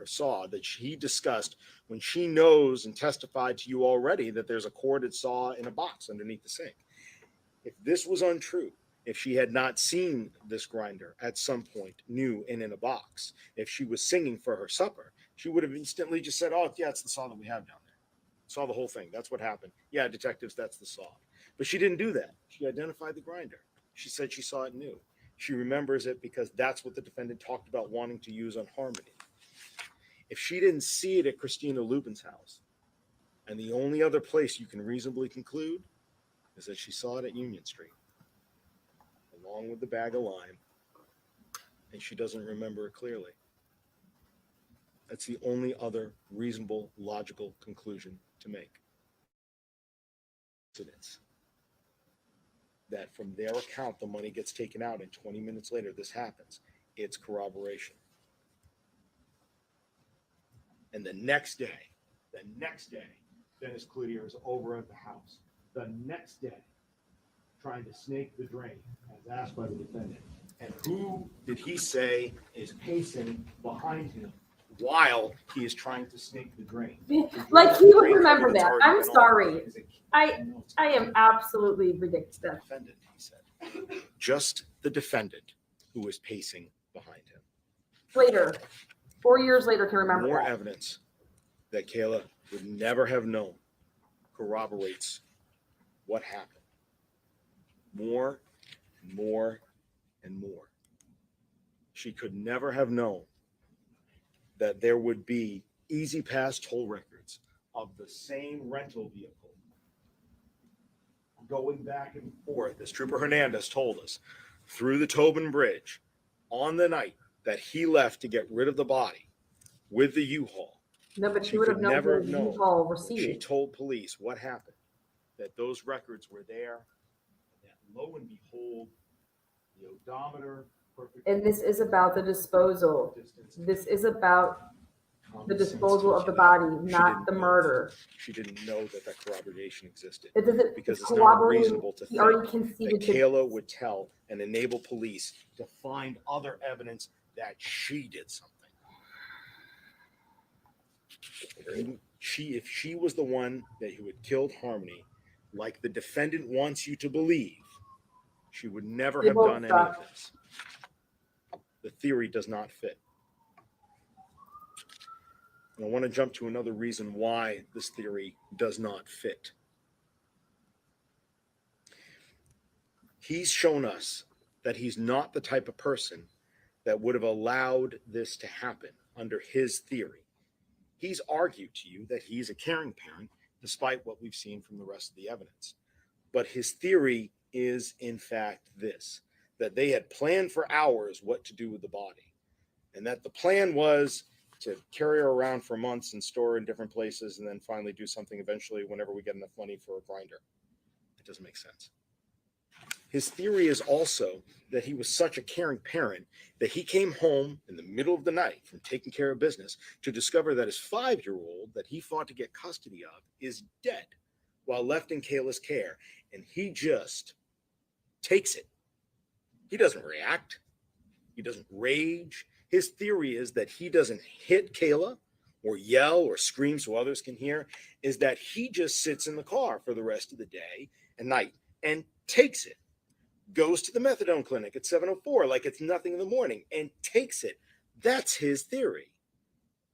saw that he discussed when she knows and testified to you already that there's a corded saw in a box underneath the sink. If this was untrue, if she had not seen this grinder at some point new and in a box, if she was singing for her supper, she would have instantly just said, oh, yeah, it's the saw that we have down there. Saw the whole thing. That's what happened. Yeah, detectives, that's the saw. But she didn't do that. She identified the grinder. She said she saw it new. She remembers it because that's what the defendant talked about wanting to use on Harmony. If she didn't see it at Christina Lubin's house, and the only other place you can reasonably conclude is that she saw it at Union Street, along with the bag of lime, and she doesn't remember it clearly. That's the only other reasonable, logical conclusion to make. Incidents. That from their account, the money gets taken out, and 20 minutes later, this happens. It's corroboration. And the next day, Dennis Cloutier is over at the house. The next day, trying to snake the drain, as asked by the defendant. And who did he say is pacing behind him while he is trying to snake the drain? Like he would remember that. I'm sorry. I am absolutely ridiculous. Defendant, he said. Just the defendant who was pacing behind him. Later, 4 years later, can remember More that. evidence that Kayla would never have known corroborates what happened. More and more and more. She could never have known that there would be easy pass toll records of the same rental vehicle going back and forth, as Trooper Hernandez told us, through the Tobin Bridge on the night that he left to get rid of the body with the U-Haul. No, but She she would have could known never the have known U-Haul when she receipt. told police what happened, that those records were there, and that lo and behold, the odometer perfect. And this is about the disposal. distance, This is about the common sense disposal tells of the you body, that. She not didn't the know. murder. She didn't know that that corroboration existed. It doesn't, Because it's it's not corroborating. reasonable to He already think conceded that to. Kayla would tell and enable police to find other evidence that she did something. If she was the one who had killed Harmony, like the defendant wants you to believe, she would never They have both done any suck. of this. The theory does not fit. And I want to jump to another reason why this theory does not fit. He's shown us that he's not the type of person that would have allowed this to happen under his theory. He's argued to you that he's a caring parent, despite what we've seen from the rest of the evidence. But his theory is, in fact, this, that they had planned for hours what to do with the body, and that the plan was to carry her around for months and store her in different places, and then finally do something eventually whenever we get enough money for a grinder. It doesn't make sense. His theory is also that he was such a caring parent that he came home in the middle of the night from taking care of business to discover that his 5-year-old that he fought to get custody of is dead while left in Kayla's care. And he just takes it. He doesn't react. He doesn't rage. His theory is that he doesn't hit Kayla or yell or scream so others can hear, is that he just sits in the car for the rest of the day and night and takes it. Goes to the methadone clinic at 7:04 like it's nothing in the morning and takes it. That's his theory.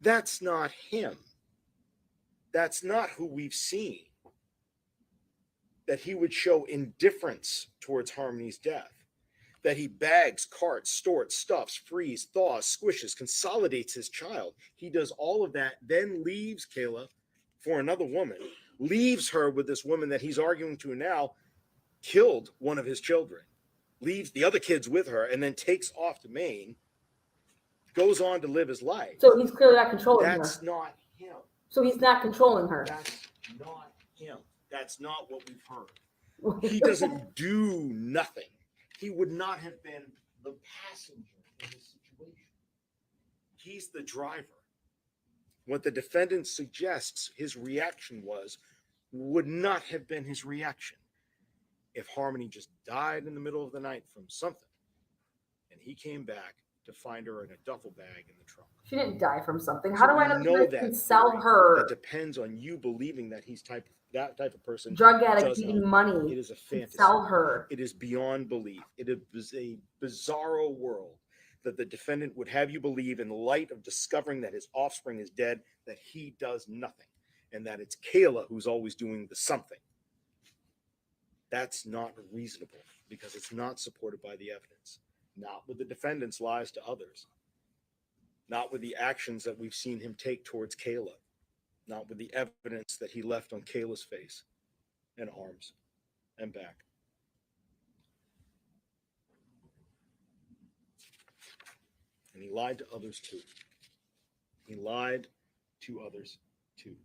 That's not him. That's not who we've seen. That he would show indifference towards Harmony's death. That he bags, carts, stores, stuffs, frees, thaws, squishes, consolidates his child. He does all of that, then leaves Kayla for another woman, leaves her with this woman that he's arguing to now killed one of his children, leaves the other kids with her, and then takes off to Maine, goes on to live his life. So he's clearly not controlling That's her. not him. So he's not controlling her. That's not him. That's not what we've heard. He doesn't do nothing. He would not have been the passenger in this situation. He's the driver. What the defendant suggests his reaction was would not have been his reaction if Harmony just died in the middle of the night from something and he came back to find her in a duffel bag in the trunk. She didn't die from something. So How do we I know know that that can sell theory. her? That depends on you believing that he's that type of person. Drug addict does needing not. money. It is a Can fantasy. sell her. It is beyond belief. It is a bizarro world that the defendant would have you believe, in light of discovering that his offspring is dead, that he does nothing, and that it's Kayla who's always doing the something. That's not reasonable, because it's not supported by the evidence. Not with the defendant's lies to others. Not with the actions that we've seen him take towards Kayla. Not with the evidence that he left on Kayla's face and arms and back. And he lied to others too. He lied to others too.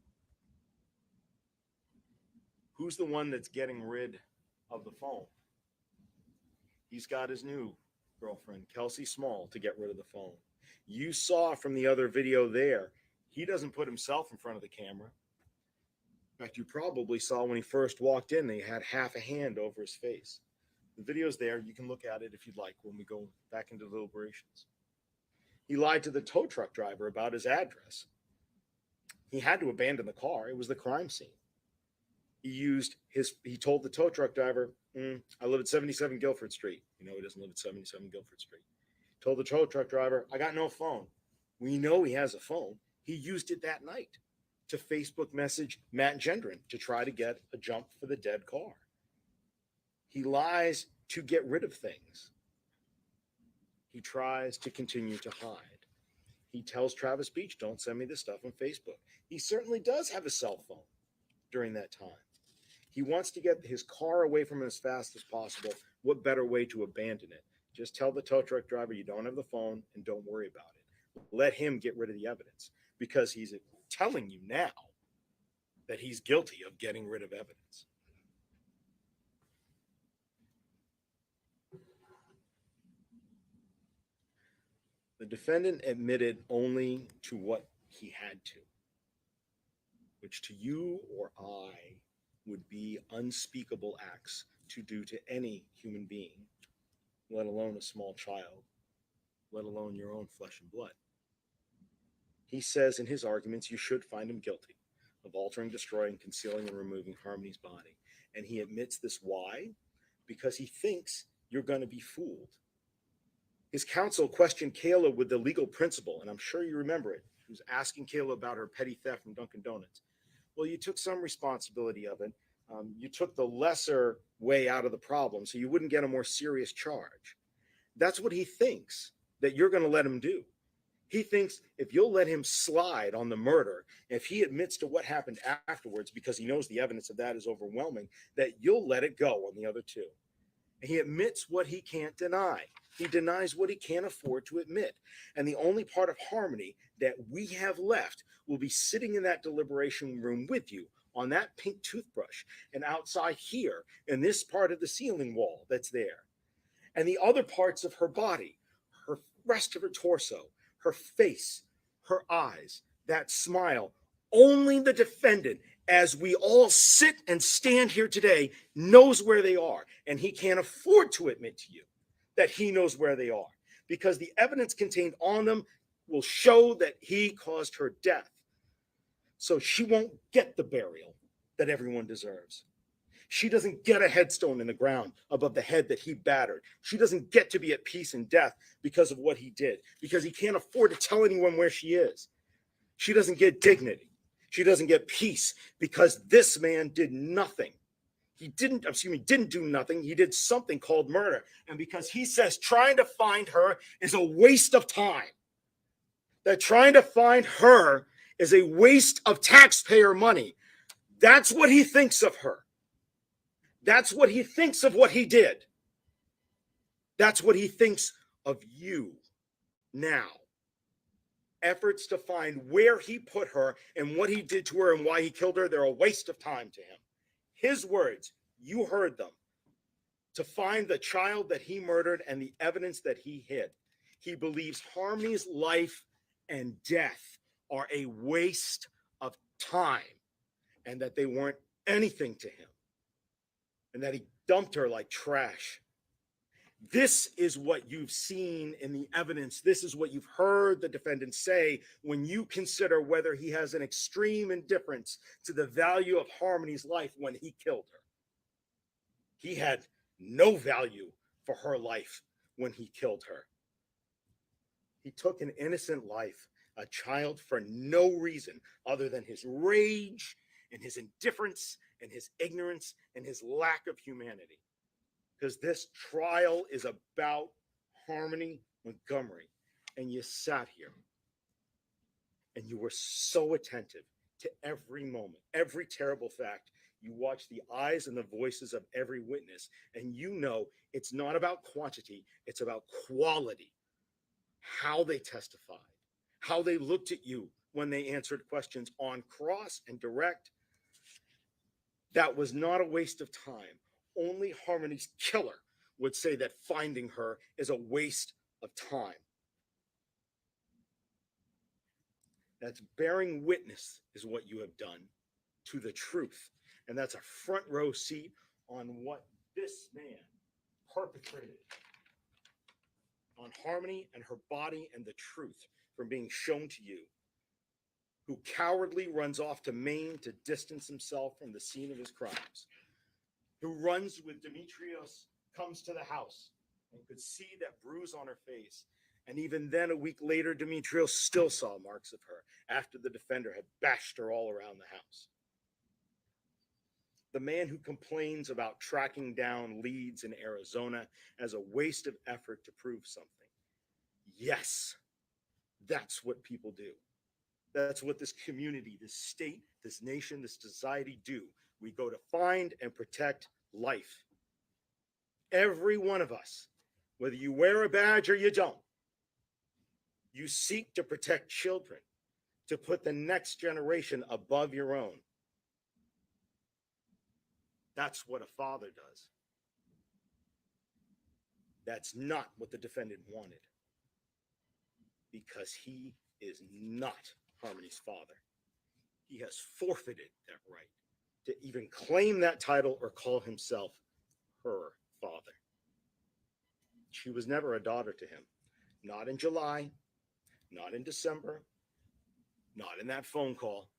Who's the one that's getting rid of the phone? He's got his new girlfriend, Kelsey Small, to get rid of the phone. You saw from the other video there, he doesn't put himself in front of the camera. In fact, you probably saw when he first walked in, he had half a hand over his face. The video's there. You can look at it if you'd like when we go back into deliberations. He lied to the tow truck driver about his address. He had to abandon the car. It was the crime scene. He told the tow truck driver, I live at 77 Guilford Street. You know, he doesn't live at 77 Guilford Street. Told the tow truck driver, I got no phone. We know he has a phone. He used it that night to Facebook message Matt Gendron to try to get a jump for the dead car. He lies to get rid of things. He tries to continue to hide. He tells Travis Beach, don't send me this stuff on Facebook. He certainly does have a cell phone during that time. He wants to get his car away from him as fast as possible. What better way to abandon it? Just tell the tow truck driver you don't have the phone and don't worry about it. Let him get rid of the evidence, because he's telling you now that he's guilty of getting rid of evidence. The defendant admitted only to what he had to, which to you or I would be unspeakable acts to do to any human being, let alone a small child, let alone your own flesh and blood. He says in his arguments you should find him guilty of altering, destroying, concealing, and removing Harmony's body. And he admits this. Why? Because he thinks you're going to be fooled. His counsel questioned Kayla with the legal principle, and I'm sure you remember it. He was asking Kayla about her petty theft from Dunkin' Donuts. Well, you took some responsibility of it. You took the lesser way out of the problem, so you wouldn't get a more serious charge. That's what he thinks that you're going to let him do. He thinks if you'll let him slide on the murder, if he admits to what happened afterwards, because he knows the evidence of that is overwhelming, that you'll let it go on the other two. And he admits what he can't deny. He denies what he can't afford to admit. And the only part of Harmony that we have left will be sitting in that deliberation room with you on that pink toothbrush and outside here in this part of the ceiling wall that's there. And the other parts of her body, her rest of her torso, her face, her eyes, that smile, only the defendant, as we all sit and stand here today, knows where they are. And he can't afford to admit to you that he knows where they are, because the evidence contained on them will show that he caused her death. So she won't get the burial that everyone deserves. She doesn't get a headstone in the ground above the head that he battered. She doesn't get to be at peace in death because of what he did, because he can't afford to tell anyone where she is. She doesn't get dignity. She doesn't get peace because this man did nothing. He didn't do nothing. He did something called murder. And because he says trying to find her is a waste of time, that trying to find her is a waste of taxpayer money, that's what he thinks of her. That's what he thinks of what he did. That's what he thinks of you now. Efforts to find where he put her and what he did to her and why he killed her, they're a waste of time to him. His words, you heard them. To find the child that he murdered and the evidence that he hid. He believes Harmony's life and death are a waste of time and that they weren't anything to him. And that he dumped her like trash. This is what you've seen in the evidence. This is what you've heard the defendant say when you consider whether he has an extreme indifference to the value of Harmony's life when he killed her. He had no value for her life when he killed her. He took an innocent life, a child, for no reason other than his rage and his indifference and his ignorance and his lack of humanity. Because this trial is about Harmony Montgomery. And you sat here and you were so attentive to every moment, every terrible fact. You watched the eyes and the voices of every witness, and you know it's not about quantity, it's about quality. How they testified, how they looked at you when they answered questions on cross and direct. That was not a waste of time. Only Harmony's killer would say that finding her is a waste of time. That's bearing witness is what you have done to the truth. And that's a front row seat on what this man perpetrated on Harmony and her body and the truth from being shown to you, who cowardly runs off to Maine to distance himself from the scene of his crimes, who runs with Demetrios, comes to the house and could see that bruise on her face. And even then, a week later, Demetrios still saw marks of her after the defender had bashed her all around the house. The man who complains about tracking down leads in Arizona as a waste of effort to prove something. Yes, that's what people do. That's what this community, this state, this nation, this society do. We go to find and protect life. Every one of us, whether you wear a badge or you don't, you seek to protect children, to put the next generation above your own. That's what a father does. That's not what the defendant wanted, because he is not Harmony's father. He has forfeited that right to even claim that title or call himself her father. She was never a daughter to him. Not in July, not in December, not in that phone call,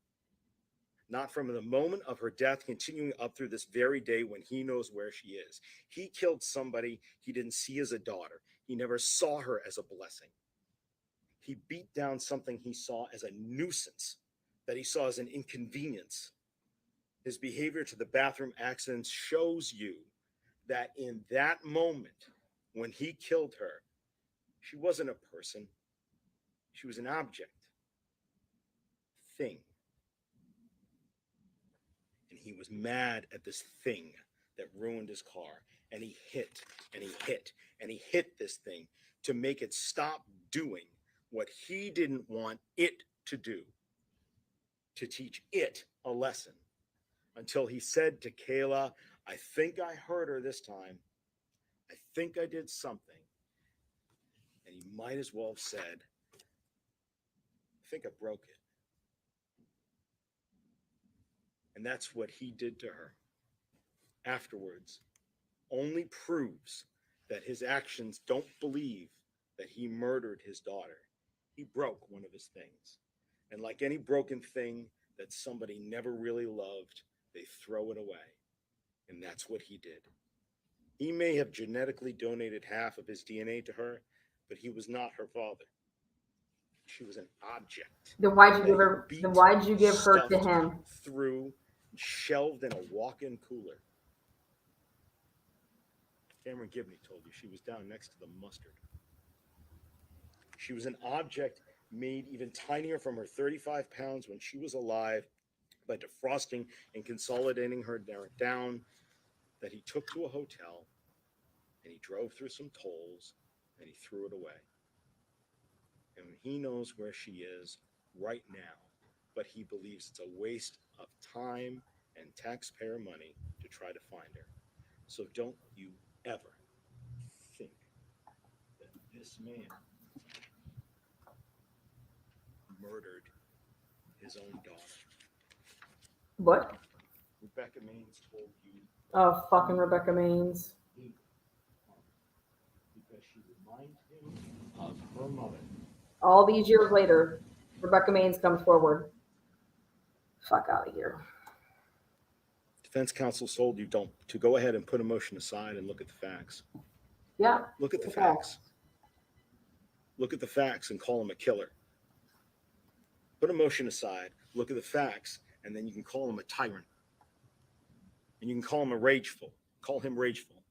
not from the moment of her death continuing up through this very day when he knows where she is. He killed somebody he didn't see as a daughter. He never saw her as a blessing. He beat down something he saw as a nuisance, that he saw as an inconvenience. His behavior to the bathroom accidents shows you that in that moment, when he killed her, she wasn't a person. She was an object, thing. And he was mad at this thing that ruined his car. And he hit, and he hit, and he hit this thing to make it stop doing what he didn't want it to do, to teach it a lesson, until he said to Kayla, I think I hurt her this time. I think I did something. And he might as well have said, I think I broke it. And that's what he did to her. Afterwards, only proves that his actions don't believe that he murdered his daughter. He broke one of his things. And like any broken thing that somebody never really loved, they throw it away. And that's what he did. He may have genetically donated half of his DNA to her, but he was not her father. She was an object. Then why'd you that give her? he Then why'd you give her to stuffed him? Through, shelved in a walk-in cooler. Cameron Gibney told you she was down next to the mustard. She was an object made even tinier from her 35 pounds when she was alive by defrosting and consolidating her down, that he took to a hotel and he drove through some tolls and he threw it away. And he knows where she is right now, but he believes it's a waste of time and taxpayer money to try to find her. So don't you ever think that this man murdered his own daughter. What? Rebecca Maines told you Oh, fucking Rebecca Maines. She reminds him of her mother. All these years later, Rebecca Maines comes forward. Fuck out of here. Defense counsel told you to go ahead and put emotion aside and look at the facts. Yeah. Look at the Okay. facts. Look at the facts and call him a killer. Put emotion aside, look at the facts, and then you can call him a tyrant. And you can call him call him rageful.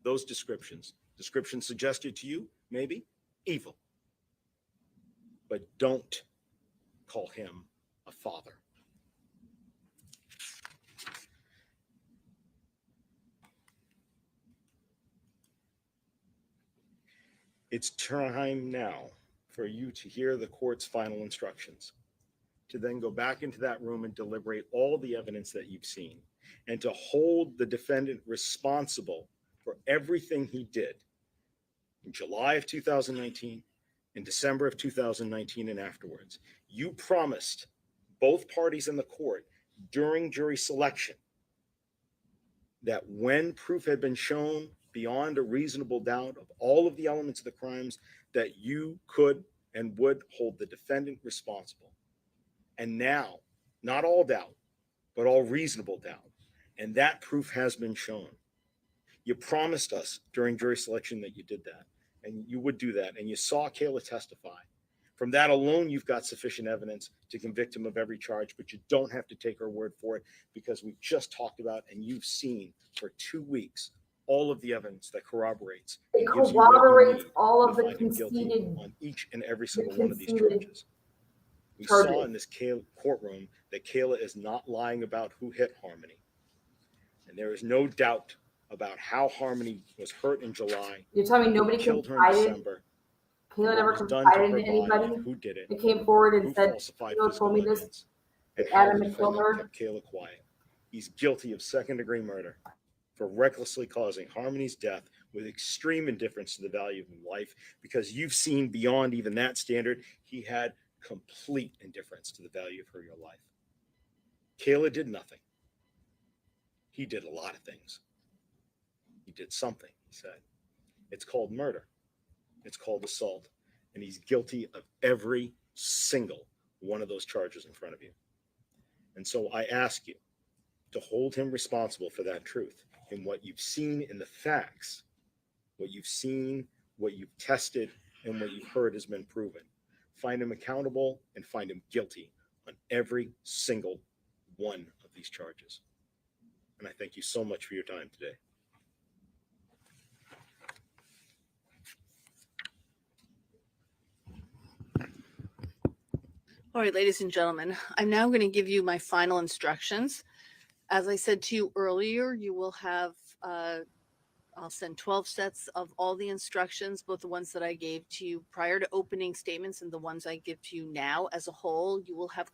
Those descriptions suggested to you, maybe, evil. But don't call him a father. It's time now for you to hear the court's final instructions, to then go back into that room and deliberate all the evidence that you've seen, and to hold the defendant responsible for everything he did in July of 2019, in December of 2019, and afterwards. You promised both parties in the court during jury selection that when proof had been shown beyond a reasonable doubt of all of the elements of the crimes, that you could and would hold the defendant responsible. And now, not all doubt, but all reasonable doubt. And that proof has been shown. You promised us during jury selection that you did that, and you would do that, and you saw Kayla testify. From that alone, you've got sufficient evidence to convict him of every charge, but you don't have to take her word for it, because we've just talked about and you've seen for 2 weeks all of the evidence that corroborates. It and gives you what you corroborates need all of to the find him guilty conceded on each and every single one of these conceded charges. We charges. saw in this courtroom that Kayla is not lying about who hit Harmony. And there is no doubt about how Harmony was hurt in July, You're telling me nobody killed her in confided? December, Kayla what never was done to confided her in body, anybody? and who did it, They came forward and who said, falsified Kayla physical told me this. evidence, and that how Adam the had killed defendant her. kept Kayla quiet. He's guilty of second-degree murder for recklessly causing Harmony's death with extreme indifference to the value of life, because you've seen beyond even that standard. He had complete indifference to the value of your life. Kayla did nothing. He did a lot of things. He did something, he said. It's called murder. It's called assault. And he's guilty of every single one of those charges in front of you. And so I ask you to hold him responsible for that truth in what you've seen in the facts, what you've seen, what you've tested, and what you've heard has been proven. Find him accountable and find him guilty on every single one of these charges. And I thank you so much for your time today. All right, ladies and gentlemen, I'm now going to give you my final instructions. As I said to you earlier, you will have, I'll send 12 sets of all the instructions, both the ones that I gave to you prior to opening statements and the ones I give to you now as a whole. You will have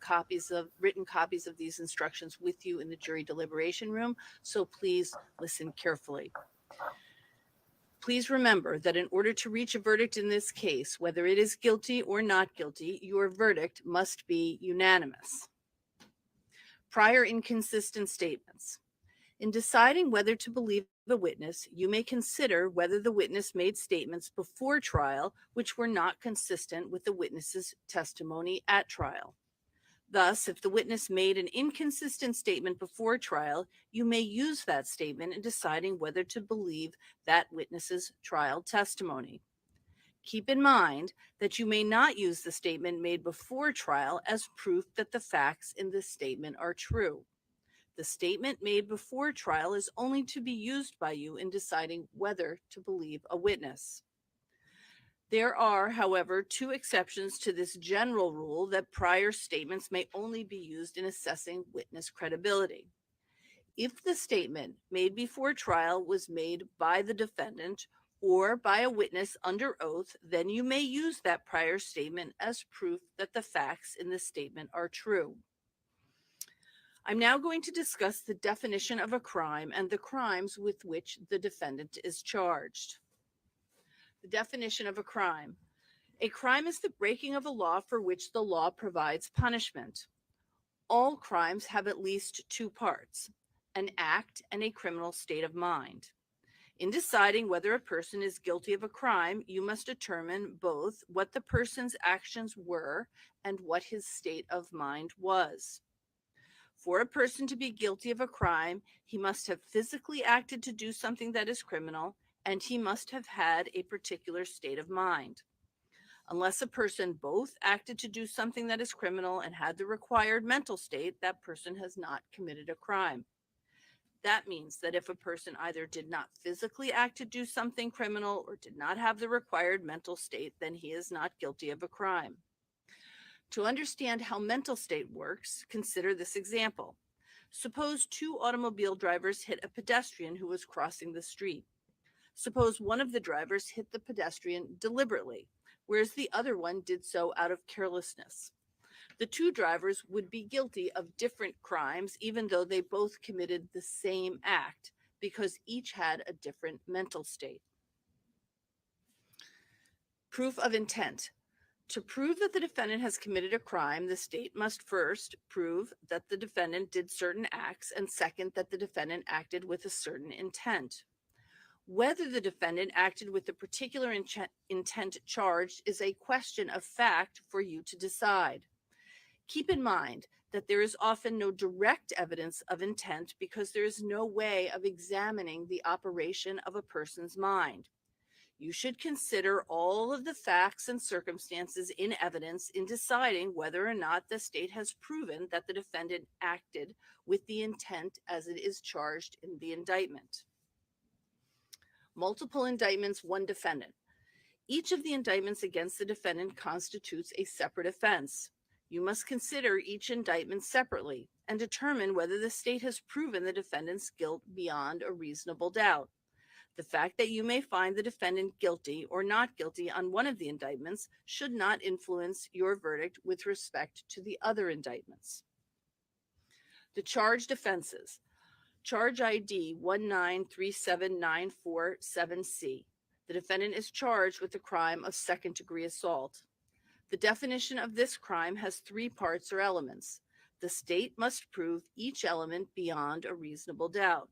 written copies of these instructions with you in the jury deliberation room, so please listen carefully. Please remember that in order to reach a verdict in this case, whether it is guilty or not guilty, your verdict must be unanimous. Prior inconsistent statements. In deciding whether to believe a witness, you may consider whether the witness made statements before trial which were not consistent with the witness's testimony at trial. Thus, if the witness made an inconsistent statement before trial, you may use that statement in deciding whether to believe that witness's trial testimony. Keep in mind that you may not use the statement made before trial as proof that the facts in this statement are true. The statement made before trial is only to be used by you in deciding whether to believe a witness. There are, however, 2 exceptions to this general rule that prior statements may only be used in assessing witness credibility. If the statement made before trial was made by the defendant or by a witness under oath, then you may use that prior statement as proof that the facts in the statement are true. I'm now going to discuss the definition of a crime and the crimes with which the defendant is charged. The definition of a crime. A crime is the breaking of a law for which the law provides punishment. All crimes have at least 2 parts, an act and a criminal state of mind. In deciding whether a person is guilty of a crime, you must determine both what the person's actions were and what his state of mind was. For a person to be guilty of a crime, he must have physically acted to do something that is criminal, and he must have had a particular state of mind. Unless a person both acted to do something that is criminal and had the required mental state, that person has not committed a crime. That means that if a person either did not physically act to do something criminal or did not have the required mental state, then he is not guilty of a crime. To understand how mental state works, consider this example. Suppose two automobile drivers hit a pedestrian who was crossing the street. Suppose one of the drivers hit the pedestrian deliberately, whereas the other one did so out of carelessness. The two drivers would be guilty of different crimes, even though they both committed the same act, because each had a different mental state. Proof of intent. To prove that the defendant has committed a crime, the state must first prove that the defendant did certain acts, and second, that the defendant acted with a certain intent. Whether the defendant acted with the particular intent charged is a question of fact for you to decide. Keep in mind that there is often no direct evidence of intent because there is no way of examining the operation of a person's mind. You should consider all of the facts and circumstances in evidence in deciding whether or not the state has proven that the defendant acted with the intent as it is charged in the indictment. Multiple indictments, one defendant. Each of the indictments against the defendant constitutes a separate offense. You must consider each indictment separately and determine whether the state has proven the defendant's guilt beyond a reasonable doubt. The fact that you may find the defendant guilty or not guilty on one of the indictments should not influence your verdict with respect to the other indictments. The charged offenses. Charge ID 1937947C. The defendant is charged with the crime of second-degree assault. The definition of this crime has three parts or elements. The state must prove each element beyond a reasonable doubt.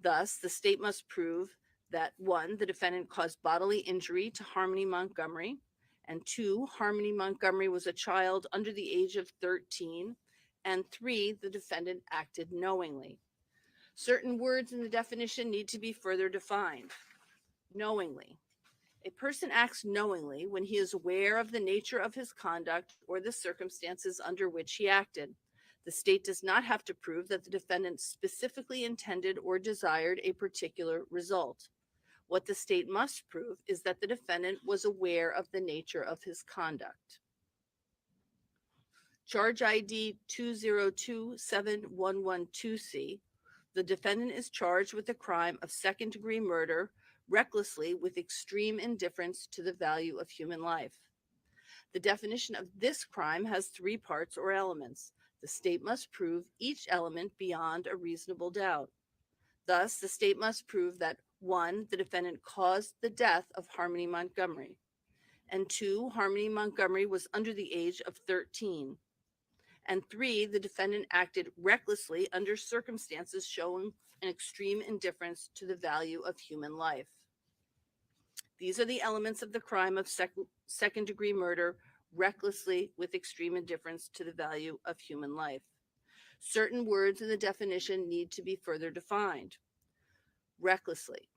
Thus, the state must prove that 1, the defendant caused bodily injury to Harmony Montgomery, and 2, Harmony Montgomery was a child under the age of 13, and 3, the defendant acted knowingly. Certain words in the definition need to be further defined. Knowingly. A person acts knowingly when he is aware of the nature of his conduct or the circumstances under which he acted. The state does not have to prove that the defendant specifically intended or desired a particular result. What the state must prove is that the defendant was aware of the nature of his conduct. Charge ID 2027112C. The defendant is charged with the crime of second-degree murder recklessly with extreme indifference to the value of human life. The definition of this crime has three parts or elements. The state must prove each element beyond a reasonable doubt. Thus, the state must prove that 1, the defendant caused the death of Harmony Montgomery, and 2, Harmony Montgomery was under the age of 13, and 3, the defendant acted recklessly under circumstances showing an extreme indifference to the value of human life. These are the elements of the crime of second-degree murder recklessly with extreme indifference to the value of human life. Certain words in the definition need to be further defined. Recklessly.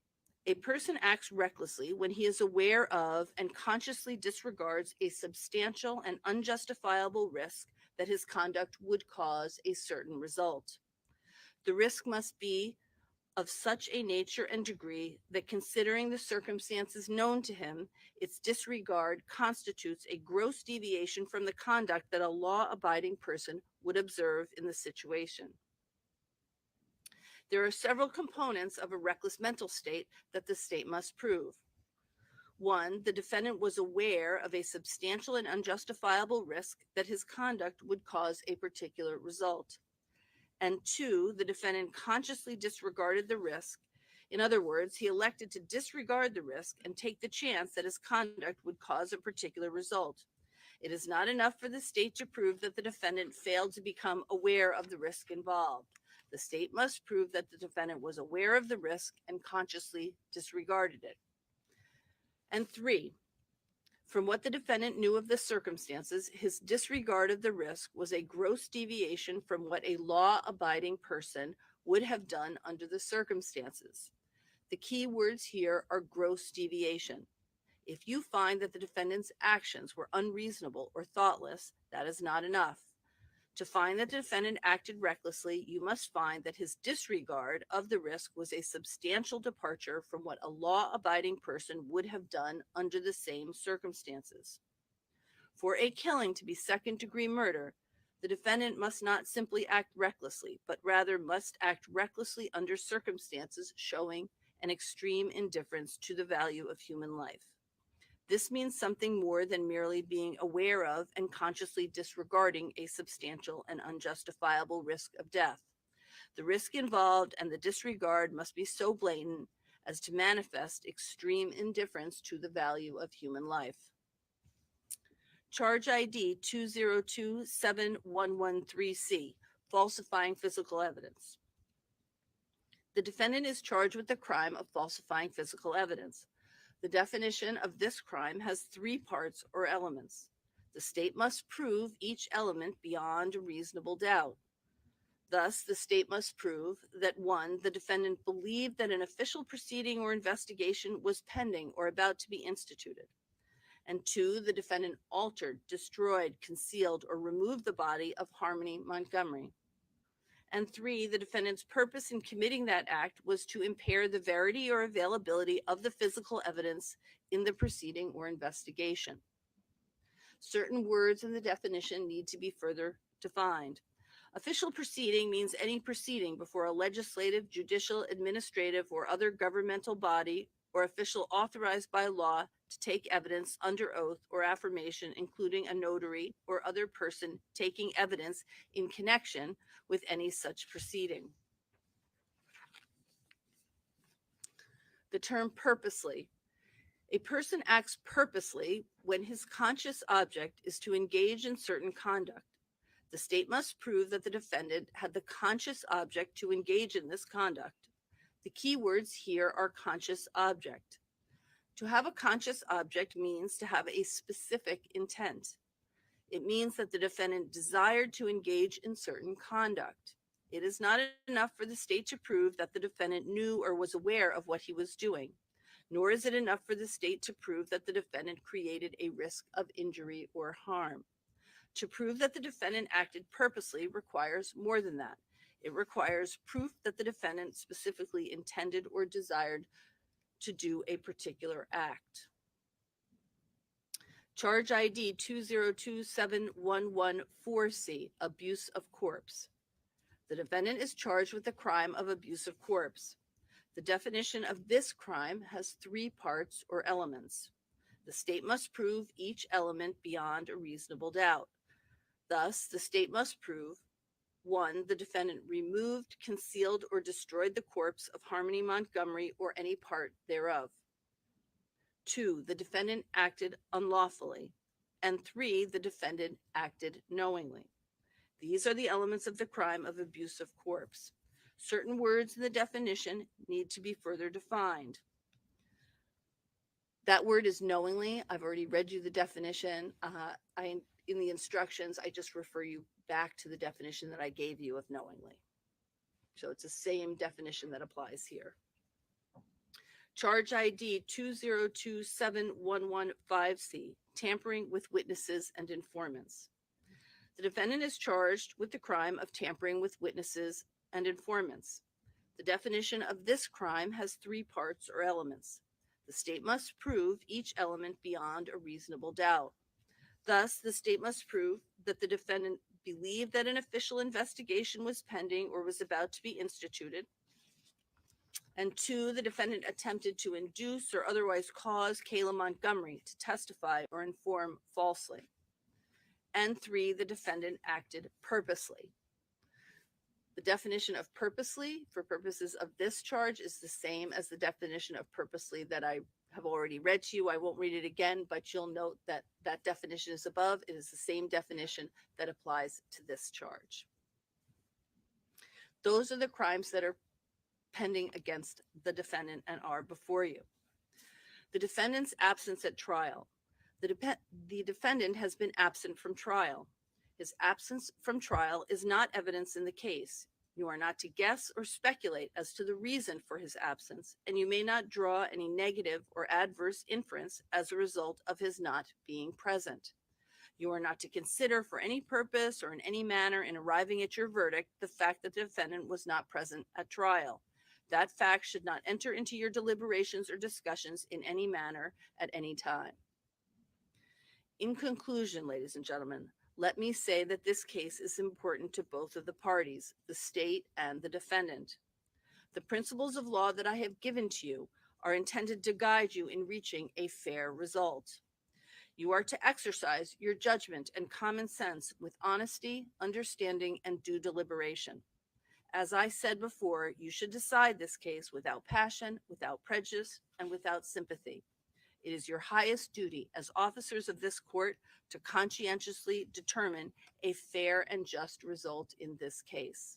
A person acts recklessly when he is aware of and consciously disregards a substantial and unjustifiable risk that his conduct would cause a certain result. The risk must be of such a nature and degree that, considering the circumstances known to him, its disregard constitutes a gross deviation from the conduct that a law-abiding person would observe in the situation. There are several components of a reckless mental state that the state must prove. 1, the defendant was aware of a substantial and unjustifiable risk that his conduct would cause a particular result. And 2, the defendant consciously disregarded the risk. In other words, he elected to disregard the risk and take the chance that his conduct would cause a particular result. It is not enough for the state to prove that the defendant failed to become aware of the risk involved. The state must prove that the defendant was aware of the risk and consciously disregarded it. And 3, from what the defendant knew of the circumstances, his disregard of the risk was a gross deviation from what a law-abiding person would have done under the circumstances. The key words here are gross deviation. If you find that the defendant's actions were unreasonable or thoughtless, that is not enough. To find that the defendant acted recklessly, you must find that his disregard of the risk was a substantial departure from what a law-abiding person would have done under the same circumstances. For a killing to be second-degree murder, the defendant must not simply act recklessly, but rather must act recklessly under circumstances showing an extreme indifference to the value of human life. This means something more than merely being aware of and consciously disregarding a substantial and unjustifiable risk of death. The risk involved and the disregard must be so blatant as to manifest extreme indifference to the value of human life. Charge ID 2027113C, falsifying physical evidence. The defendant is charged with the crime of falsifying physical evidence. The definition of this crime has 3 parts or elements. The state must prove each element beyond a reasonable doubt. Thus, the state must prove that 1, the defendant believed that an official proceeding or investigation was pending or about to be instituted. And 2, the defendant altered, destroyed, concealed, or removed the body of Harmony Montgomery. And 3, the defendant's purpose in committing that act was to impair the verity or availability of the physical evidence in the proceeding or investigation. Certain words in the definition need to be further defined. Official proceeding means any proceeding before a legislative, judicial, administrative, or other governmental body or official authorized by law to take evidence under oath or affirmation, including a notary or other person taking evidence in connection with any such proceeding. The term purposely. A person acts purposely when his conscious object is to engage in certain conduct. The state must prove that the defendant had the conscious object to engage in this conduct. The key words here are conscious object. To have a conscious object means to have a specific intent. It means that the defendant desired to engage in certain conduct. It is not enough for the state to prove that the defendant knew or was aware of what he was doing, nor is it enough for the state to prove that the defendant created a risk of injury or harm. To prove that the defendant acted purposely requires more than that. It requires proof that the defendant specifically intended or desired to do a particular act. Charge ID 2027114C, abuse of corpse. The defendant is charged with the crime of abuse of corpse. The definition of this crime has 3 parts or elements. The state must prove each element beyond a reasonable doubt. Thus, the state must prove 1, the defendant removed, concealed, or destroyed the corpse of Harmony Montgomery or any part thereof. 2, the defendant acted unlawfully. And 3, the defendant acted knowingly. These are the elements of the crime of abuse of corpse. Certain words in the definition need to be further defined. That word is knowingly. I've already read you the definition. In the instructions, I just refer you back to the definition that I gave you of knowingly. So it's the same definition that applies here. Charge ID 2027115C, tampering with witnesses and informants. The defendant is charged with the crime of tampering with witnesses and informants. The definition of this crime has 3 parts or elements. The state must prove each element beyond a reasonable doubt. Thus, the state must prove that the defendant believed that an official investigation was pending or was about to be instituted. And 2, the defendant attempted to induce or otherwise cause Kayla Montgomery to testify or inform falsely. And 3, the defendant acted purposely. The definition of purposely for purposes of this charge is the same as the definition of purposely that I have already read to you. I won't read it again, but you'll note that that definition is above. It is the same definition that applies to this charge. Those are the crimes that are pending against the defendant and are before you. The defendant's absence at trial. The defendant has been absent from trial. His absence from trial is not evidence in the case. You are not to guess or speculate as to the reason for his absence, and you may not draw any negative or adverse inference as a result of his not being present. You are not to consider for any purpose or in any manner in arriving at your verdict the fact that the defendant was not present at trial. That fact should not enter into your deliberations or discussions in any manner at any time. In conclusion, ladies and gentlemen, let me say that this case is important to both of the parties, the state and the defendant. The principles of law that I have given to you are intended to guide you in reaching a fair result. You are to exercise your judgment and common sense with honesty, understanding, and due deliberation. As I said before, you should decide this case without passion, without prejudice, and without sympathy. It is your highest duty as officers of this court to conscientiously determine a fair and just result in this case.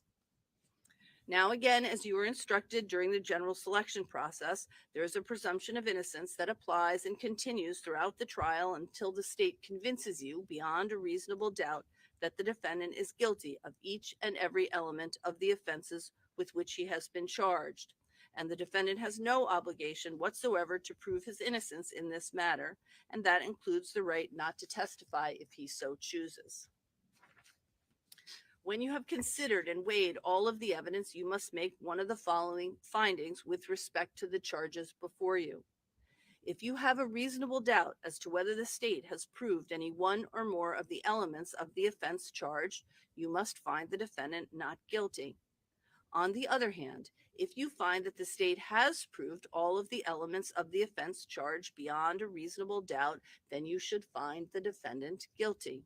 Now, again, as you were instructed during the general selection process, there is a presumption of innocence that applies and continues throughout the trial until the state convinces you beyond a reasonable doubt that the defendant is guilty of each and every element of the offenses with which he has been charged. And the defendant has no obligation whatsoever to prove his innocence in this matter, and that includes the right not to testify if he so chooses. When you have considered and weighed all of the evidence, you must make one of the following findings with respect to the charges before you. If you have a reasonable doubt as to whether the state has proved any one or more of the elements of the offense charged, you must find the defendant not guilty. On the other hand, if you find that the state has proved all of the elements of the offense charged beyond a reasonable doubt, then you should find the defendant guilty.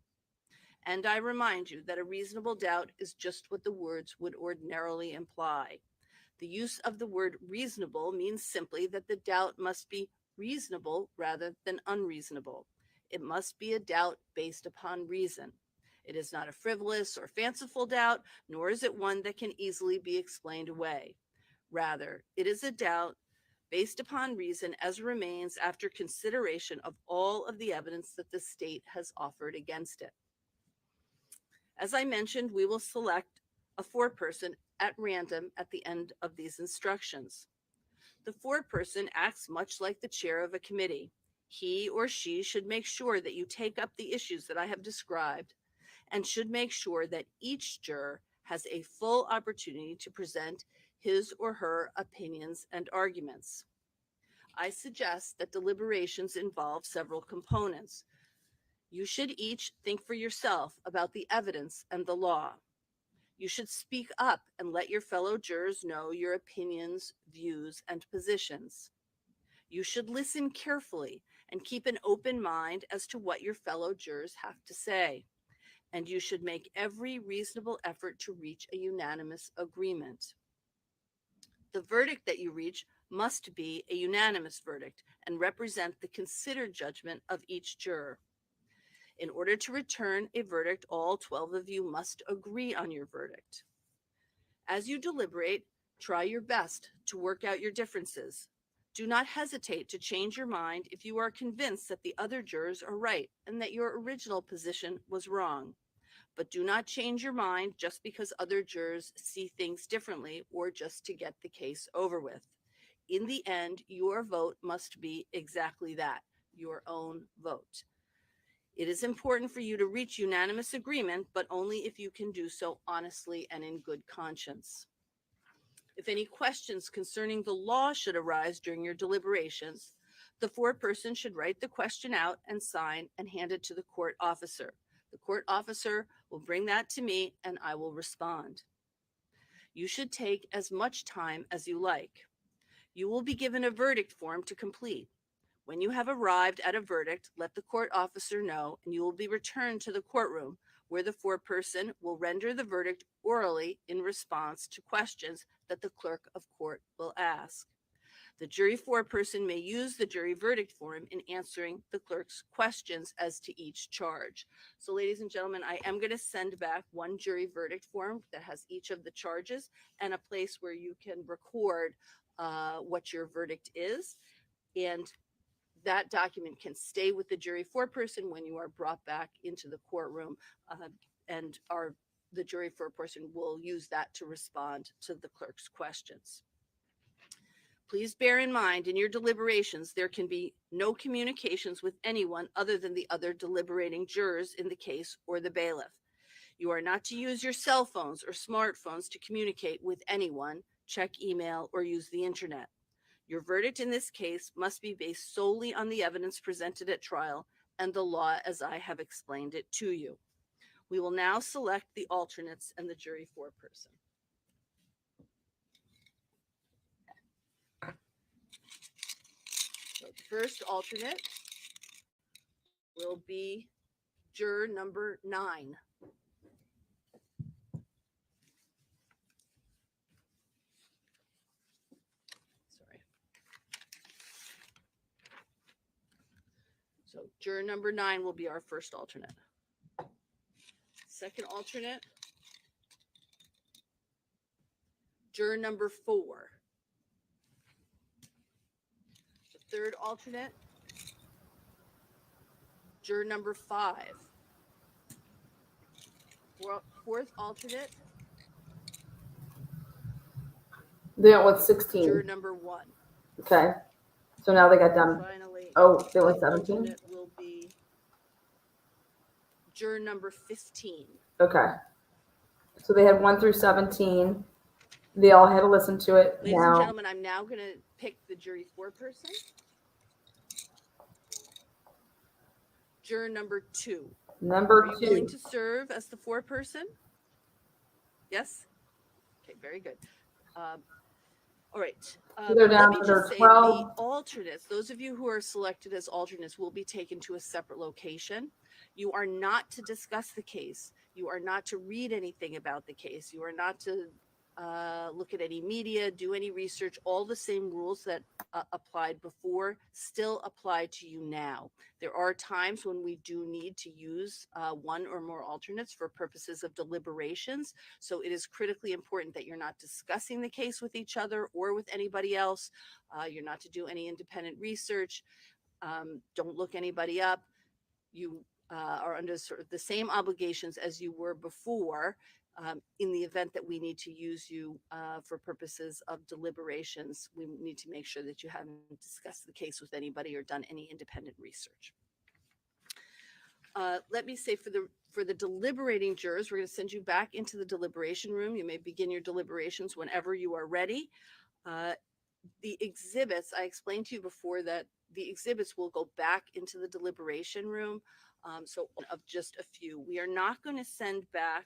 And I remind you that a reasonable doubt is just what the words would ordinarily imply. The use of the word reasonable means simply that the doubt must be reasonable rather than unreasonable. It must be a doubt based upon reason. It is not a frivolous or fanciful doubt, nor is it one that can easily be explained away. Rather, it is a doubt based upon reason as remains after consideration of all of the evidence that the state has offered against it. As I mentioned, we will select a foreperson at random at the end of these instructions. The foreperson acts much like the chair of a committee. He or she should make sure that you take up the issues that I have described and should make sure that each juror has a full opportunity to present his or her opinions and arguments. I suggest that deliberations involve several components. You should each think for yourself about the evidence and the law. You should speak up and let your fellow jurors know your opinions, views, and positions. You should listen carefully and keep an open mind as to what your fellow jurors have to say. And you should make every reasonable effort to reach a unanimous agreement. The verdict that you reach must be a unanimous verdict and represent the considered judgment of each juror. In order to return a verdict, all 12 of you must agree on your verdict. As you deliberate, try your best to work out your differences. Do not hesitate to change your mind if you are convinced that the other jurors are right and that your original position was wrong. But do not change your mind just because other jurors see things differently or just to get the case over with. In the end, your vote must be exactly that, your own vote. It is important for you to reach unanimous agreement, but only if you can do so honestly and in good conscience. If any questions concerning the law should arise during your deliberations, the foreperson should write the question out and sign and hand it to the court officer. The court officer will bring that to me and I will respond. You should take as much time as you like. You will be given a verdict form to complete. When you have arrived at a verdict, let the court officer know, and you will be returned to the courtroom where the foreperson will render the verdict orally in response to questions that the clerk of court will ask. The jury foreperson may use the jury verdict form in answering the clerk's questions as to each charge. So, ladies and gentlemen, I am going to send back one jury verdict form that has each of the charges and a place where you can record what your verdict is. And that document can stay with the jury foreperson when you are brought back into the courtroom, and the jury foreperson will use that to respond to the clerk's questions. Please bear in mind, in your deliberations, there can be no communications with anyone other than the other deliberating jurors in the case or the bailiff. You are not to use your cell phones or smartphones to communicate with anyone, check email, or use the internet. Your verdict in this case must be based solely on the evidence presented at trial and the law as I have explained it to you. We will now select the alternates and the jury foreperson. So the first alternate will be juror number 9. Sorry. So juror number 9 will be our first alternate. Second alternate, juror number 4. The third alternate, juror number 5. Fourth alternate, They went with 16. juror number 1. Okay. So now they got down. Finally, Oh, they went the 17? alternate will be juror number 15. Okay. So they had 1 through 17. They all had to listen to it. Ladies and Now, gentlemen, I'm now going to pick the jury foreperson. Juror number 2. number Are you willing 2. to serve as the foreperson? Yes? Okay, very good. All right. So they're down Let me to just their say 12. the alternates, those of you who are selected as alternates, will be taken to a separate location. You are not to discuss the case. You are not to read anything about the case. You are not to look at any media, do any research. All the same rules that applied before still apply to you now. There are times when we do need to use one or more alternates for purposes of deliberations. So it is critically important that you're not discussing the case with each other or with anybody else. You're not to do any independent research. Don't look anybody up. You are under sort of the same obligations as you were before. In the event that we need to use you for purposes of deliberations, we need to make sure that you haven't discussed the case with anybody or done any independent research. Let me say for the deliberating jurors, we're going to send you back into the deliberation room. You may begin your deliberations whenever you are ready. The exhibits, I explained to you before that the exhibits will go back into the deliberation room. So of just a few, we are not going to send back.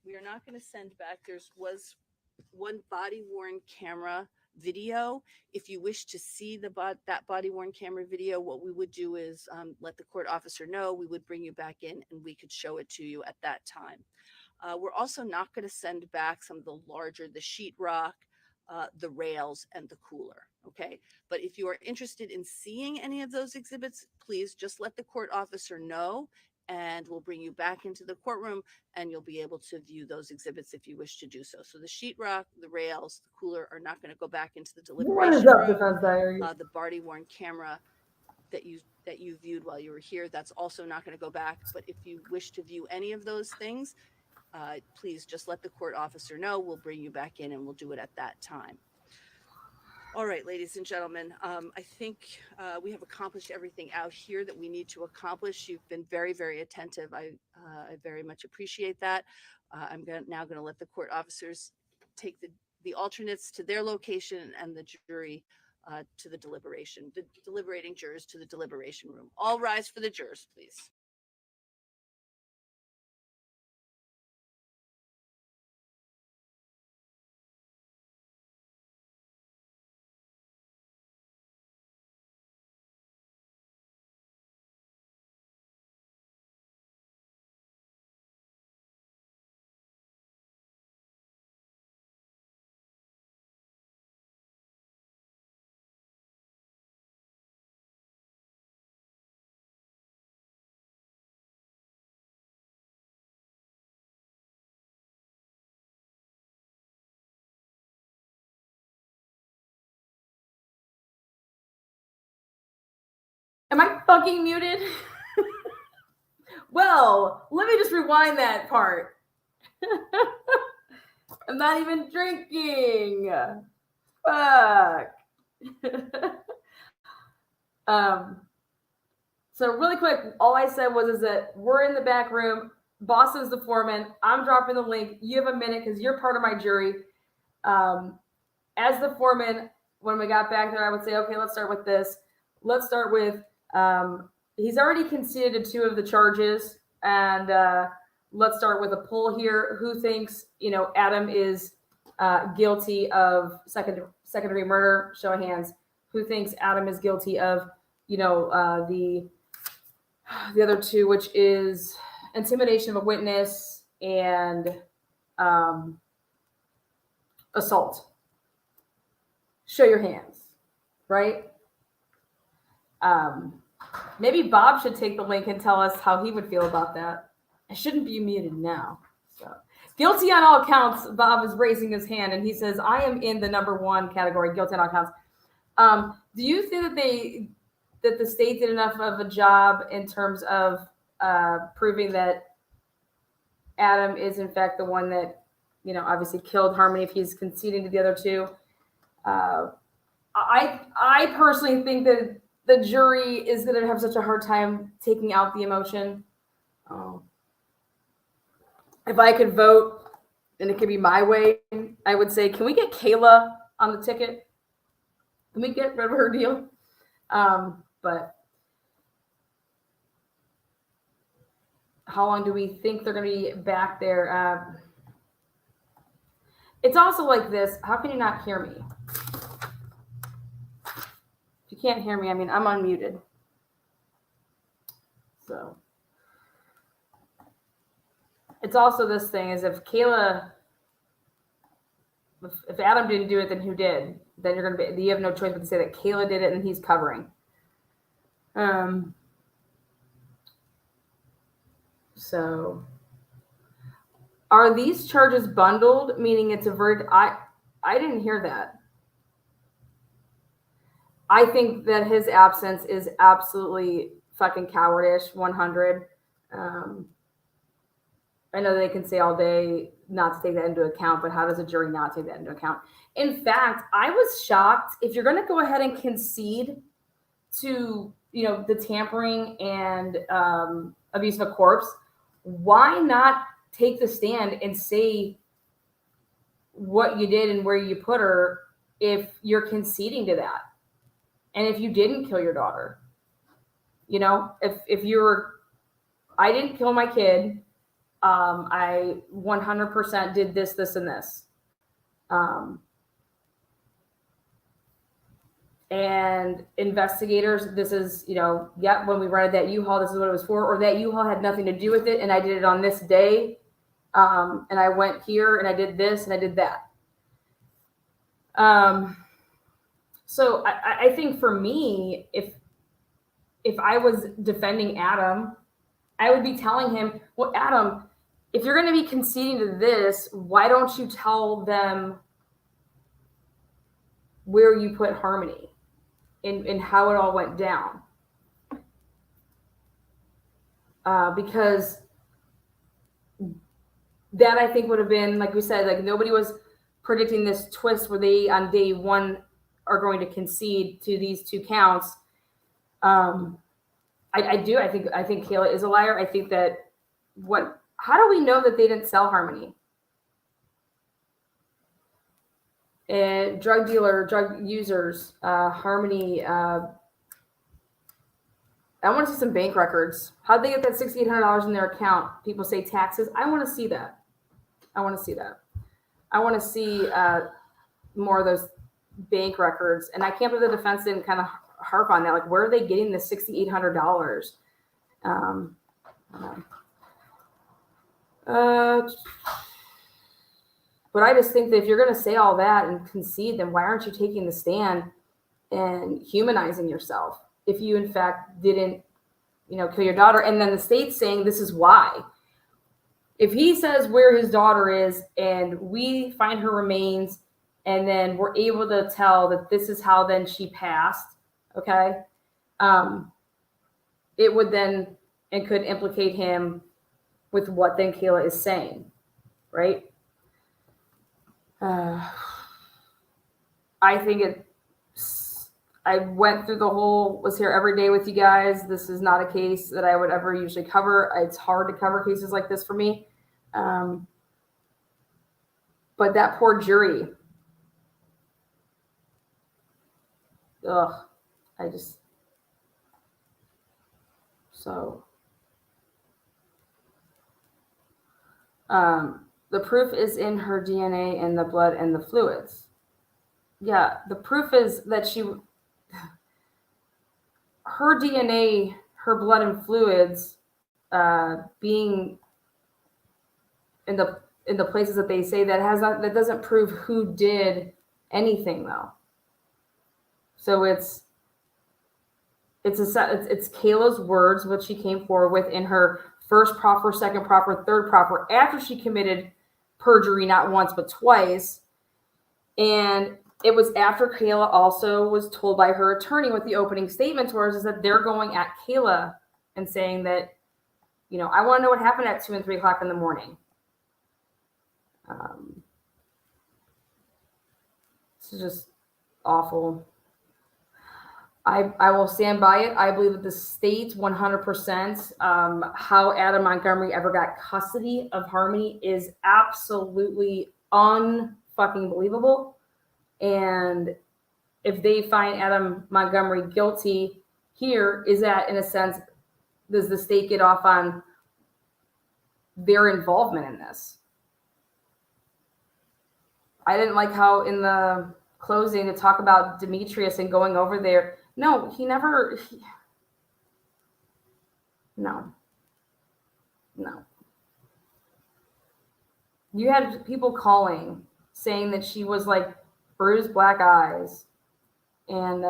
We are not going to send back. Was one body worn camera video. If you wish to see that body worn camera video, what we would do is let the court officer know. We would bring you back in and we could show it to you at that time. We're also not going to send back some of the larger, the sheetrock, the rails, and the cooler. Okay. But if you are interested in seeing any of those exhibits, please just let the court officer know and we'll bring you back into the courtroom and you'll be able to view those exhibits if you wish to do so. So the sheetrock, the rails, the cooler are not going to go back into the What is deliberation up, room. Defense Diary? The body worn camera that you viewed while you were here, that's also not going to go back. But if you wish to view any of those things, please just let the court officer know. We'll bring you back in and we'll do it at that time. All right, ladies and gentlemen, I think we have accomplished everything out here that we need to accomplish. You've been very, very attentive. I very much appreciate that. I'm now going to let the court officers take the alternates to their location and the jury to the deliberating jurors to the deliberation room. All rise for the jurors, please. Am I fucking muted? Well, let me just rewind that part. I'm not even drinking. Fuck. So really quick, all I said was that we're in the back room. Boston's the foreman. I'm dropping the link. You have a minute because you're part of my jury. As the foreman, when we got back there, I would say, okay, let's start with this. Let's start with, he's already conceded to 2 of the charges. And let's start with a poll here. Who thinks, Adam is guilty of second-degree murder? Show of hands. Who thinks Adam is guilty of, the other 2, which is intimidation of a witness and assault? Show your hands, right? Maybe Bob should take the link and tell us how he would feel about that. I shouldn't be muted now. So, guilty on all counts. Bob is raising his hand and he says, I am in the number 1 category, guilty on all counts. Do you think that the state did enough of a job in terms of proving that Adam is in fact the one that, obviously killed Harmony if he's conceding to the other 2? I personally think that the jury is going to have such a hard time taking out the emotion. If I could vote, and it could be my way, I would say, can we get Kayla on the ticket? Can we get rid of her deal? But how long do we think they're going to be back there? It's also like this. How can you not hear me? If you can't hear me, I'm unmuted. So it's also this thing is if Adam didn't do it, then who did? Then you have no choice but to say that Kayla did it and he's covering. So are these charges bundled, meaning it's a verdict? I didn't hear that. I think that his absence is absolutely fucking cowardice, 100. I know they can say all day not to take that into account, but how does a jury not take that into account? In fact, I was shocked. If you're going to go ahead and concede to, the tampering and abuse of a corpse, why not take the stand and say what you did and where you put her if you're conceding to that? And if you didn't kill your daughter, if you're, I didn't kill my kid. I 100% did this, this, and this. And investigators, this is, when we rented that U-Haul, this is what it was for, or that U-Haul had nothing to do with it. And I did it on this day. And I went here and I did this and I did that. So I think for me, if I was defending Adam, I would be telling him, well, Adam, if you're going to be conceding to this, why don't you tell them where you put Harmony and how it all went down? Because that I think would have been, like we said, like nobody was predicting this twist where they on day 1 are going to concede to these 2 counts. I think Kayla is a liar. I think that how do we know that they didn't sell Harmony? Drug dealer, drug users, Harmony. I want to see some bank records. How'd they get that $6,800 in their account? People say taxes. I want to see that. I want to see more of those bank records. And I can't believe the defense didn't kind of harp on that. Like, where are they getting the $6,800? But I just think that if you're going to say all that and concede, then why aren't you taking the stand and humanizing yourself? If you, in fact, didn't, kill your daughter, and then the state's saying this is why. If he says where his daughter is and we find her remains and then we're able to tell that this is how then she passed, okay? it would then and could implicate him with what then Kayla is saying, right? I think I went through was here every day with you guys. This is not a case that I would ever usually cover. It's hard to cover cases like this for me. But that poor jury, the proof is in her DNA and the blood and the fluids. Yeah, the proof is that her DNA, her blood and fluids, being in the places that they say that doesn't prove who did anything though. So it's Kayla's words, what she came forward with in her first proffer, second proffer, third proffer, after she committed perjury not once but twice. And it was after Kayla also was told by her attorney what the opening statements were, is that they're going at Kayla and saying that, I want to know what happened at 2 and 3 o'clock in the morning. It's just awful. I will stand by it. I believe that the state 100%, how Adam Montgomery ever got custody of Harmony is absolutely unfucking believable. And if they find Adam Montgomery guilty here, is that in a sense, does the state get off on their involvement in this? I didn't like how in the closing to talk about Demetrius and going over there. No, no. You had people calling saying that she was like bruised black eyes, and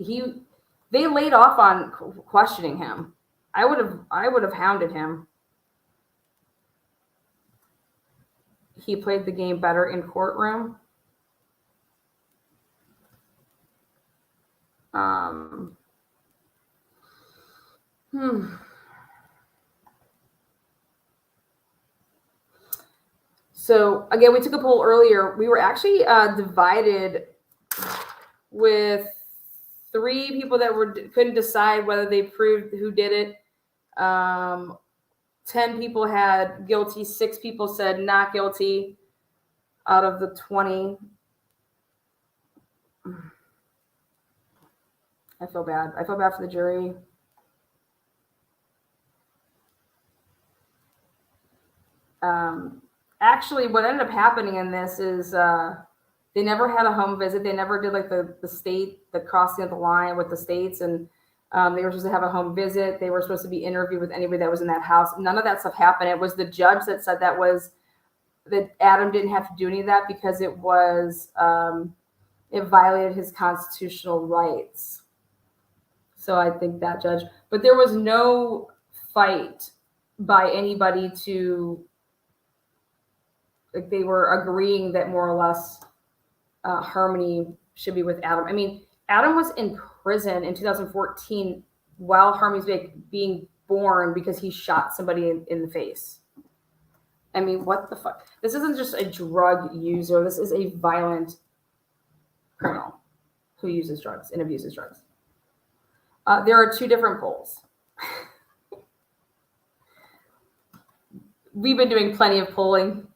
they laid off on questioning him. I would have hounded him. He played the game better in courtroom. So again, we took a poll earlier. We were actually divided with 3 people that couldn't decide whether they proved who did it. 10 people had guilty. 6 people said not guilty out of the 20. I feel bad. I feel bad for the jury. Actually, what ended up happening in this is they never had a home visit. They never did like the crossing of the line with the states, and they were supposed to have a home visit. They were supposed to be interviewed with anybody that was in that house. None of that stuff happened. It was the judge that said that Adam didn't have to do any of that because it violated his constitutional rights. So I think that judge, but there was no fight by anybody they were agreeing that more or less Harmony should be with Adam. I mean, Adam was in prison in 2014 while Harmony's being born because he shot somebody in the face. I mean, what the fuck? This isn't just a drug user. This is a violent criminal who uses drugs and abuses drugs. There are 2 different polls. We've been doing plenty of polling.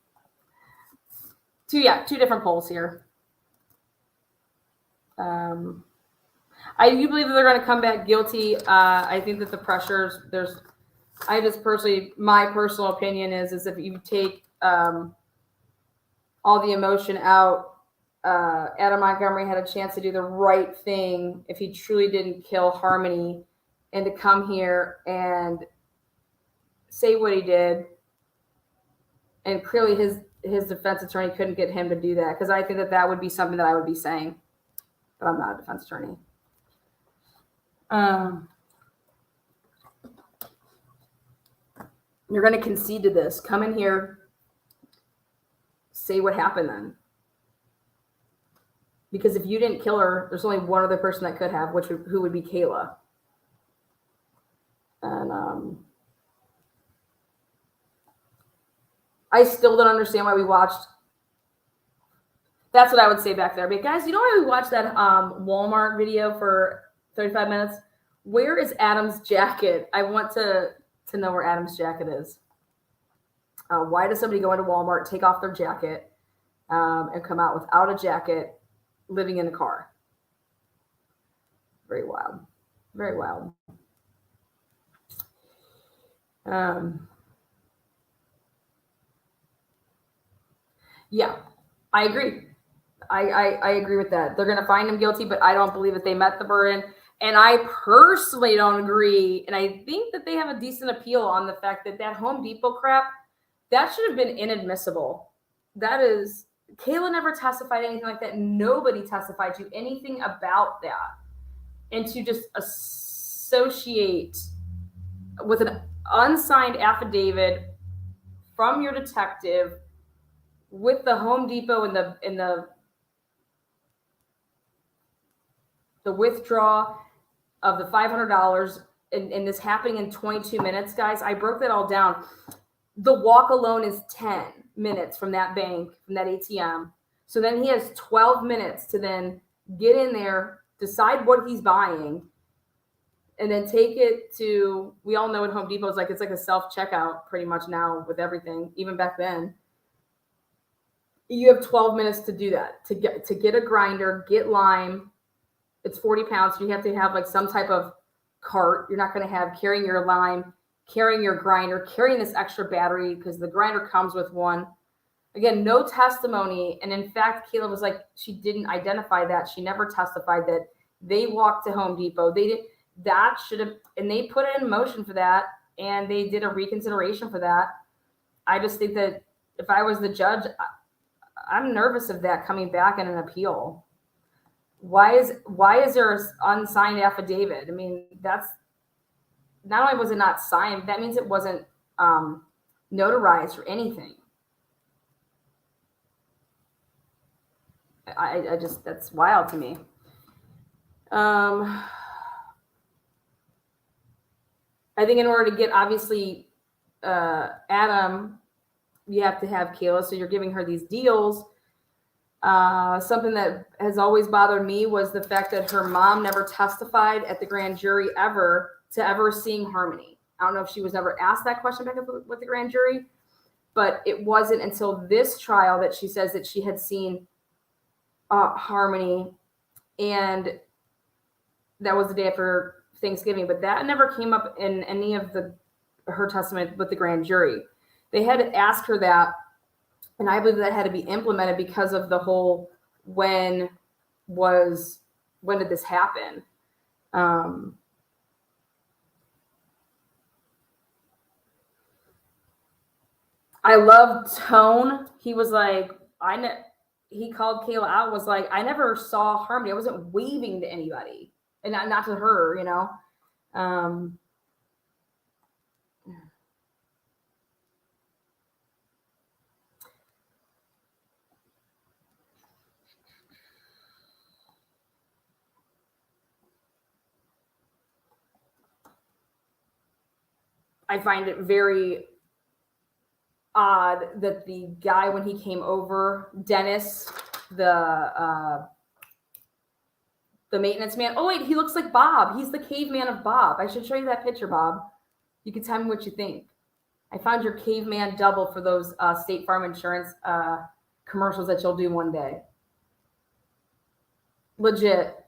2 different polls here. I do believe that they're going to come back guilty. I think that the pressures, my personal opinion is if you take all the emotion out, Adam Montgomery had a chance to do the right thing if he truly didn't kill Harmony, and to come here and say what he did. And clearly his defense attorney couldn't get him to do that, because I think that would be something that I would be saying, but I'm not a defense attorney. You're going to concede to this. Come in here, say what happened then. Because if you didn't kill her, there's only one other person that could have, who would be Kayla. And I still don't understand why we watched. That's what I would say back there. But guys, you know why we watched that Walmart video for 35 minutes? Where is Adam's jacket? I want to know where Adam's jacket is. Why does somebody go into Walmart, take off their jacket, and come out without a jacket, living in a car? Very wild. Very wild. Yeah, I agree. I agree with that. They're going to find him guilty, but I don't believe that they met the burden. And I personally don't agree. And I think that they have a decent appeal on the fact that that Home Depot crap, that should have been inadmissible. That is, Kayla never testified anything like that. Nobody testified to anything about that. And to just associate with an unsigned affidavit from your detective with the Home Depot and the withdrawal of the $500 and this happening in 22 minutes, guys. I broke that all down. The walk alone is 10 minutes from that bank, from that ATM. So then he has 12 minutes to then get in there, decide what he's buying, and then take it to, we all know what Home Depot is like. It's like a self-checkout pretty much now with everything, even back then. You have 12 minutes to do that, to get a grinder, get lime. It's 40 pounds. So you have to have like some type of cart. You're not going to have carrying your lime, carrying your grinder, carrying this extra battery because the grinder comes with one. Again, no testimony. And in fact, Kayla was like, she didn't identify that. She never testified that they walked to Home Depot. They did. That should have, and they put it in motion for that. And they did a reconsideration for that. I just think that if I was the judge, I'm nervous of that coming back in an appeal. Why is there an unsigned affidavit? I mean, that's not only was it not signed, that means it wasn't notarized or anything. I just, that's wild to me. I think in order to get, obviously, Adam, you have to have Kayla, so you're giving her these deals. Something that has always bothered me was the fact that her mom never testified at the grand jury ever to ever seeing Harmony. I don't know if she was ever asked that question back with the grand jury, but it wasn't until this trial that she says that she had seen Harmony, and that was the day after Thanksgiving. But that never came up in any of her testimony with the grand jury. They had to ask her that. And I believe that had to be implemented because of the whole when did this happen? I loved Tone. He was like, he called Kayla out, was like, I never saw Harmony. I wasn't waving to anybody, and not to her, you know. I find it very odd that the guy, when he came over, Dennis, the maintenance man. Oh wait, he looks like Bob. He's the caveman of Bob. I should show you that picture, Bob. You can tell me what you think. I found your caveman double for those State Farm Insurance commercials that you'll do one day. Legit,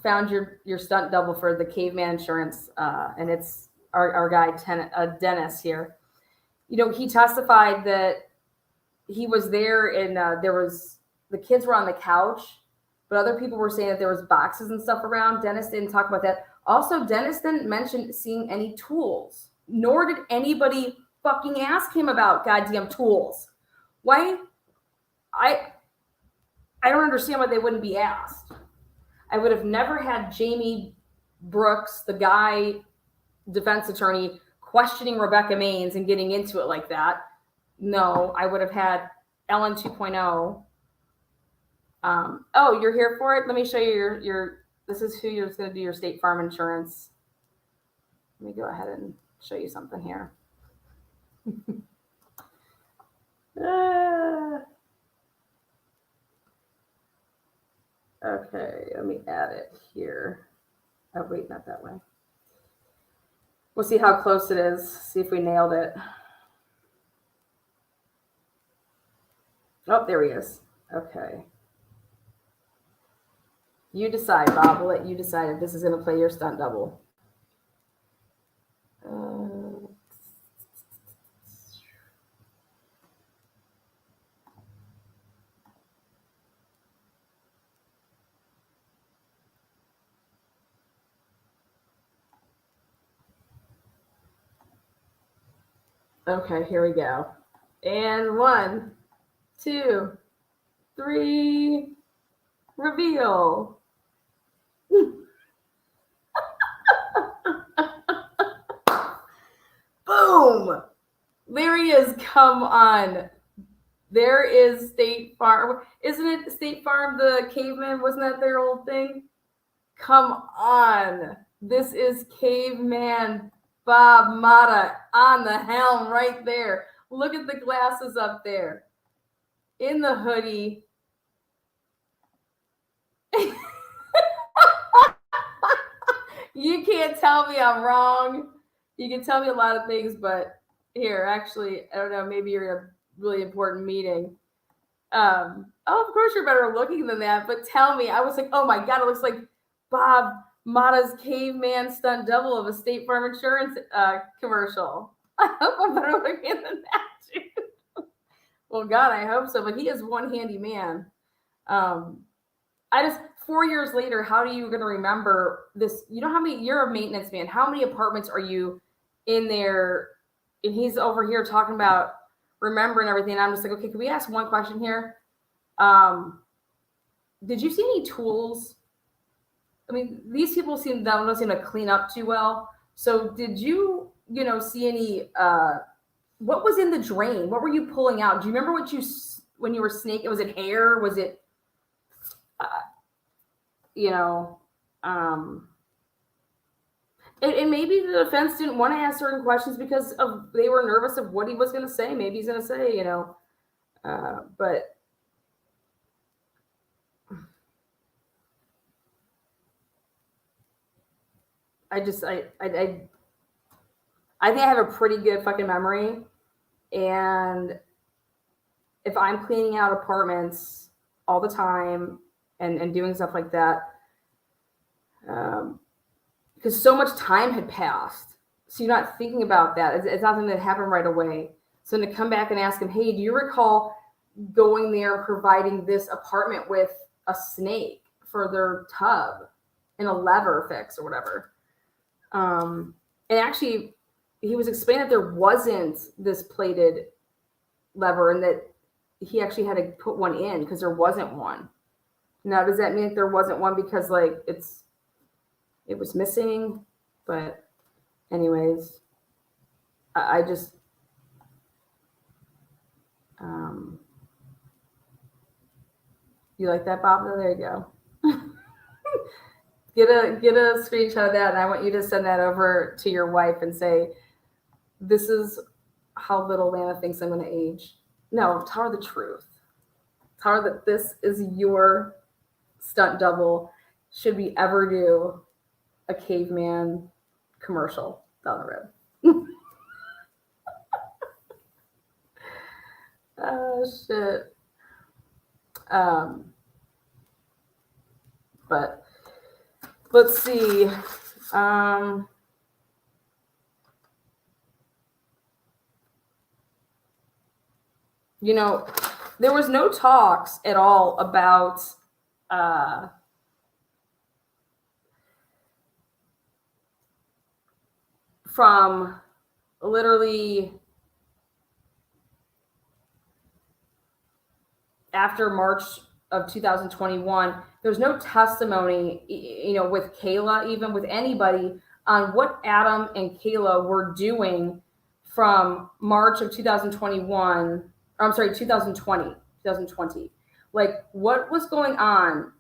found your stunt double for the caveman insurance, and it's our guy Dennis here. You know, he testified that he was there, and the kids were on the couch, but other people were saying that there was boxes and stuff around. Dennis didn't talk about that. Also, Dennis didn't mention seeing any tools, nor did anybody fucking ask him about goddamn tools. Why? I don't understand why they wouldn't be asked. I would have never had Jamie Brooks, the guy, defense attorney, questioning Rebecca Maines and getting into it like that. No, I would have had Ellen 2.0. Oh, you're here for it? Let me show you your this is who you're going to do your State Farm Insurance. Let me go ahead and show you something here. Okay, let me add it here. Oh, wait, not that way. We'll see how close it is, see if we nailed it. Oh, there he is. Okay. You decide, Bob. We'll let you decide if this is going to play your stunt double. Okay, here we go. And 1, 2, 3, reveal. Boom! There he is. Come on. There is State Farm. Isn't it State Farm, the caveman? Wasn't that their old thing? Come on. This is caveman Bob Mata on the helm right there. Look at the glasses up there. In the hoodie. You can't tell me I'm wrong. You can tell me a lot of things, but here, actually, I don't know, maybe you're in a really important meeting. Oh, of course you're better looking than that, but tell me. I was like, oh my God, it looks like Bob Mata's caveman stunt double of a State Farm insurance commercial. I hope I'm better looking than that, too. Well, God, I hope so, but he is one handy man. 4 years later, how are you going to remember this? You know how many, you're a maintenance man. How many apartments are you in there? And he's over here talking about remembering everything. And I'm just like, okay, can we ask one question here? Did you see any tools? I mean, these people don't seem to clean up too well. So did you, see any, what was in the drain? What were you pulling out? Do you remember when you were snaking? Was it hair? Was it, and maybe the defense didn't want to ask certain questions because they were nervous of what he was going to say. Maybe he's going to say, but I think I have a pretty good fucking memory. And if I'm cleaning out apartments all the time and doing stuff like that, because so much time had passed, so you're not thinking about that. It's nothing that happened right away. So to come back and ask him, hey, do you recall going there and providing this apartment with a snake for their tub and a lever fix or whatever? And actually, he was explaining that there wasn't this plated lever and that he actually had to put one in because there wasn't one. Now, does that mean that there wasn't one because it was missing? But anyways, I just, you like that, Bob? There you go. Get a screenshot of that, and I want you to send that over to your wife and say, this is how little Lana thinks I'm going to age. No, tell her the truth. Tell her that this is your stunt double. Should we ever do a caveman commercial down the road? Oh, shit. But let's see. There was no talks at all about from literally after March of 2021, there's no testimony, with Kayla, even with anybody, on what Adam and Kayla were doing from March of 2021. I'm sorry, 2020. Like, what was going on?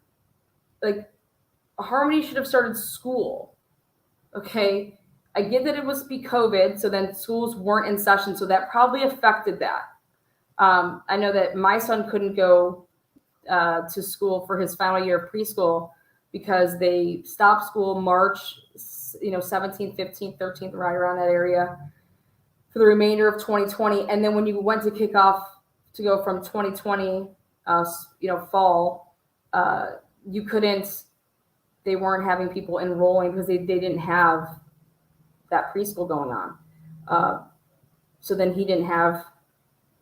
Like, Harmony should have started school. Okay. I get that it was COVID, so then schools weren't in session, so that probably affected that. I know that my son couldn't go to school for his final year of preschool because they stopped school March, 17th, 15th, 13th, right around that area for the remainder of 2020. And then when you went to kick off to go from 2020, fall, you couldn't, they weren't having people enrolling because they didn't have that preschool going on. So then he didn't have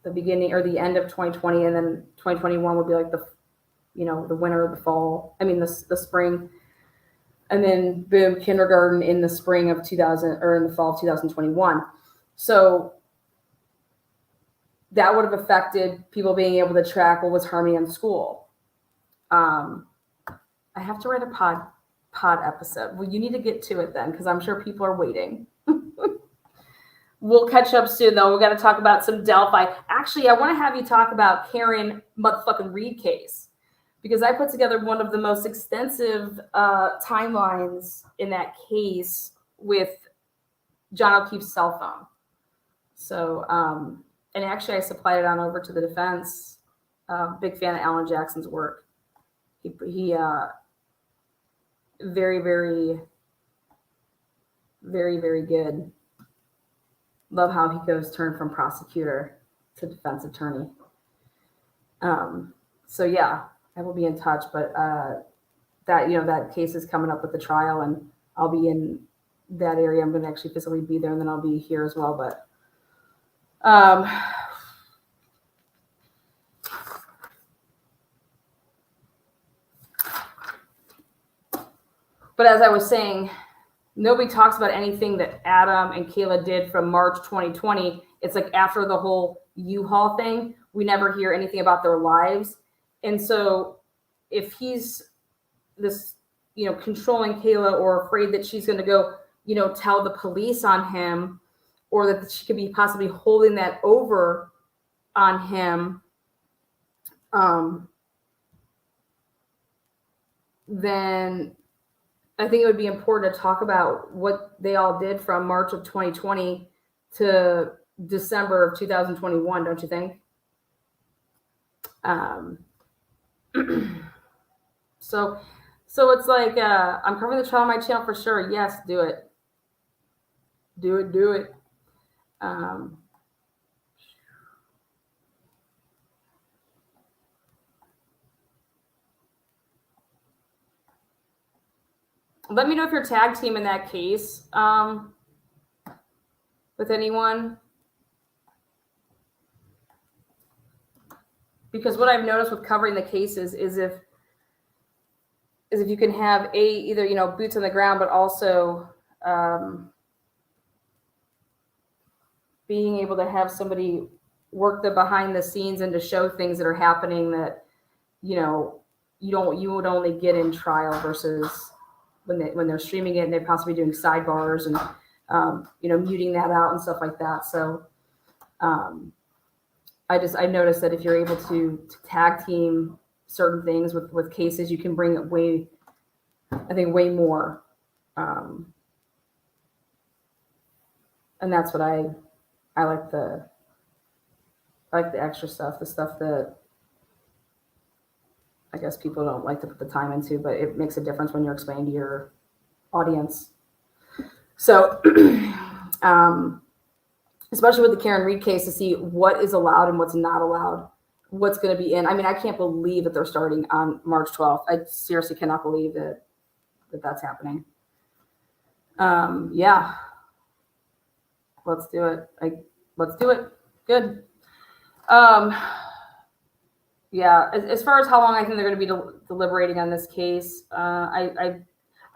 the beginning or the end of 2020, and then 2021 would be like the winter, the fall, the spring. And then boom, kindergarten in the spring of 2000 or in the fall of 2021. So that would have affected people being able to track what was Harmony in school. I have to write a pod episode. Well, you need to get to it then, because I'm sure people are waiting. We'll catch up soon, though. We got to talk about some Delphi. Actually, I want to have you talk about Karen motherfucking Reed case, because I put together one of the most extensive timelines in that case with John O'Keefe's cell phone. So, and actually I supplied it on over to the defense. Big fan of Alan Jackson's work. He very, very, very, very good. Love how he goes turn from prosecutor to defense attorney. So yeah, I will be in touch, but that case is coming up with the trial, and I'll be in that area. I'm going to actually physically be there, and then I'll be here as well. But as I was saying, nobody talks about anything that Adam and Kayla did from March 2020. It's like after the whole U-Haul thing, we never hear anything about their lives. And so if he's this, controlling Kayla or afraid that she's going to go, tell the police on him, or that she could be possibly holding that over on him, then I think it would be important to talk about what they all did from March of 2020 to December of 2021, don't you think? So it's like, I'm covering the trial on my channel for sure. Yes, do it. Do it. Let me know if you're tag team in that case with anyone. Because what I've noticed with covering the cases is if you can have either boots on the ground, but also being able to have somebody work the behind the scenes and to show things that are happening that you would only get in trial versus when they're streaming it and they're possibly doing sidebars and muting that out and stuff like that. So I noticed that if you're able to tag team certain things with cases, you can bring it way more. And that's what I like the extra stuff, the stuff that I guess people don't like to put the time into, but it makes a difference when you're explaining to your audience. So, especially with the Karen Reed case, to see what is allowed and what's not allowed, what's going to be in. I can't believe that they're starting on March 12th. I seriously cannot believe that that's happening. Yeah. Let's do it. Let's do it. Good. Yeah. As far as how long I think they're going to be deliberating on this case, I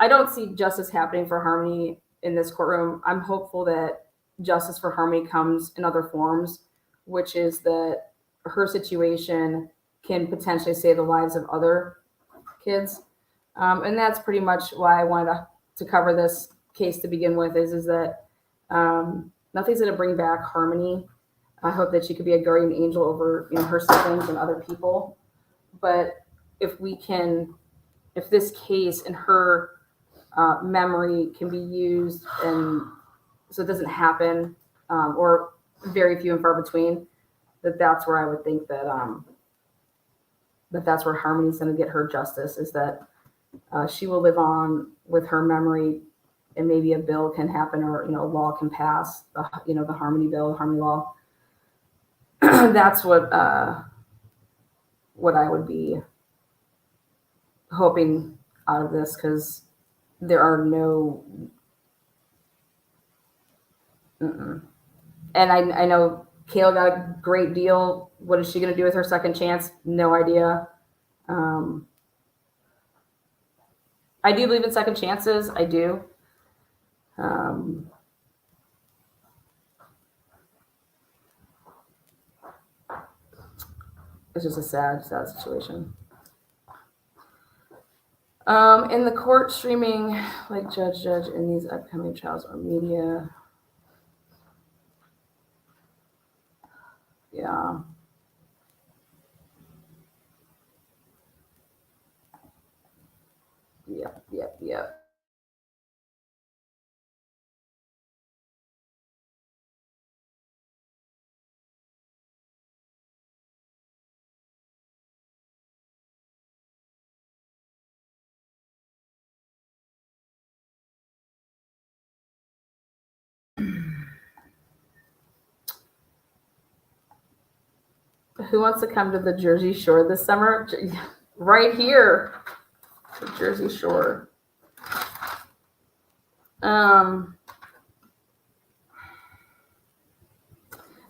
don't see justice happening for Harmony in this courtroom. I'm hopeful that justice for Harmony comes in other forms, which is that her situation can potentially save the lives of other kids. And that's pretty much why I wanted to cover this case to begin with, is that nothing's going to bring back Harmony. I hope that she could be a guardian angel over her siblings and other people. But if this case and her memory can be used and so it doesn't happen, or very few and far between, that's where I would think that that's where Harmony's going to get her justice, is that she will live on with her memory, and maybe a bill can happen, or a law can pass, the Harmony bill, Harmony law. That's what I would be hoping out of this, because there are no. And I know Kayla got a great deal. What is she going to do with her second chance? No idea. I do believe in second chances. I do. It's just a sad situation. In the court streaming, like judge in these upcoming trials or media. Yeah. Yep. Who wants to come to the Jersey Shore this summer? Right here, the Jersey Shore.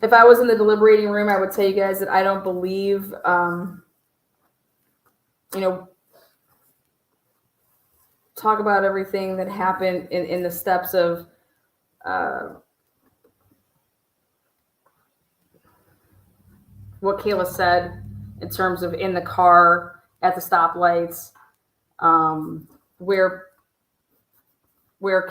If I was in the deliberating room, I would tell you guys that I don't believe, talk about everything that happened in the steps of what Kayla said in terms of in the car, at the stoplights, where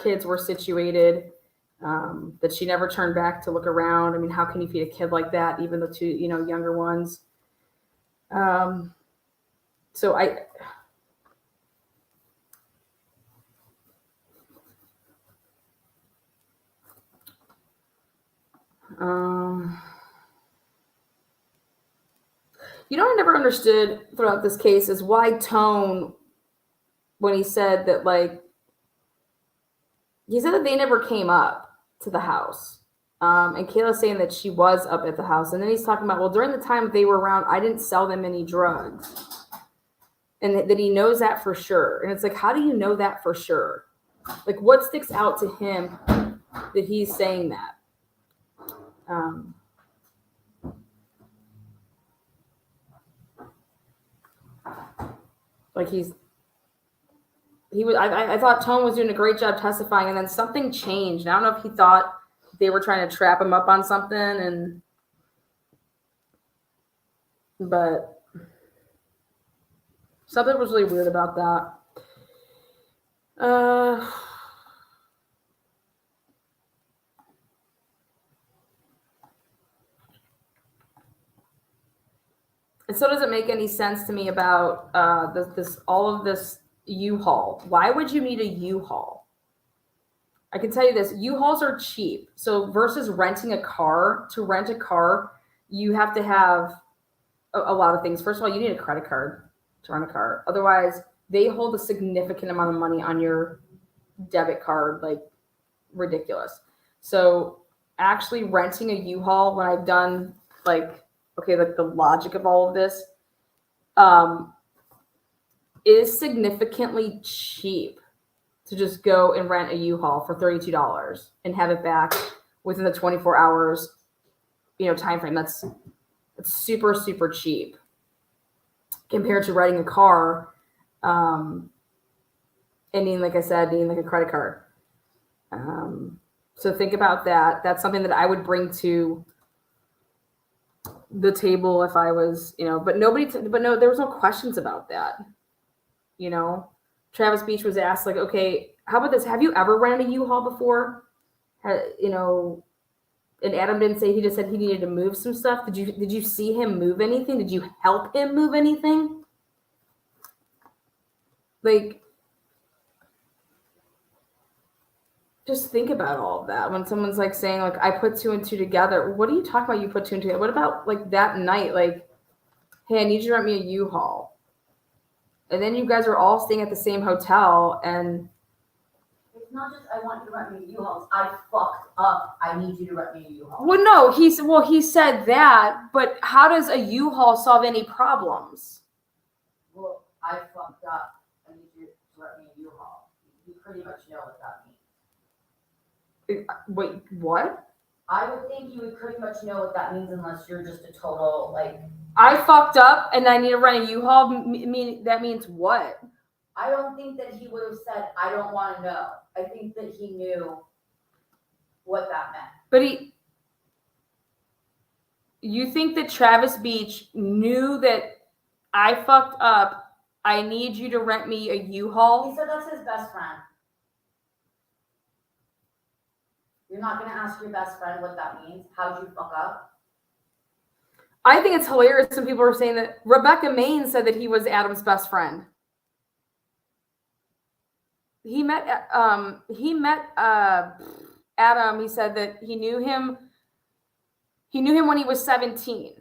kids were situated, that she never turned back to look around. I mean, how can you feed a kid like that, even the two, younger ones? So I never understood throughout this case is why Tone, when he said that, he said that they never came up to the house. And Kayla's saying that she was up at the house. And then he's talking about, well, during the time they were around, I didn't sell them any drugs. And that he knows that for sure. And it's like, how do you know that for sure? Like, what sticks out to him that he's saying that? I thought Tone was doing a great job testifying, and then something changed. And I don't know if he thought they were trying to trap him up on something, but something was really weird about that. And so does it make any sense to me about all of this U-Haul? Why would you need a U-Haul? I can tell you this, U-Hauls are cheap. So versus renting a car, to rent a car, you have to have a lot of things. First of all, you need a credit card to rent a car. Otherwise, they hold a significant amount of money on your debit card, like ridiculous. So actually renting a U-Haul, when I've done the logic of all of this, is significantly cheap to just go and rent a U-Haul for $32 and have it back within the 24 hours, time frame. That's super, super cheap compared to renting a car, and needing, like I said, like a credit card. So think about that. That's something that I would bring to the table if I was, but no, there was no questions about that. Travis Beach was asked, okay, how about this? Have you ever rented a U-Haul before? And Adam didn't say, he just said he needed to move some stuff. Did you see him move anything? Did you help him move anything? just think about all of that when someone's like saying like I put two and two together. What are you talking about? You put two and two together? What about like that night? Like, hey, I need you to rent me a U-Haul, and then you guys are all staying at the same hotel, and It's not just I want you to rent me a U-Haul. I fucked up. I need you to rent me a U-Haul. well, no, he said that, but how does a U-Haul solve any problems? Well, I fucked up. I need you to rent me a U-Haul. You pretty much know what that means. Wait, what? I would think you would pretty much know what that means unless you're just a total like. I fucked up and I need to rent a U-Haul. Mean that means what? I don't think that he would have said I don't want to know. I think that he knew what that meant. But you think that Travis Beach knew that I fucked up? I need you to rent me a He U-Haul. said that's his best friend. You're not gonna ask your best friend what that means. How'd you fuck up? I think it's hilarious when people are saying that Rebecca Maine said that he was Adam's best friend. He met Adam. He said that he knew him when he was 17.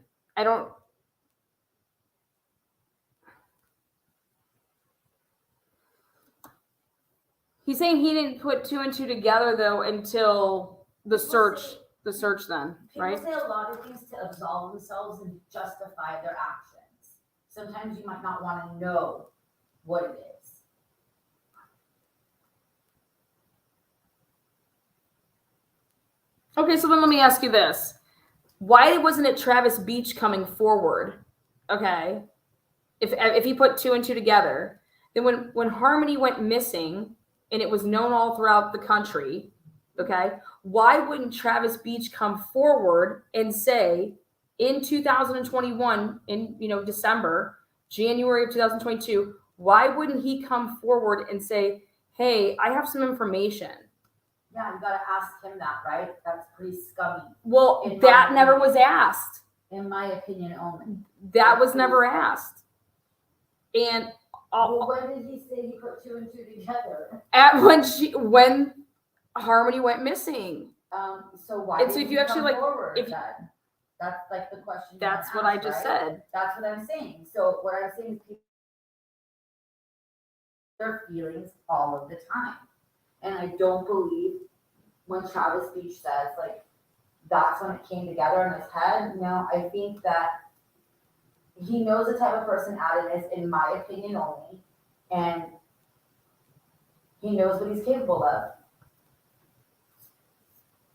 He's saying he didn't put two and two together though until the search then, right? People say a lot of things to absolve themselves and justify their actions. Sometimes you might not want to know what it is. Okay, so then let me ask you this. Why wasn't it Travis Beach coming forward? Okay. If he put two and two together, then when Harmony went missing and it was known all throughout the country, okay, why wouldn't Travis Beach come forward and say in 2021, in December, January of 2022, why wouldn't he come forward and say, hey, I have some information? Yeah, you gotta ask him that, right? That's pretty scummy. Well, In my that never opinion. was asked. In my opinion only. That was never asked. And Well, when did he say he put two and two together? when Harmony went missing. So why And so didn't if you he actually, come like, forward if- then? That's like the question. you That's wanna what I ask, just right? said. That's what I'm saying. So what I'm saying is people their feelings all of the time. And I don't believe when Travis Beach says like that's when it came together in his head. No, I think that he knows the type of person Adam is, in my opinion only, and he knows what he's capable of.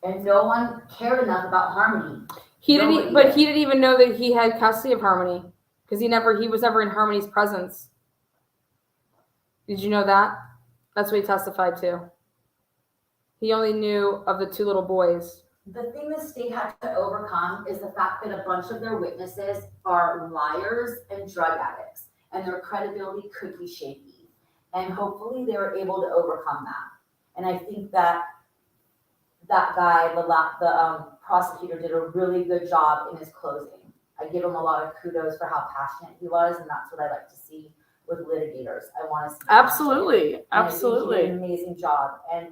And no one cared enough about Harmony. He Nobody didn't, but did. he didn't even know that he had custody of Harmony because he was never in Harmony's presence. Did you know that? That's what he testified to. He only knew of the two little boys. The thing the state had to overcome is the fact that a bunch of their witnesses are liars and drug addicts, and their credibility could be shaky. And hopefully they were able to overcome that. And I think that that guy, the prosecutor, did a really good job in his closing. I give him a lot of kudos for how passionate he was, and that's what I like to see with litigators. I want to see Absolutely, passion. And I think he absolutely. did an amazing job. And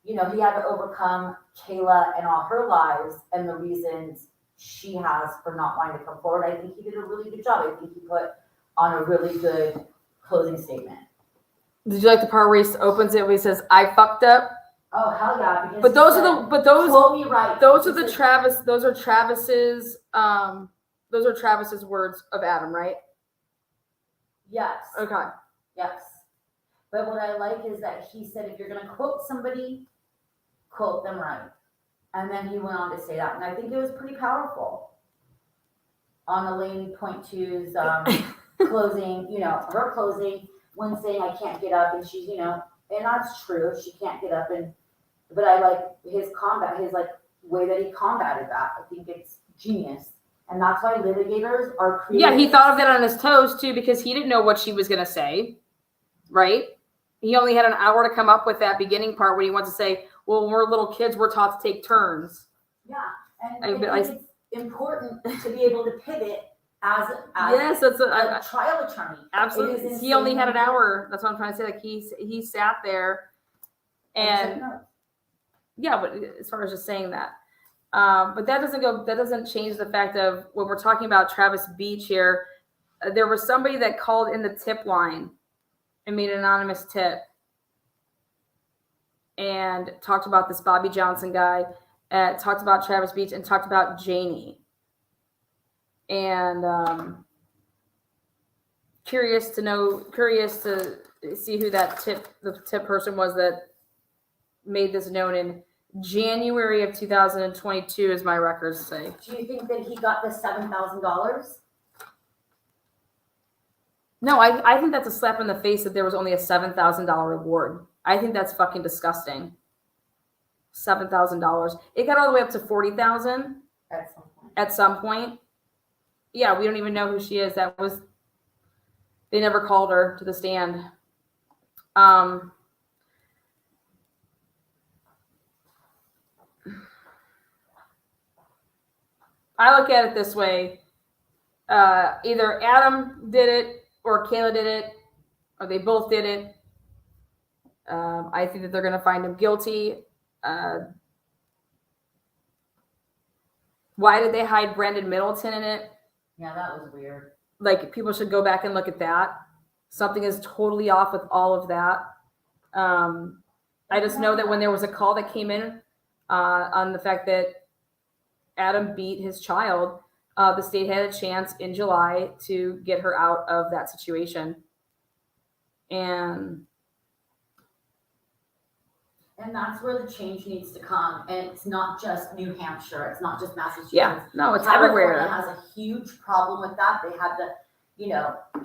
he had to overcome Kayla and all her lies and the reasons she has for not wanting to come forward. I think he did a really good job. I think he put on a really good closing statement. Did you like the part where he opens it where he says, "I fucked up"? Oh hell yeah! Because But he those said, are those quote me right. those He are the said- Travis. Those are Travis's words of Adam, right? Yes. Okay. Yes. But what I like is that he said, if you're going to quote somebody, quote them right. And then he went on to say that. And I think it was pretty powerful. On Elaine Point Two's closing, her closing, when saying I can't get up, and she's, and that's true, she can't get up, but I like his way that he combated that. I think it's genius. And that's why litigators are creative. Yeah, he thought of that on his toes too because he didn't know what she was going to say, right? He only had an hour to come up with that beginning part when he wants to say, well, when we're little kids, we're taught to take turns. Yeah, and I it's important to be able to pivot as Yes, that's a trial attorney. absolutely. It is He only had an insanely hour. That's what I'm trying to say. Like he sat there And and took notes. Yeah, but as far as just saying that. But that doesn't change the fact of when we're talking about Travis Beach here, there was somebody that called in the tip line and made an anonymous tip and talked about this Bobby Johnson guy, talked about Travis Beach, and talked about Janie. And curious to see who the tip person was that made this known in January of 2022, as my records say. Do you think that he got the $7,000? No, I think that's a slap in the face that there was only a $7,000 reward. I think that's fucking disgusting. $7,000. It got all the way up to $40,000 At some point. at some point. Yeah, we don't even know who she is. They never called her to the stand. I look at it this way. Either Adam did it or Kayla did it, or they both did it. I think that they're going to find him guilty. Why did they hide Brendan Middleton in it? Yeah, that was weird. Like, people should go back and look at that. Something is totally off with all of that. I just know that when there was a call that came in on the fact that Adam beat his child, the state had a chance in July to get her out of that situation. And that's where the change needs to come. And it's not just New Hampshire. It's not just Massachusetts. yeah, no, it's California everywhere. has a huge problem with that. They have the,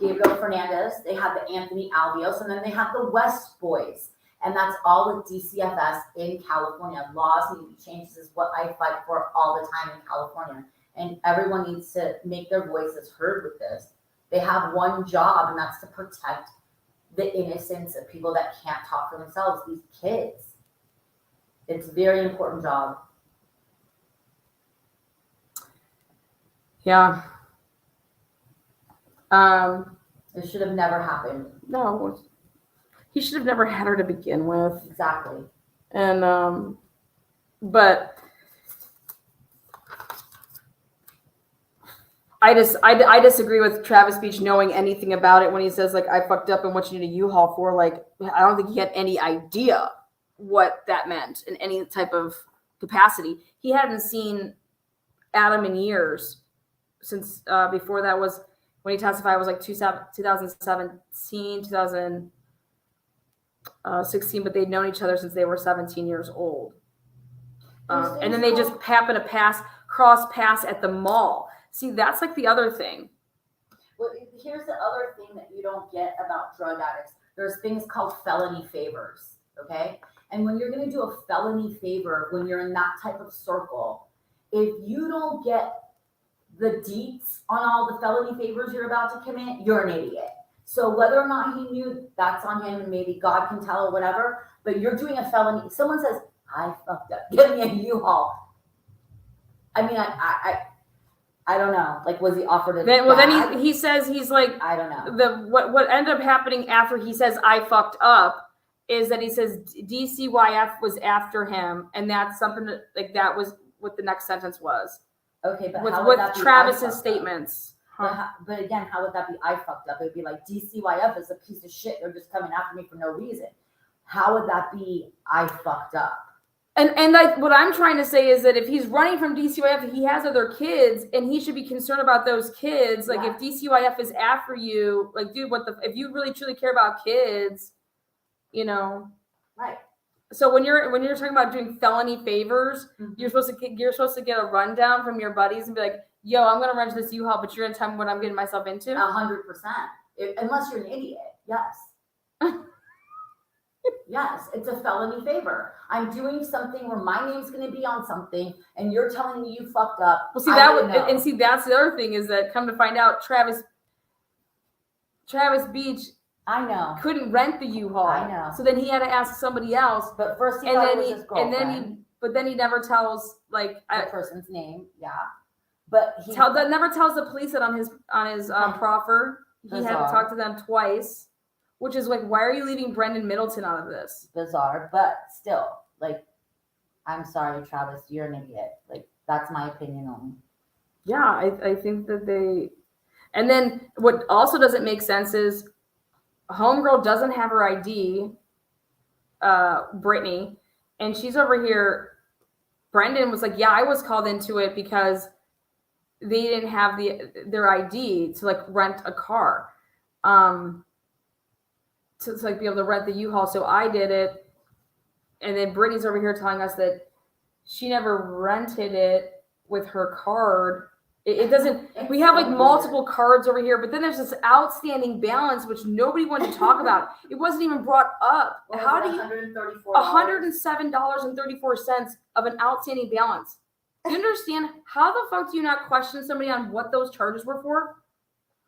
Gabriel Fernandez. They have the Anthony Albios, and then they have the West Boys. And that's all with DCFS in California. Laws need to be changed. This is what I fight for all the time in California. And everyone needs to make their voices heard with this. They have one job, and that's to protect the innocence of people that can't talk for themselves, these kids. It's a very important job. Yeah. It should have never happened. No, he should have never had her to begin with. Exactly. And but I disagree with Travis Beach knowing anything about it when he says, like, I fucked up and what you need a U-Haul for. Like, I don't think he had any idea what that meant in any type of capacity. He hadn't seen Adam in years since before that was when he testified. It was like 2017, 2016, but they'd known each other since they were 17 years old. And then they just happen to cross paths at the mall. See, that's like the other thing. Well, here's the other thing that you don't get about drug addicts. There's things called felony favors, okay? And when you're going to do a felony favor, when you're in that type of circle, if you don't get the deets on all the felony favors you're about to commit, you're an idiot. So whether or not he knew, that's on him, and maybe God can tell or whatever, but you're doing a felony. Someone says, I fucked up, get me a U-Haul. I mean, I don't know. Like, was he offered a Then he says, he's like, I don't know. What ended up happening after he says I fucked up is that he says DCYF was after him, and that's something that was what the next sentence was. Okay, but with how would that be Travis's statements. But again, how would that be I fucked up? It would be like DCYF is a piece of shit. They're just coming after me for no reason. How would that be I fucked up? And what I'm trying to say is that if he's running from DCYF, he has other kids, and he should be concerned about those kids. Like, if DCYF is after you, like, dude, if you really truly care about kids, Right. So when you're talking about doing felony favors, you're supposed to get a rundown from your buddies and be like, yo, I'm gonna rent this U-Haul, but you're gonna tell me what I'm getting myself into. 100%. Unless you're an idiot, yes. Yes, it's a felony favor. I'm doing something where my name's going to be on something, and you're telling me you fucked up. Well, see that's the other thing is that come to find out, Travis Beach, I know, couldn't rent the U-Haul. I know. So then he had to ask somebody else. But first he thought it was his girlfriend. But then he never tells the person's name. Yeah, but he never tells the police that on his proffer. He had to talk to them twice. Which is like, why are you leaving Brendan Middleton out of this? Bizarre, but still, like, I'm sorry, Travis, you're an idiot. Like, that's my opinion only. Yeah, I think that they, and then what also doesn't make sense is homegirl doesn't have her ID, Brittany, and she's over here. Brendan was like, yeah, I was called into it because they didn't have their ID to like rent a car, to like be able to rent the U-Haul. So I did it, and then Brittany's over here telling us that she never rented it with her card. It doesn't. We have like multiple cards over here, but then there's this outstanding balance which nobody wanted to talk about. It wasn't even brought up. How do you $107.34 of an outstanding balance? Do you understand? How the fuck do you not question somebody on what those charges were for?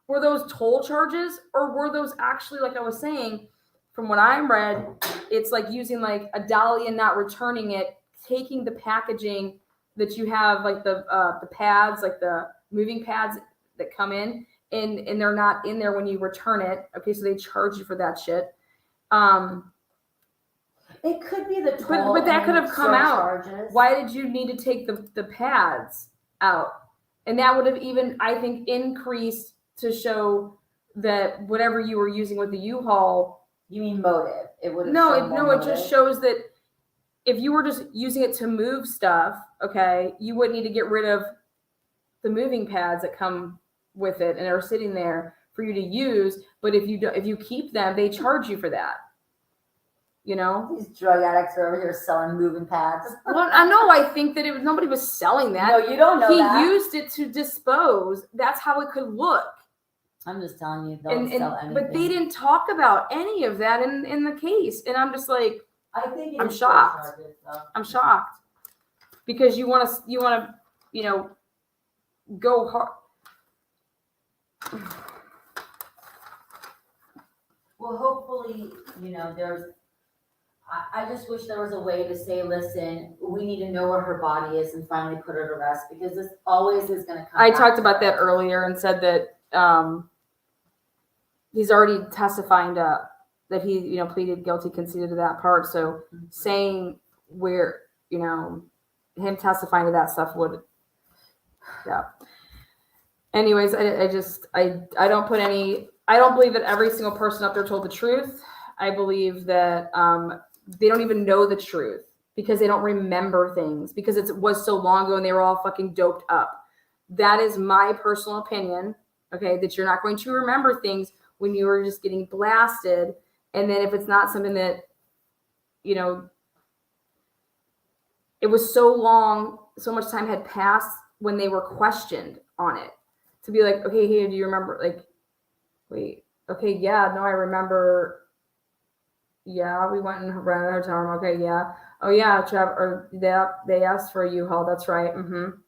Were those toll charges, or were those actually, like I was saying, from what I read, it's like using like a dolly and not returning it, taking the packaging that you have, like the pads, like the moving pads that come in, and they're not in there when you return it. Okay, so they charge you for that shit. It could be the toll, but that could have come out. surcharges. Why did you need to take the pads out? And that would have even, I think, increased to show that whatever you were using with the U-Haul. You mean motive? It would have It just shows that if you were just using it to move stuff, okay, you wouldn't need to get rid of the moving pads that come with it and are sitting there for you to use. But if you keep them, they charge you for that. You know, These drug addicts are over here selling moving pads. well, I know. I think that nobody was selling that. No, you don't know he that. used it to dispose. That's how it could look. I'm just telling you, don't sell anything. But they didn't talk about any of that in the case, and I'm just like, I think I'm shocked. I'm shocked because you want to, go hard. Well, hopefully, I just wish there was a way to say, listen, we need to know where her body is and finally put her to rest, because this always is going to come I back talked to about her. that earlier and said that he's already testifying that he, pleaded guilty, conceded to that part. So saying where, him testifying to that stuff would, yeah. Anyways, I don't believe that every single person up there told the truth. I believe that they don't even know the truth because they don't remember things because it was so long ago and they were all fucking doped up. That is my personal opinion. Okay, that you're not going to remember things when you were just getting blasted. And then if it's not something that, it was so long, so much time had passed when they were questioned on it to be like, okay, hey, do you remember? Like, wait, okay, yeah, no, I remember. Yeah, we went and rented a hotel room. Okay, yeah. Oh, yeah, or they asked for a U-Haul. That's right. Mm-hmm.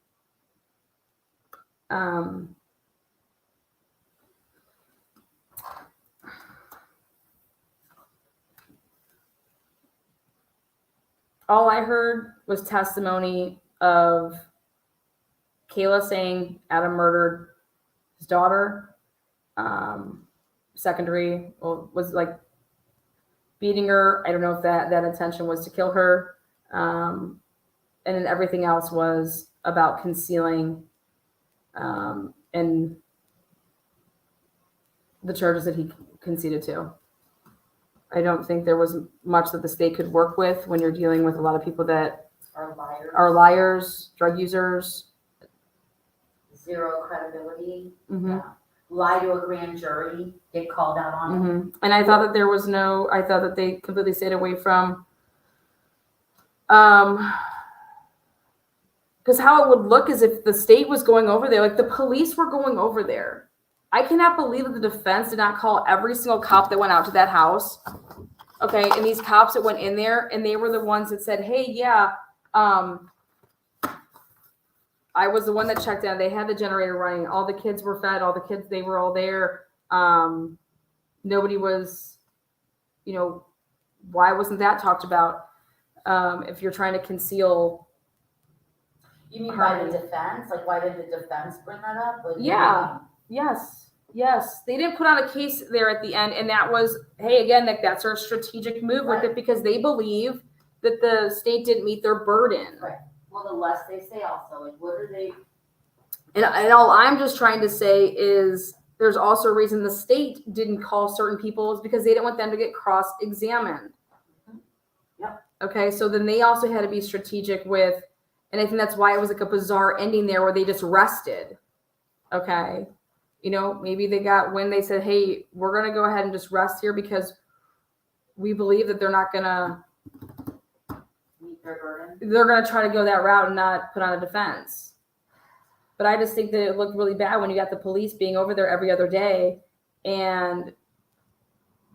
All I heard was testimony of Kayla saying Adam murdered his daughter. Secondary was like beating her. I don't know if that intention was to kill her. And then everything else was about concealing and the charges that he conceded to. I don't think there was much that the state could work with when you're dealing with a lot of people that are liars, drug users. Zero credibility. Mm-hmm. Yeah. Lie to a grand jury, get called out on it. Mm-hmm. And I thought that I thought that they completely stayed away from, because how it would look is if the state was going over there, like the police were going over there. I cannot believe that the defense did not call every single cop that went out to that house. Okay, and these cops that went in there, and they were the ones that said, hey, yeah, I was the one that checked in. They had the generator running. All the kids were fed. All the kids, they were all there. Nobody was, why wasn't that talked about? If you're trying to conceal. You mean by the defense? Like, why did the defense bring that up? Like, Yeah. Yes. They didn't put on a case there at the end. And that was, hey, again, that's our strategic move with it because they believe that the state didn't meet their burden. Right. Well, the less they say also, like, what are they? And all I'm just trying to say is there's also a reason the state didn't call certain people is because they didn't want them to get cross-examined. Yep. Okay, so then they also had to be strategic with, and I think that's why it was like a bizarre ending there where they just rested. Okay. You know, maybe they got when they said, hey, we're going to go ahead and just rest here because we believe that they're not going to, Meet their burden. they're going to try to go that route and not put on a defense. But I just think that it looked really bad when you got the police being over there every other day. And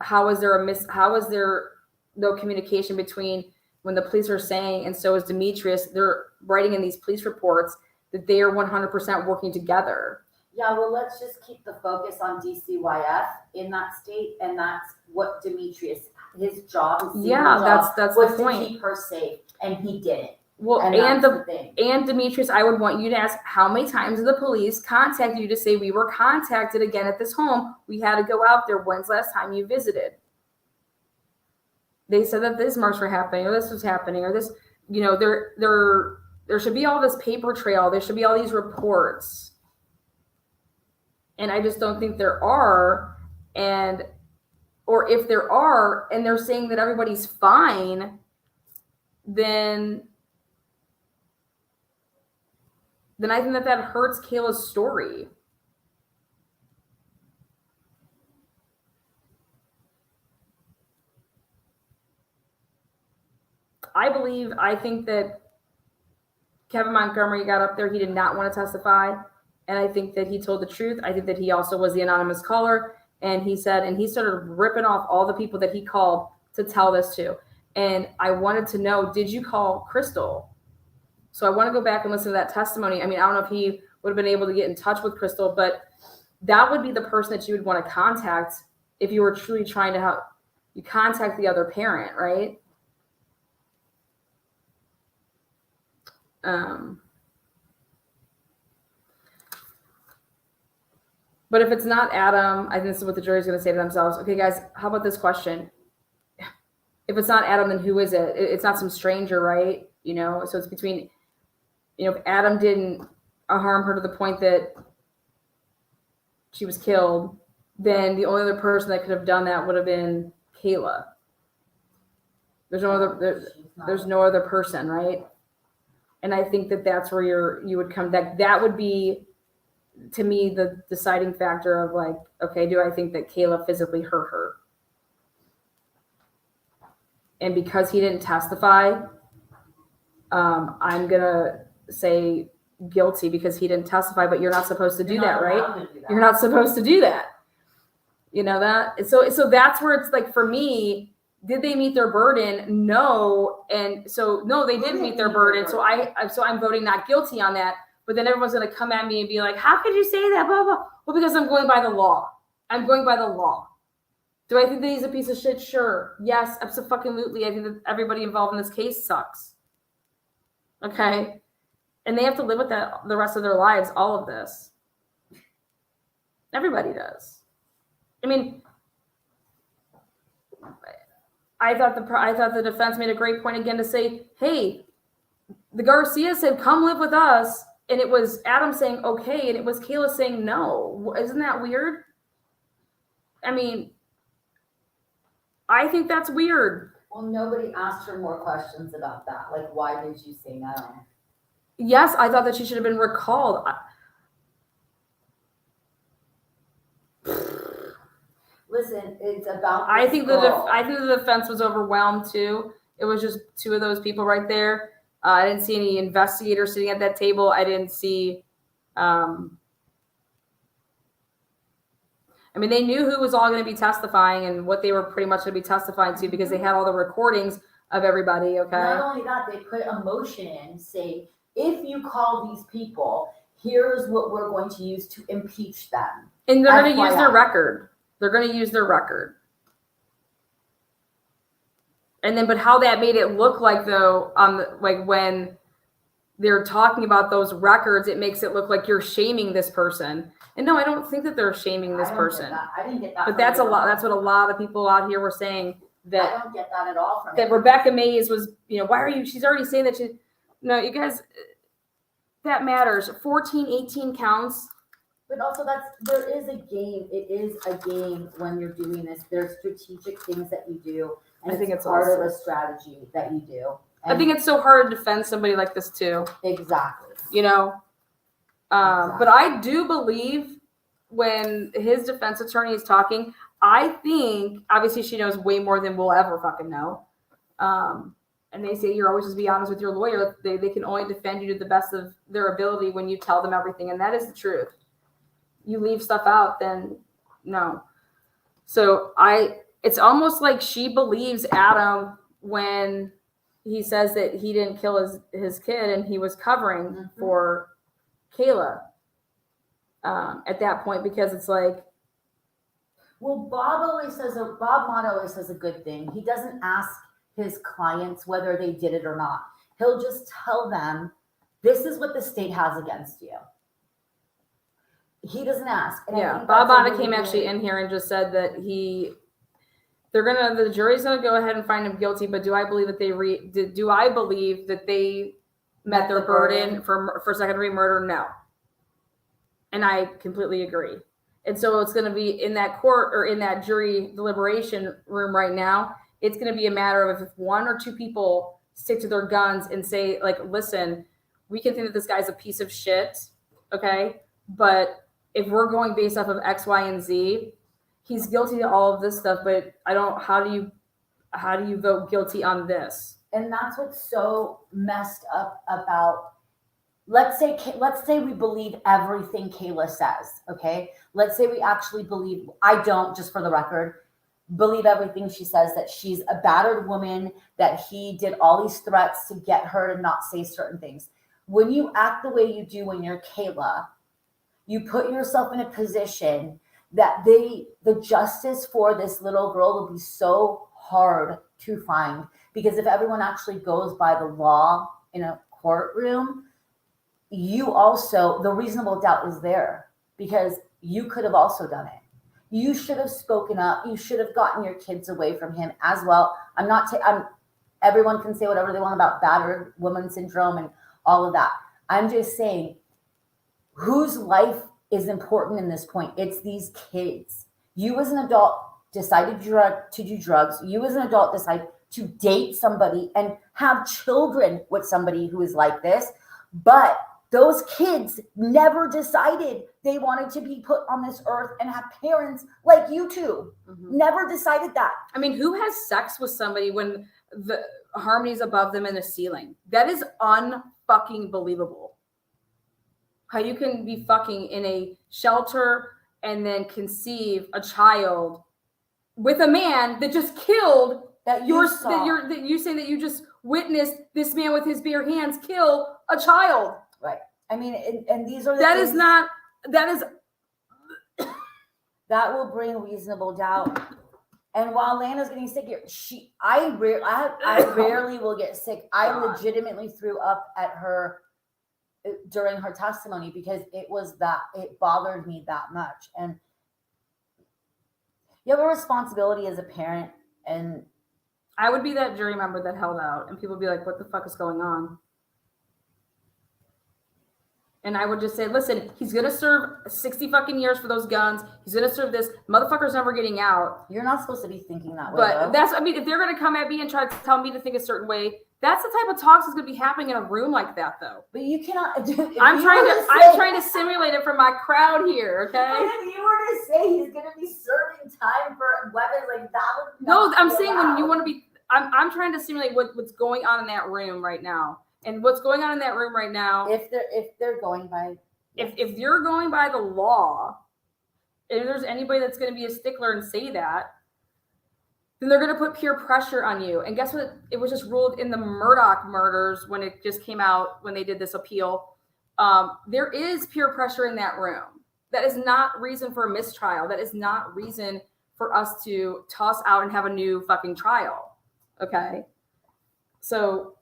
how is there no communication between when the police are saying, and so is Demetrius, they're writing in these police reports that they are 100% working together. Yeah, well, let's just keep the focus on DCYF in that state, and that's what Demetrius, his job, his single job that's was the to point. keep her safe, and he didn't. Well, And and that's the thing. And Demetrius, I would want you to ask how many times did the police contact you to say we were contacted again at this home? We had to go out there. When's the last time you visited? They said that these marks were happening, or this was happening, or this, you know, there should be all this paper trail. There should be all these reports. And I just don't think there are. Or if there are, and they're saying that everybody's fine, then I think that hurts Kayla's story. I think that Kevin Montgomery got up there. He did not want to testify. And I think that he told the truth. I think that he also was the anonymous caller. And he started ripping off all the people that he called to tell this to. And I wanted to know, did you call Crystal? So I want to go back and listen to that testimony. I mean, I don't know if he would have been able to get in touch with Crystal, but that would be the person that you would want to contact if you were truly trying to help. You contact the other parent, right? But if it's not Adam, I think this is what the jury's going to say to themselves. Okay, guys, how about this question? If it's not Adam, then who is it? It's not some stranger, right? You know, so it's between, you know, if Adam didn't harm her to the point that she was killed, then the only other person that could have done that would have been Kayla. There's no other person, right? And I think that that's where you would come back. That would be, to me, the deciding factor of like, okay, do I think that Kayla physically hurt her? And because he didn't testify, I'm going to say guilty because he didn't testify, but you're not supposed to do that, right? You're not supposed to do that. You know that? So that's where it's like, for me, did they meet their burden? No. And so, no, they didn't meet their burden. So I'm voting not guilty on that. But then everyone's going to come at me and be like, how could you say that? Blah, blah. Well, because I'm going by the law. I'm going by the law. Do I think that he's a piece of shit? Sure. Yes, absolutely. I think that everybody involved in this case sucks. Okay. And they have to live with that the rest of their lives, all of this. Everybody does. I mean, I thought the defense made a great point again to say, hey, the Garcia said, come live with us. And it was Adam saying, okay. And it was Kayla saying, no. Isn't that weird? I mean, I think that's weird. Well, nobody asked her more questions about that. Like, why did you say no? Yes, I thought that she should have been recalled. Listen, it's about. I think the defense was overwhelmed too. It was just two of those people right there. I didn't see any investigators sitting at that table. I didn't see. I mean, they knew who was all going to be testifying and what they were pretty much going to be testifying to because they had all the recordings of everybody. Okay. Not only that, they put a motion in, say, if you call these people, here's what we're going to use to impeach them. And they're going to use their FYI. record. They're going to use their record. And then, but how that made it look like though, like when they're talking about those records, it makes it look like you're shaming this person. And no, I don't think that they're shaming this person. I didn't get that. But that's a lot. That's what a lot of people out here were saying. that I don't get that at all from that it. Rebecca Mays was, why are you, she's already saying that no, you guys, that matters. 14, 18 counts. But also there is a game. It is a game when you're doing this. There's strategic things that you do. And I think it's part also- of a strategy that you do. I think it's so hard to defend somebody like this too, Exactly. But I do believe when his defense attorney is talking, I think obviously she knows way more than we'll ever fucking know. And they say you're always just be honest with your lawyer. They can only defend you to the best of their ability when you tell them everything, and that is the truth. You leave stuff out, then no. So it's almost like she believes Adam when he says that he didn't kill his kid and he was covering for Kayla at that point, because it's like, Well, Bob Mott always says a good thing. He doesn't ask his clients whether they did it or not. He'll just tell them, this is what the state has against you. He doesn't ask. And I think Bob that's a Mott really came actually in here and just said that the jury's gonna go ahead and find him guilty, but do I believe that they met their burden for second degree murder? No. And I completely agree. And so it's going to be in that court or in that jury deliberation room right now. It's going to be a matter of if one or two people stick to their guns and say, like, listen, we can think that this guy's a piece of shit. Okay. But if we're going based off of X, Y, and Z, he's guilty of all of this stuff, but how do you vote guilty on this? And that's what's so messed up about, let's say we believe everything Kayla says, okay? Let's say we actually believe, I don't, just for the record, believe everything she says, that she's a battered woman, that he did all these threats to get her to not say certain things. When you act the way you do when you're Kayla, you put yourself in a position that the justice for this little girl will be so hard to find, because if everyone actually goes by the law in a courtroom, you also, the reasonable doubt is there, because you could have also done it. You should have spoken up. You should have gotten your kids away from him as well. Everyone can say whatever they want about battered woman syndrome and all of that. I'm just saying, whose life is important in this point? It's these kids. You as an adult decided to do drugs. You as an adult decide to date somebody and have children with somebody who is like this. But those kids never decided they wanted to be put on this earth and have parents like you two. Never decided that. I mean, who has sex with somebody when the harmony's above them in the ceiling? That is unfucking believable. How you can be fucking in a shelter and then conceive a child with a man that just killed That you saw. that you saying that you just witnessed this man with his bare hands kill a child. Right. I mean, and these are the That things is not. That is. that will bring reasonable doubt. And while Lana's getting sick here, I rarely will get sick. I God. legitimately threw up at her during her testimony because it bothered me that much. And you have a responsibility as a parent, and I would be that jury member that held out, and people would be like, "What the fuck is going on?" And I would just say, listen, he's going to serve 60 fucking years for those guns. He's going to serve this. Motherfucker's never getting out. you're not supposed to be thinking that way. But though. if they're going to come at me and try to tell me to think a certain way, that's the type of talks that's going to be happening in a room like that, though. But you cannot. I'm trying to simulate it for my crowd here, okay? If you were to say he's going to be serving time for weapons, like that would No, not I'm be saying when you allowed. want to be, I'm trying to simulate what's going on in that room right now. And what's going on in that room right now, If they're going by. if you're going by the law, if there's anybody that's going to be a stickler and say that, then they're going to put peer pressure on you. And guess what? It was just ruled in the Murdoch murders when it just came out, when they did this appeal. There is peer pressure in that room. That is not reason for a mistrial. That is not reason for us to toss out and have a new fucking trial. Okay? So,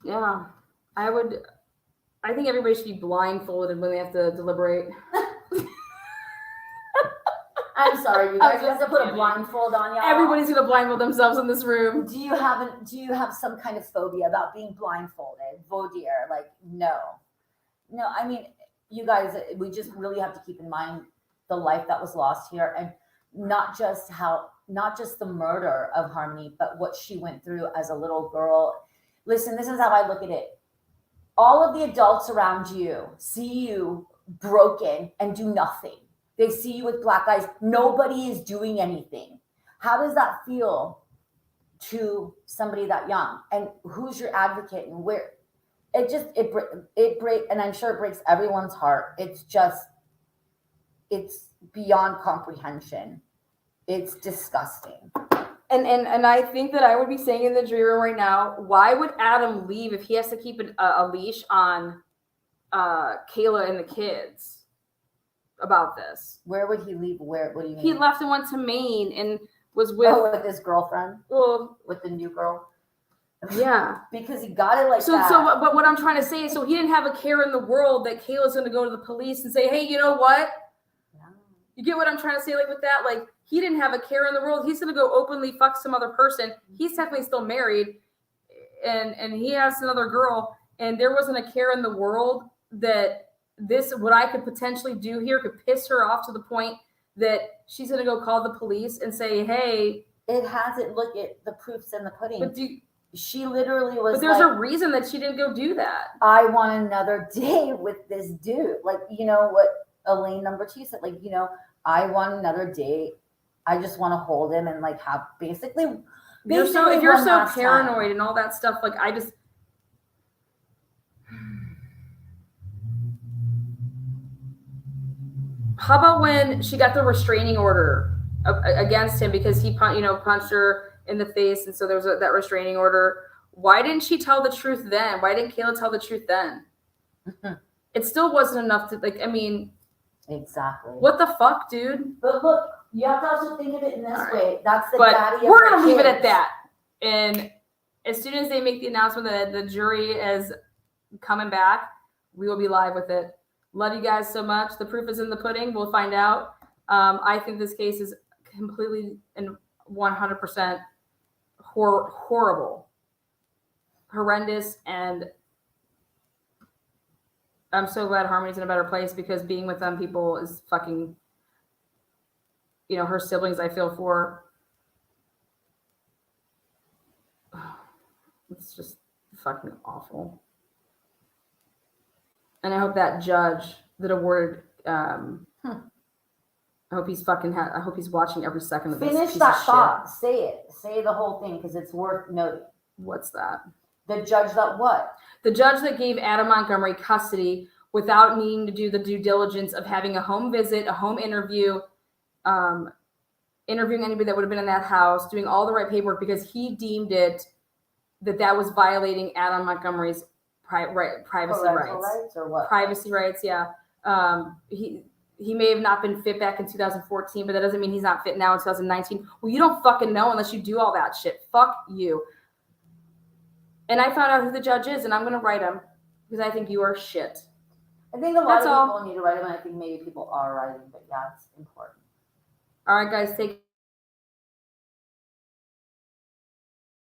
yeah. I think everybody should be blindfolded when they have to deliberate. I'm sorry, you I'm guys. You have to just put a kidding. blindfold on y'all. Everybody's gonna blindfold themselves in this room. Do you have some kind of phobia about being blindfolded? Vaudier, like no. I mean, you guys, we just really have to keep in mind the life that was lost here, and not just the murder of Harmony, but what she went through as a little girl. Listen, this is how I look at it. All of the adults around you see you broken and do nothing. They see you with black eyes. Nobody is doing anything. How does that feel to somebody that young? And who's your advocate? And where? It break, and I'm sure it breaks everyone's heart. It's beyond comprehension. It's disgusting. And I think that I would be saying in the jury room right now, why would Adam leave if he has to keep a leash on Kayla and the kids about this? Where would he leave? What do you mean? He left and went to Maine and was with with his girlfriend, with the new girl. Yeah. Because he got it like So, that. but what I'm trying to say is, so he didn't have a care in the world that Kayla's going to go to the police and say, hey, you know what? Yeah. You get what I'm trying to say? Like with that, like he didn't have a care in the world. He's going to go openly fuck some other person. He's technically still married and he has another girl. And there wasn't a care in the world that what I could potentially do here could piss her off to the point that she's going to go call the police and say, hey. It hasn't. Look at the proofs in the pudding. But she literally was. But there's a reason that she didn't go do that. I want another day with this dude. Like, you know what Elaine number 2 said? Like, I want another date. I just want to hold him and like have basically If you're so last paranoid time. and all that stuff, like I just. How about when she got the restraining order against him because he punched her in the face, and so there was that restraining order. Why didn't she tell the truth then? Why didn't Kayla tell the truth then? It still wasn't enough to Exactly. What the fuck, dude? But look, you have to also think of it in this way. That's the But daddy of we're her gonna leave it kids. at that. And as soon as they make the announcement that the jury is coming back, we will be live with it. Love you guys so much. The proof is in the pudding. We'll find out. I think this case is completely and 100% horrible, horrendous, and I'm so glad Harmony's in a better place because being with them people is fucking, her siblings I feel for. It's just fucking awful. And I hope that judge that awarded, I hope he's I hope he's watching every second of this. Finish that thought. Say it. Say the whole thing because it's worth noting. What's that? The judge that what? The judge that gave Adam Montgomery custody without needing to do the due diligence of having a home visit, a home interview, interviewing anybody that would have been in that house, doing all the right paperwork because he deemed it that was violating Adam Montgomery's privacy rights. Or what? Privacy rights, yeah. He may have not been fit back in 2014, but that doesn't mean he's not fit now in 2019. Well, you don't fucking know unless you do all that shit. Fuck you. And I found out who the judge is, and I'm going to write him because I think you are shit. I think a lot That's of all. people need to write them, and I think maybe people are writing, but yeah, it's important. All right, guys, take